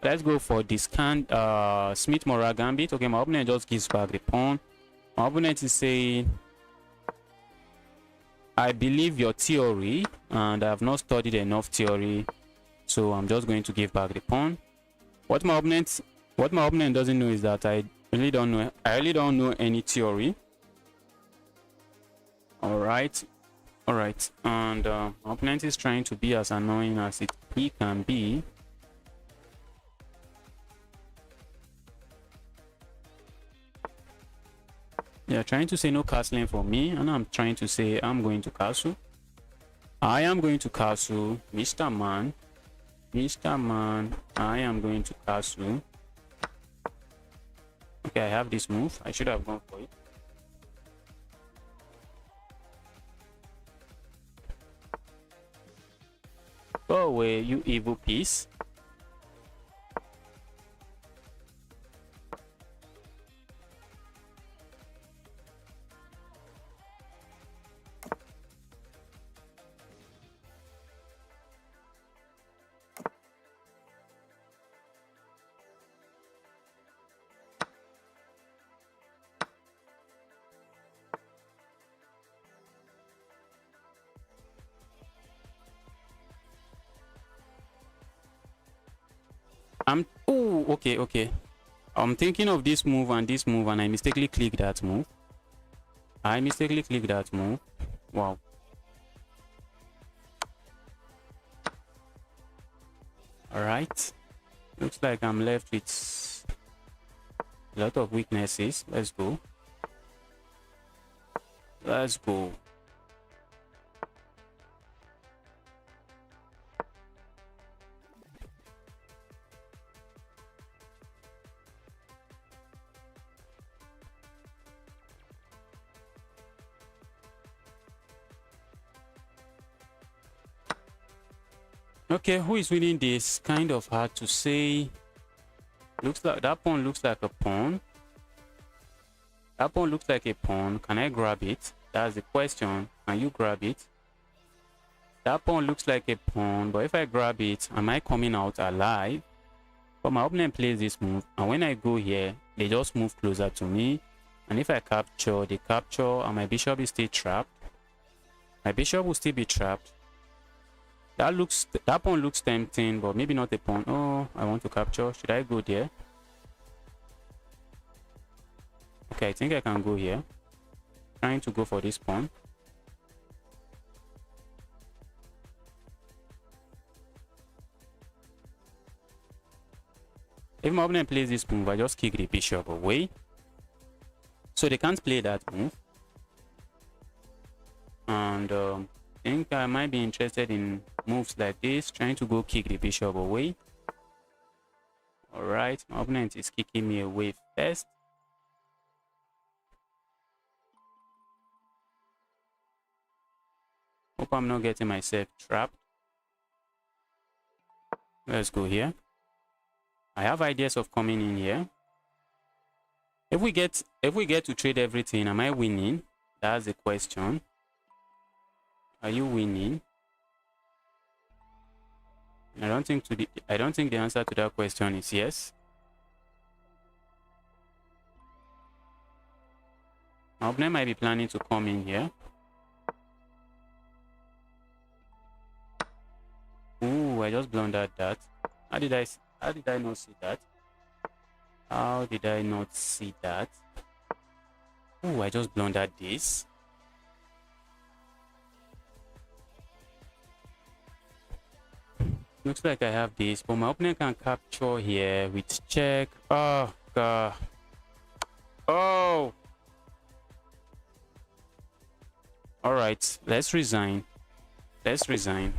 Let's go for this Smith Mora Gambit. Okay, my opponent just gives back the pawn. My opponent is saying, I believe your theory and I have not studied enough theory, so I'm just going to give back the pawn. What my opponent doesn't know is that I really don't know any theory. All right, and my opponent is trying to be as annoying as he can be. They are trying to say no castling for me, and I'm trying to say I'm going to castle. I am going to castle, Mr. Man. I am going to castle. Okay, I have this move. I should have gone for it. Go away, you evil piece. Okay. I'm thinking of this move and this move, and I mistakenly clicked that move. Wow. All right. Looks like I'm left with a lot of weaknesses. Let's go. Okay, who is winning this? Kind of hard to say. Looks like that pawn looks like a pawn. Can I grab it? That's the question. Can you grab it? That pawn looks like a pawn, but if I grab it, am I coming out alive? But my opponent plays this move, and when I go here, they just move closer to me. And if I capture, they capture, and my bishop is still trapped. My bishop will still be trapped. That pawn looks tempting, but maybe not a pawn. Oh, I want to capture. Should I go there? Okay, I think I can go here. Trying to go for this pawn. If my opponent plays this move, I just kick the bishop away. So they can't play that move. And I think I might be interested in moves like this, trying to go kick the bishop away. Alright, my opponent is kicking me away first. Hope I'm not getting myself trapped. Let's go here. I have ideas of coming in here. If we get to trade everything, am I winning? That's the question. Are you winning? I don't think the answer to that question is yes. My opponent might be planning to come in here. Ooh, I just blundered that. How did I not see that? How did I not see that? Ooh, I just blundered this. Looks like I have this, but my opponent can capture here with check. Oh god. Oh. All right, let's resign. Let's resign.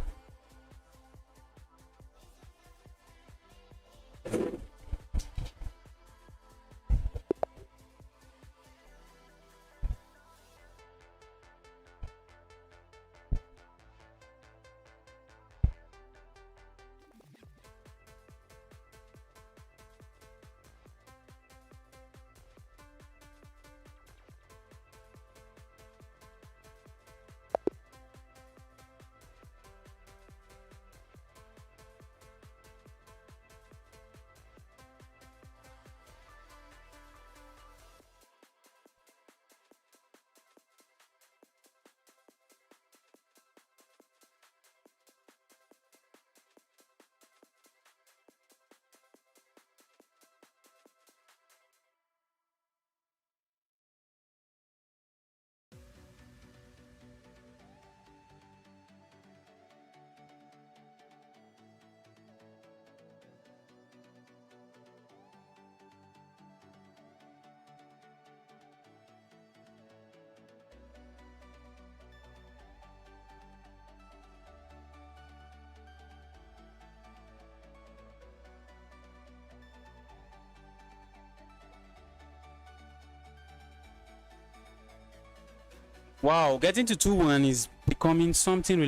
Wow, getting to 2-1 is becoming something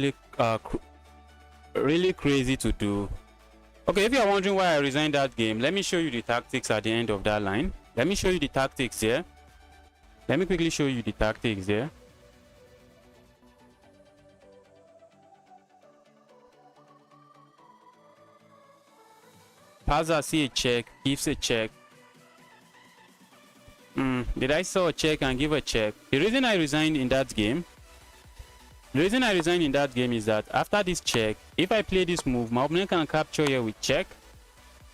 really crazy to do. Okay, if you are wondering why I resigned that game, let me show you the tactics at the end of that line. Let me show you the tactics here. Let me quickly show you the tactics here. Passer see a check, gives a check. Did I saw a check and give a check? The reason I resigned in that game is that after this check, if I play this move, my opponent can capture here with check.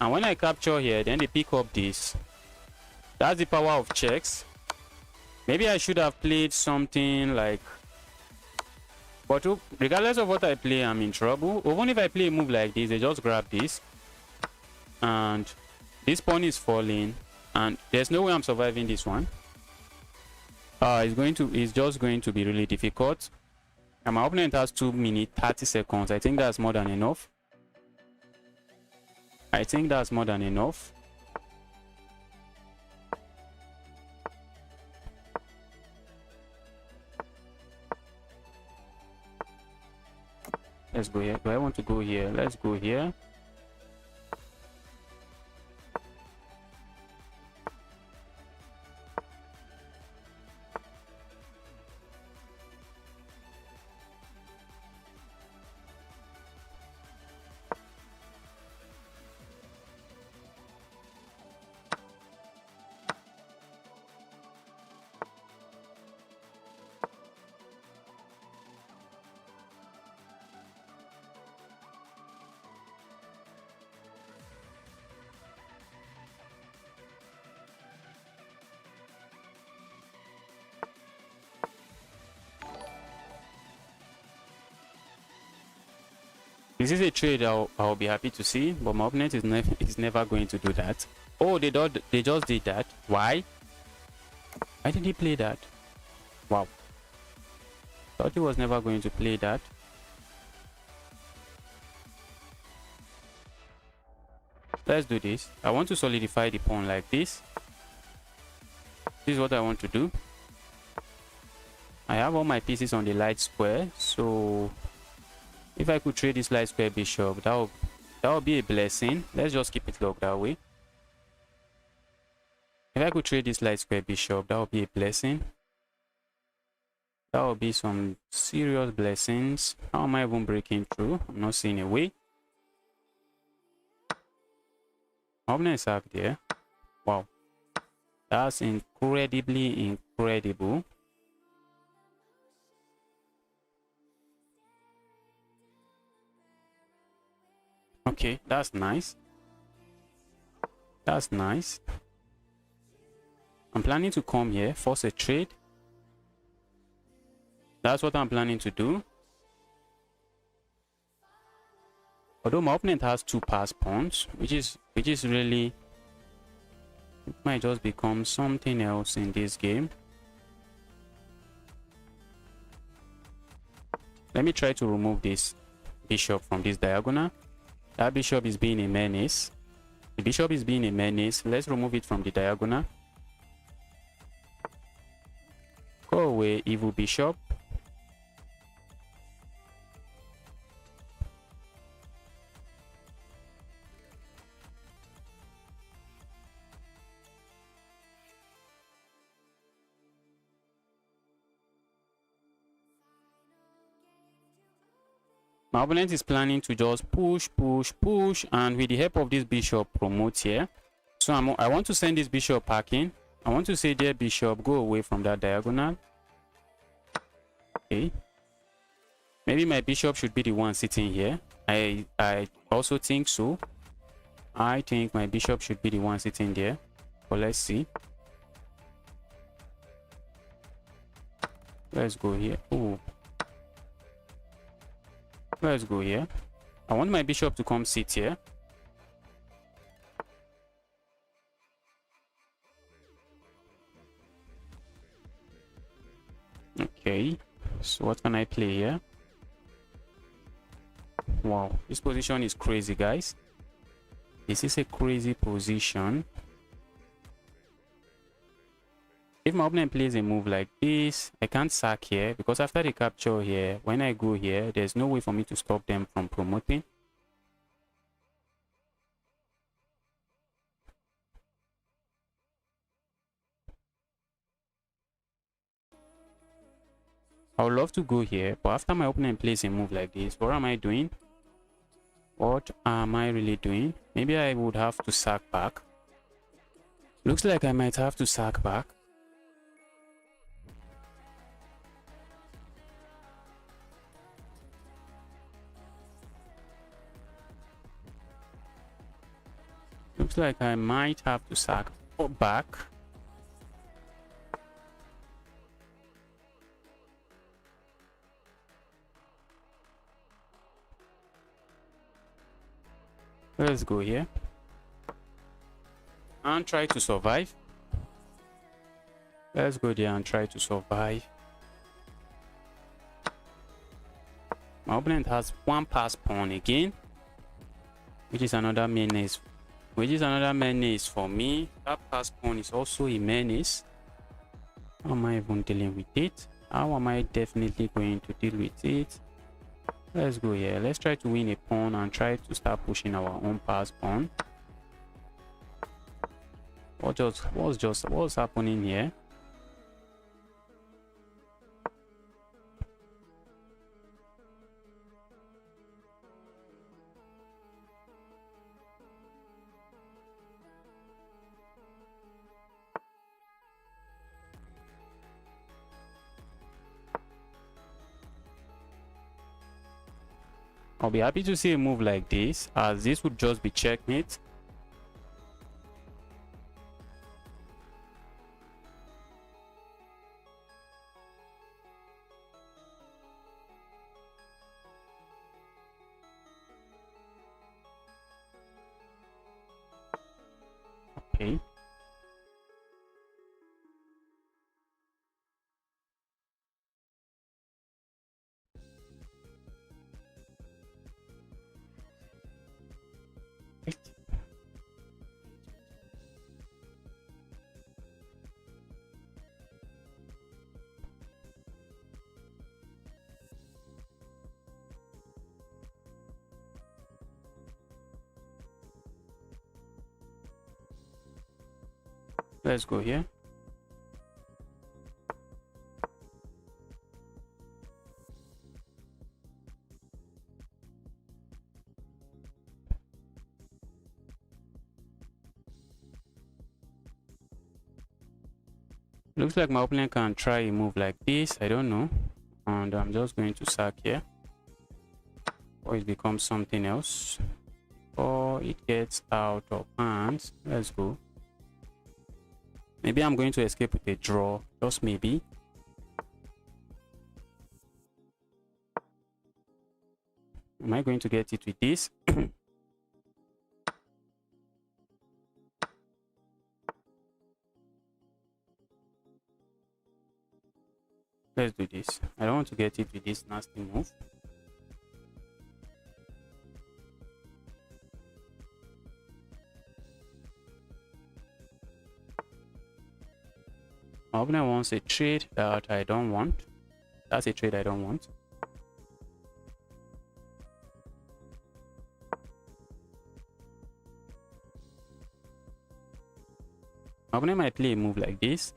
And when I capture here, then they pick up this. That's the power of checks. Maybe I should have played something like... But regardless of what I play, I'm in trouble. Even if I play a move like this, they just grab this. And this pawn is falling. And there's no way I'm surviving this one. It's just going to be really difficult. And my opponent has 2 minutes 30 seconds. I think that's more than enough. Let's go here. Do I want to go here? Let's go here. This is a trade I'll be happy to see, but my opponent is never going to do that. Oh, they just did that. Why? Why did he play that? Wow. Thought he was never going to play that. Let's do this. I want to solidify the pawn like this. This is what I want to do. I have all my pieces on the light square, so if I could trade this light square bishop, that would be a blessing. Let's just keep it locked that way. If I could trade this light square bishop, that would be a blessing. That will be some serious blessings. How am I even breaking through? I'm not seeing a way. Opponent is sacked there. Wow. That's incredibly incredible. Okay, that's nice. That's nice. I'm planning to come here, force a trade. That's what I'm planning to do. Although my opponent has 2 pass pawns, which is really, it might just become something else in this game. Let me try to remove this bishop from this diagonal. That bishop is being a menace. The bishop is being a menace. Let's remove it from the diagonal. Go away, evil bishop. My opponent is planning to just push, and with the help of this bishop, promote here. So I want to send this bishop packing. I want to say, dear bishop, go away from that diagonal. Okay. Maybe my bishop should be the one sitting here. I also think so. I think my bishop should be the one sitting there. But let's see. Let's go here. Oh. Let's go here. I want my bishop to come sit here. Okay. So what can I play here? Wow. This position is crazy, guys. This is a crazy position. If my opponent plays a move like this, I can't sack here because after the capture here, when I go here, there's no way for me to stop them from promoting. I would love to go here, but after my opponent plays a move like this, what am I doing? What am I really doing? Maybe I would have to sack back. Looks like I might have to sack back. Looks like I might have to sack back. Let's go here and try to survive. Let's go there and try to survive. My opponent has 1 pass pawn again, which is another menace. For me. That pass pawn is also a menace. How am I even dealing with it? How am I definitely going to deal with it? Let's go here. Let's try to win a pawn and try to start pushing our own pass pawn. What's happening here? I'll be happy to see a move like this, as this would just be checkmate. Okay. Let's go here. Looks like my opponent can try a move like this. I don't know. And I'm just going to sack here. Or it becomes something else. Or it gets out of hand. Let's go. Maybe I'm going to escape with a draw. Just maybe. Am I going to get it with this? Let's do this. I don't want to get it with this nasty move. My opponent wants a trade that I don't want. That's a trade I don't want. My opponent might play a move like this.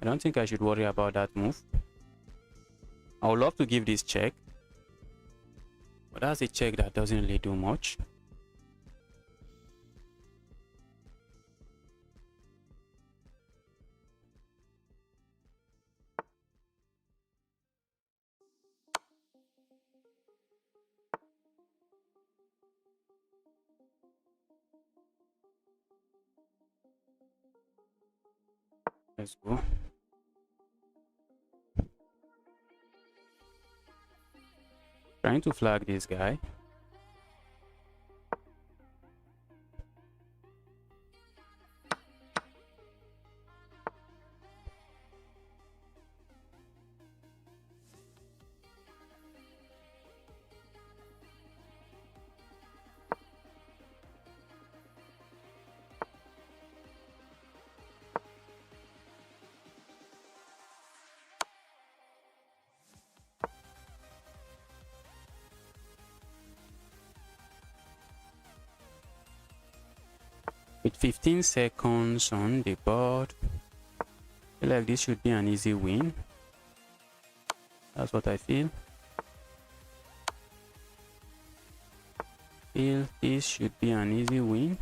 I don't think I should worry about that move. I would love to give this check, but that's a check that doesn't really do much. Let's go. Trying to flag this guy. With 15 seconds on the board, I feel like this should be an easy win. That's what I feel. Feel this should be an easy win.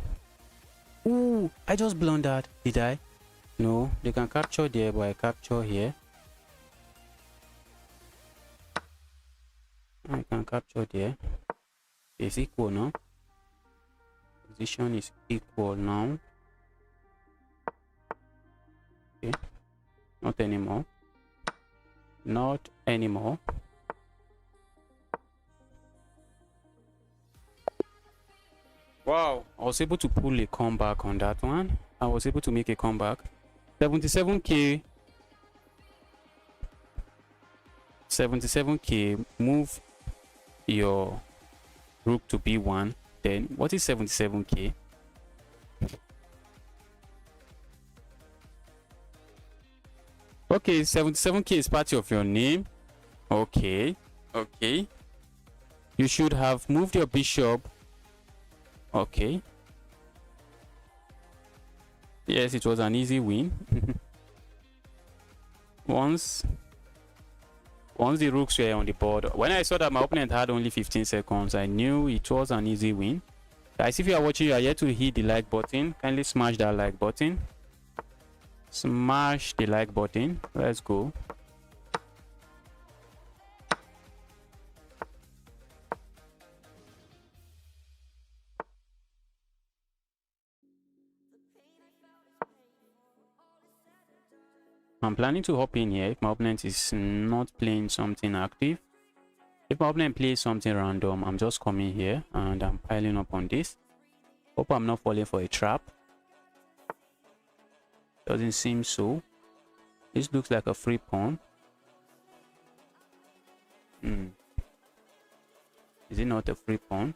Ooh, I just blundered. Did I? No, they can capture there, but I capture here. I can capture there. It's equal now. Position is equal now. Okay, not anymore. Not anymore. Wow, I was able to pull a comeback on that one. I was able to make a comeback. 77k. 77k. Move your rook to b1. Then what is 77k? Okay, 77k is part of your name. Okay, okay. You should have moved your bishop. Okay. Yes, it was an easy win. Once the rooks were on the board, when I saw that my opponent had only 15 seconds, I knew it was an easy win. Guys, if you are watching, you are yet to hit the like button, kindly smash that like button. Smash the like button. Let's go. I'm planning to hop in here if my opponent is not playing something active. If my opponent plays something random, I'm just coming here and I'm piling up on this. Hope I'm not falling for a trap. Doesn't seem so. This looks like a free pawn. Is it not a free pawn?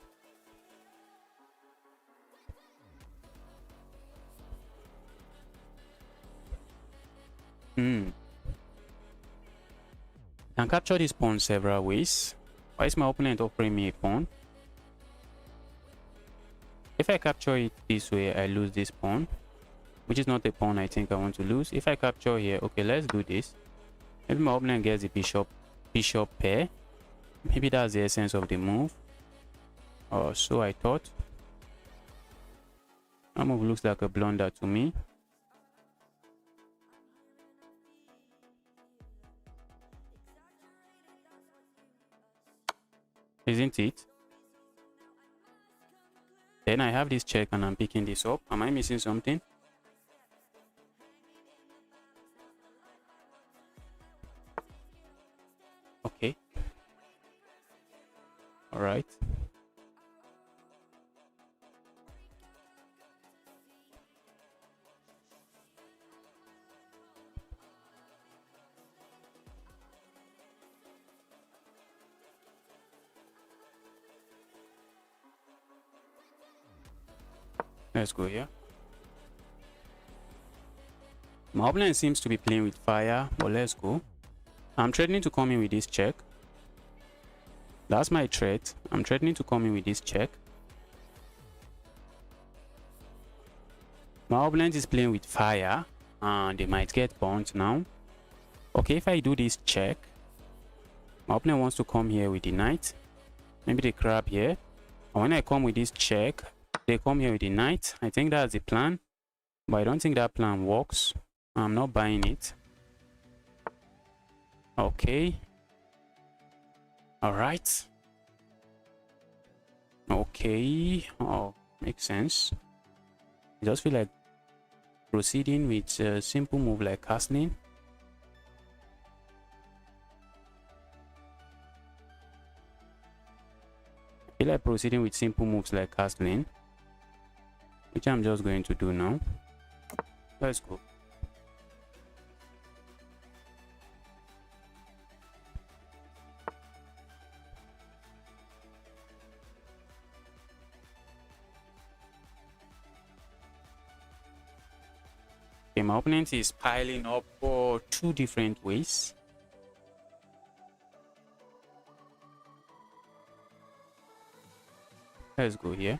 Can capture this pawn several ways. Why is my opponent offering me a pawn? If I capture it this way, I lose this pawn, which is not a pawn I think I want to lose. If I capture here, okay, let's do this. Maybe my opponent gets the bishop pair. Maybe that's the essence of the move, or so I thought. That move looks like a blunder to me. Isn't it? Then I have this check and I'm picking this up. Am I missing something? Okay. All right. Let's go here. My opponent seems to be playing with fire, but let's go. I'm threatening to come in with this check. That's my threat. I'm threatening to come in with this check. My opponent is playing with fire and they might get burnt now. Okay, if I do this check, my opponent wants to come here with the knight. Maybe they grab here. And when I come with this check, they come here with the knight. I think that's the plan, but I don't think that plan works. I'm not buying it. Okay. All right. Okay. Oh, makes sense. I just feel like proceeding with a simple move like castling. I feel like proceeding with simple moves like castling, which I'm just going to do now. Let's go. Okay, my opponent is piling up for two different ways. Let's go here.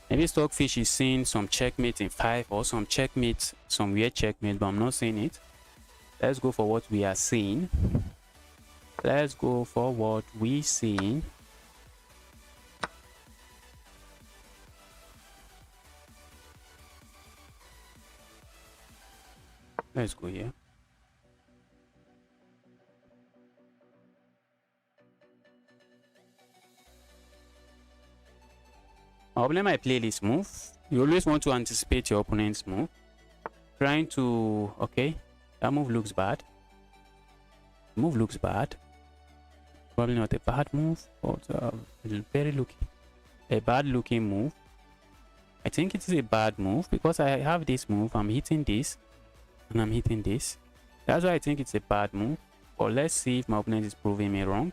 Maybe Stockfish is seeing some checkmate in 5 or some checkmate, some weird checkmate, but I'm not seeing it. Let's go for what we are seeing. Let's go for what we seeing. Let's go here. My opponent might play this move. You always want to anticipate your opponent's move. Trying to... Okay, that move looks bad. The move looks bad. Probably not a bad move, but a bad looking move. I think it is a bad move because I have this move. I'm hitting this and I'm hitting this. That's why I think it's a bad move. But let's see if my opponent is proving me wrong.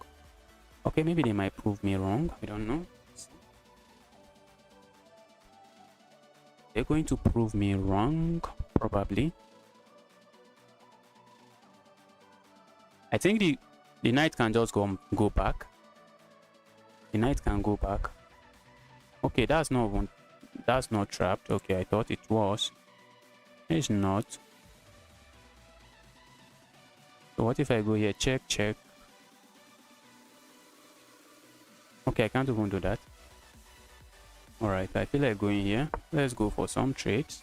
Okay, maybe they might prove me wrong. I don't know. They're going to prove me wrong, probably. I think the knight can just go back. The knight can go back. Okay, that's not trapped. Okay, I thought it was. It's not. So what if I go here? Check, check. Okay, I can't even do that. Alright, I feel like going here. Let's go for some trades.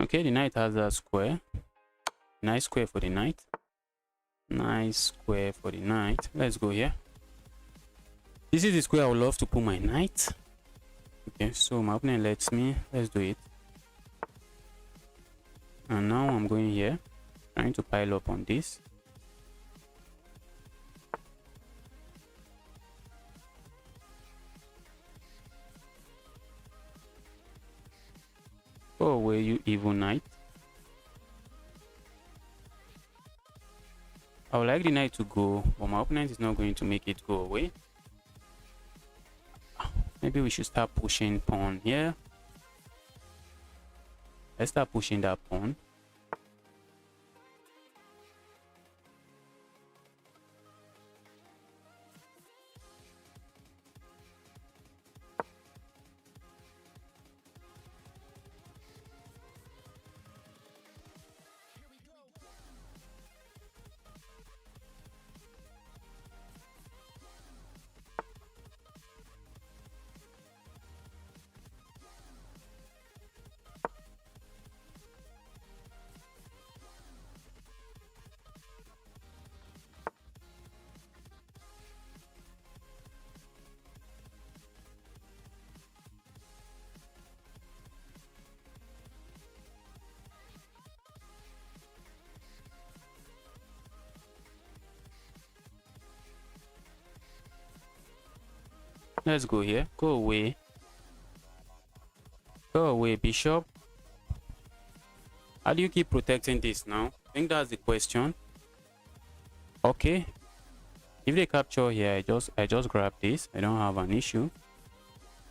Okay, the knight has a square. Nice square for the knight. Nice square for the knight. Let's go here. This is the square I would love to put my knight. Okay, so my opponent lets me. Let's do it. And now I'm going here. Trying to pile up on this. Go away, you evil knight. I would like the knight to go, but my opponent is not going to make it go away. Maybe we should start pushing pawn here. Let's start pushing that pawn. Let's go here. Go away. Go away, bishop. How do you keep protecting this now? I think that's the question. Okay. If they capture here, I just grab this. I don't have an issue.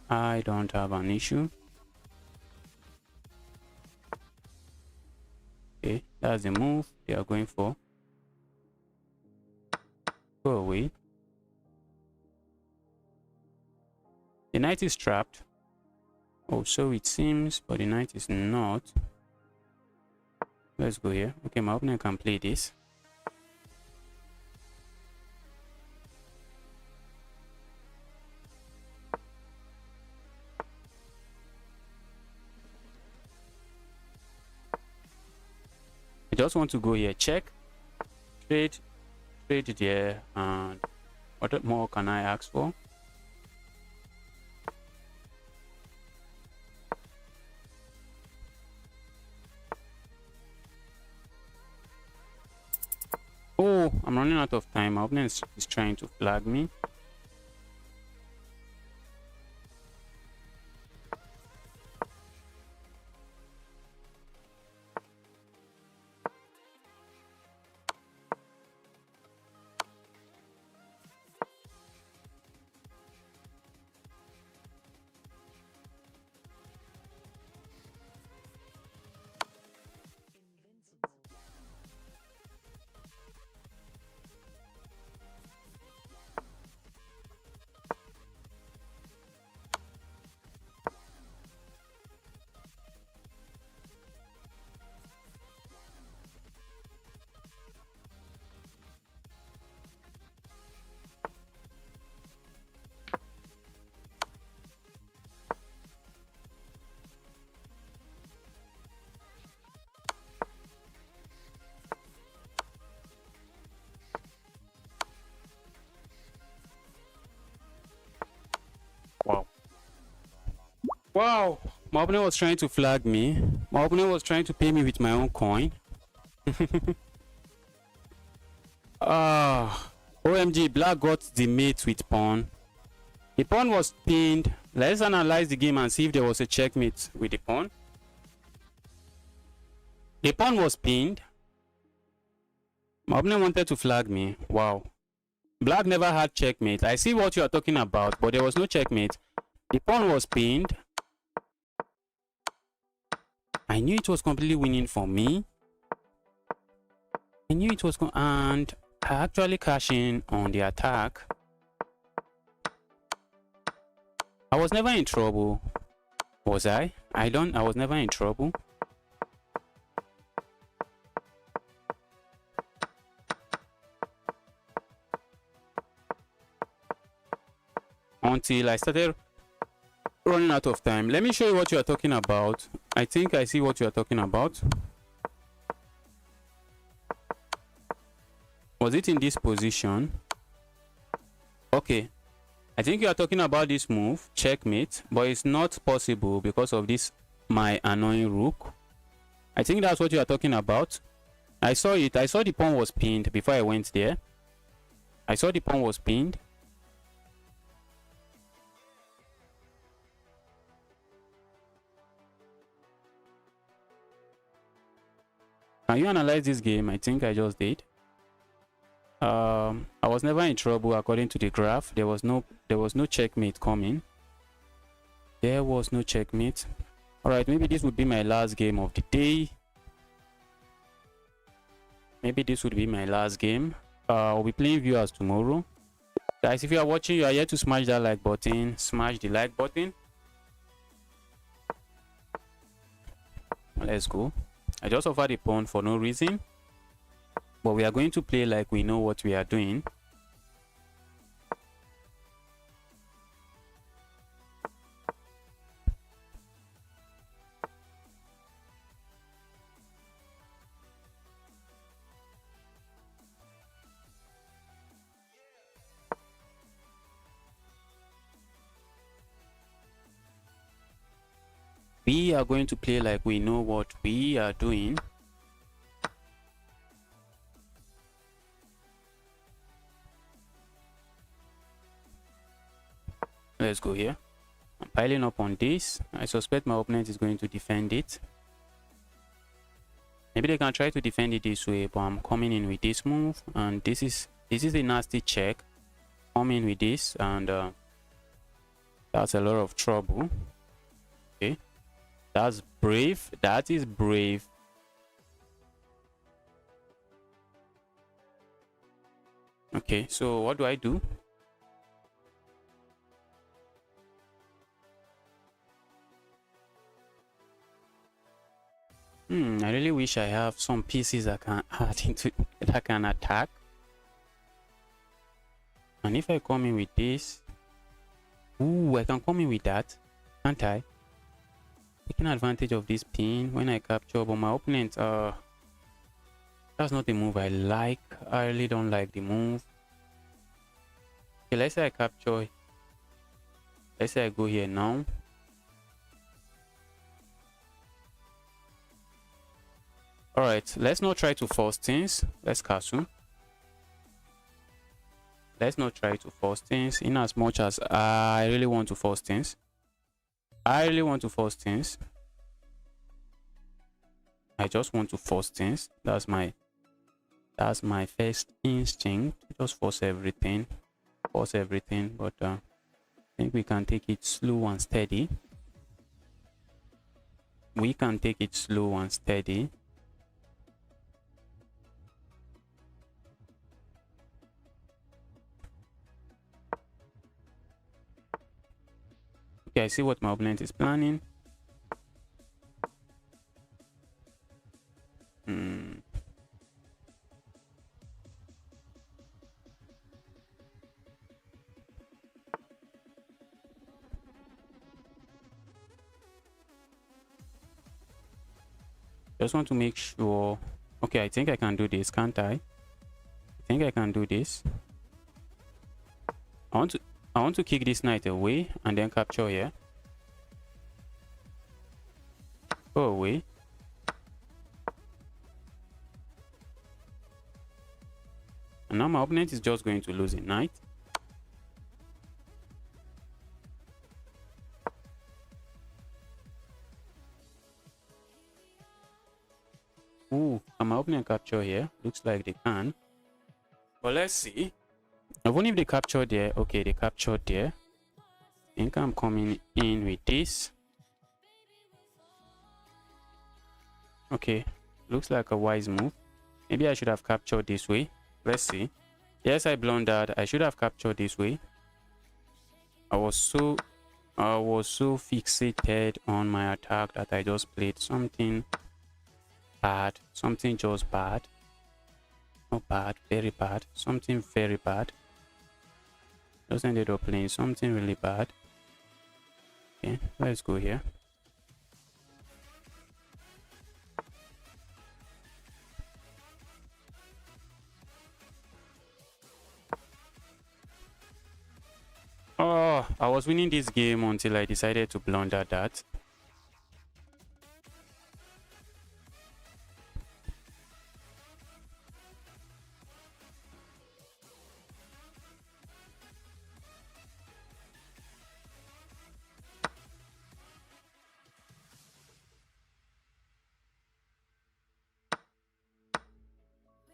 I don't have an issue. Okay, that's the move they are going for. Go away. The knight is trapped. Oh, so it seems, but the knight is not. Let's go here. Okay, my opponent can play this. I just want to go here, check, trade there, and what more can I ask for? Oh, I'm running out of time. My opponent is trying to flag me. Wow. Wow. My opponent was trying to flag me. My opponent was trying to pay me with my own coin. OMG, black got the mate with pawn. The pawn was pinned. Let's analyze the game and see if there was a checkmate with the pawn. The pawn was pinned. My opponent wanted to flag me. Wow. Black never had checkmate. I see what you are talking about, but there was no checkmate. The pawn was pinned. I knew it was completely winning for me. I knew it was and I actually cashed in on the attack. I was never in trouble. Was I? I was never in trouble. Until I started running out of time. Let me show you what you are talking about. I think I see what you are talking about. Was it in this position? Okay. I think you are talking about this move, checkmate, but it's not possible because of this, my annoying rook. I think that's what you are talking about. I saw it. I saw the pawn was pinned before I went there. I saw the pawn was pinned. Can you analyze this game? I think I just did. I was never in trouble according to the graph. There was no checkmate coming. There was no checkmate. Alright, maybe this would be my last game of the day. Maybe this would be my last game. I'll be playing viewers tomorrow. Guys, if you are watching, you are here to smash that like button. Smash the like button. Let's go. I just offered a pawn for no reason. But we are going to play like we know what we are doing. We are going to play like we know what we are doing. Let's go here. I'm piling up on this. I suspect my opponent is going to defend it. Maybe they can try to defend it this way, but I'm coming in with this move, and this is a nasty check. Come in with this, and that's a lot of trouble. Okay, that's brave. That is brave. Okay, so what do I do? I really wish I have some pieces that can add into that can attack. And if I come in with this, ooh, I can come in with that, can't I? Taking advantage of this pin when I capture, but my opponent, that's not the move I like. I really don't like the move. Okay, let's say I capture. Let's say I go here now. All right, let's not try to force things. Let's castle. Let's not try to force things, in as much as I really want to force things. I really want to force things. I just want to force things. That's my first instinct. Just force everything. Force everything. But I think we can take it slow and steady. We can take it slow and steady. Okay, I see what my opponent is planning. Just want to make sure. Okay, I think I can do this, can't I? I think I can do this. I want to kick this knight away and then capture here. Go away. And now my opponent is just going to lose a knight. Ooh, can my opponent capture here? Looks like they can. But let's see. Even if they capture there, okay, they captured there. I think I'm coming in with this. Okay, looks like a wise move. Maybe I should have captured this way. Let's see. Yes, I blundered. I should have captured this way. I was so fixated on my attack that I just played something bad. Something just bad. Not bad, very bad. Something very bad. Just ended up playing something really bad. Okay, let's go here. Oh, I was winning this game until I decided to blunder that.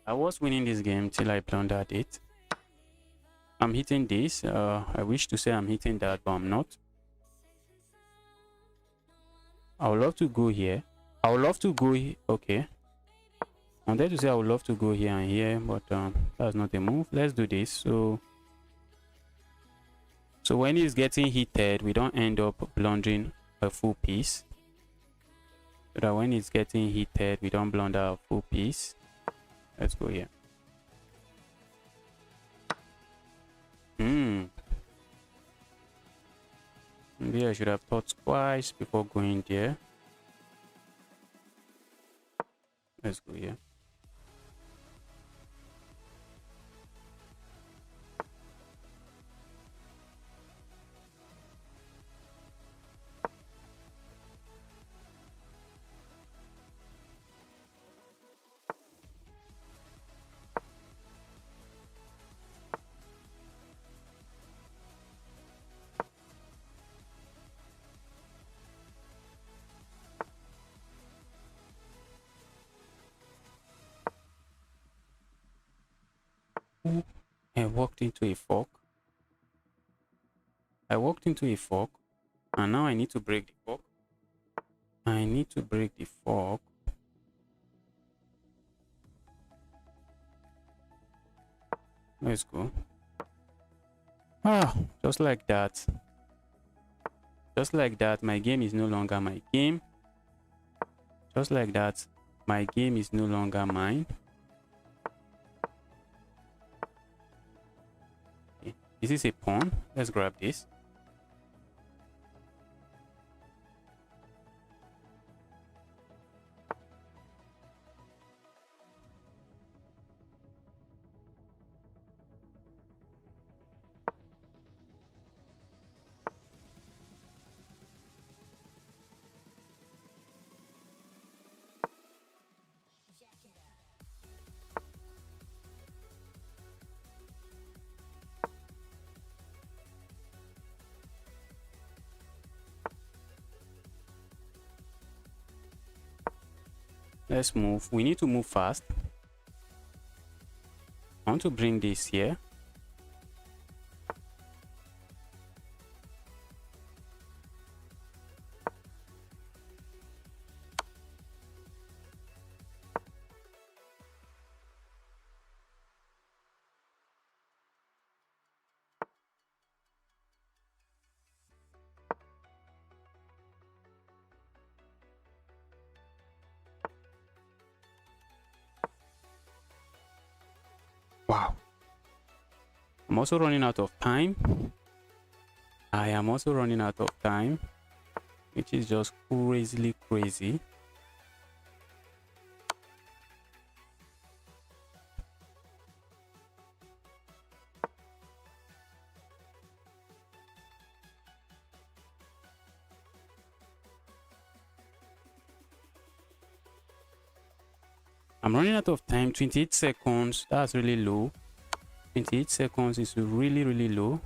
I was winning this game till I blundered it. I'm hitting this. I wish to say I'm hitting that, but I'm not. I would love to go here. I would love to go here. Okay. I'm there to say I would love to go here and here, but that's not a move. Let's do this. So when he's getting heated, we don't end up blundering a full piece. So that when it's getting heated, we don't blunder a full piece. Let's go here. Maybe I should have thought twice before going there. Let's go here. I walked into a fork. I walked into a fork, and now I need to break the fork. I need to break the fork. Let's go. Just like that. Just like that, my game is no longer my game. Just like that, my game is no longer mine. Okay. This is a pawn. Let's grab this. Let's move. We need to move fast. I want to bring this here. Wow. I'm also running out of time. I am also running out of time, which is just crazily crazy. I'm running out of time. 28 seconds. That's really low. 28 seconds is really, really low.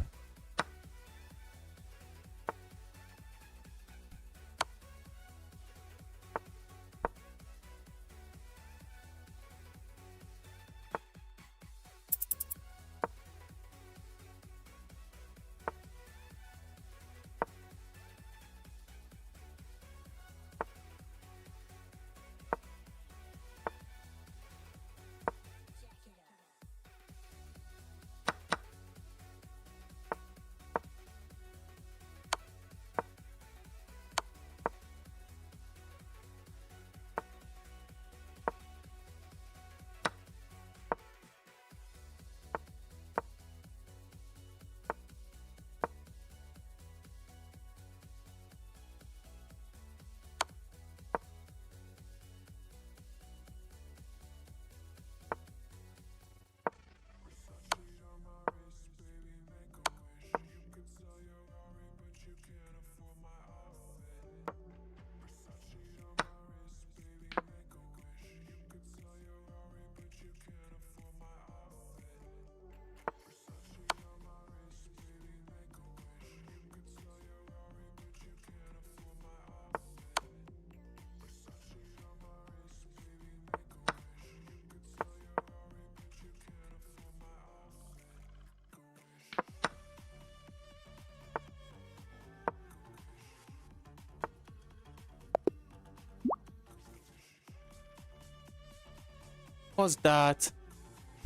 What's that?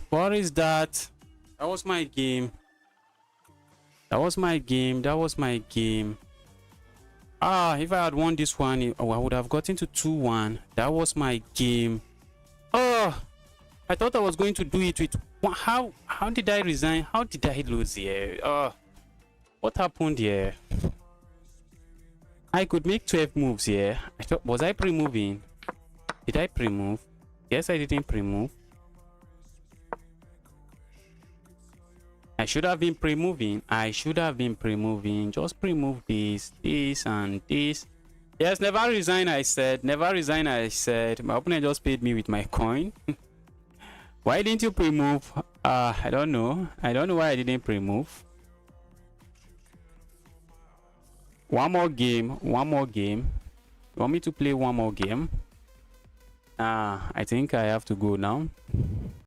What is that? That was my game. That was my game. That was my game. Ah, if I had won this one, I would have gotten to 2-1. That was my game. Oh, I thought I was going to do it with... How did I resign? How did I lose here? Oh, what happened here? I could make 12 moves here. I thought, was I pre-moving? Did I pre-move? Yes, I didn't pre-move. I should have been pre-moving. I should have been pre-moving. Just pre-move this, this, and this. Yes, never resign, I said. Never resign, I said. My opponent just paid me with my coin. Why didn't you pre-move? I don't know. I don't know why I didn't pre-move. One more game. One more game. You want me to play one more game? I think I have to go now.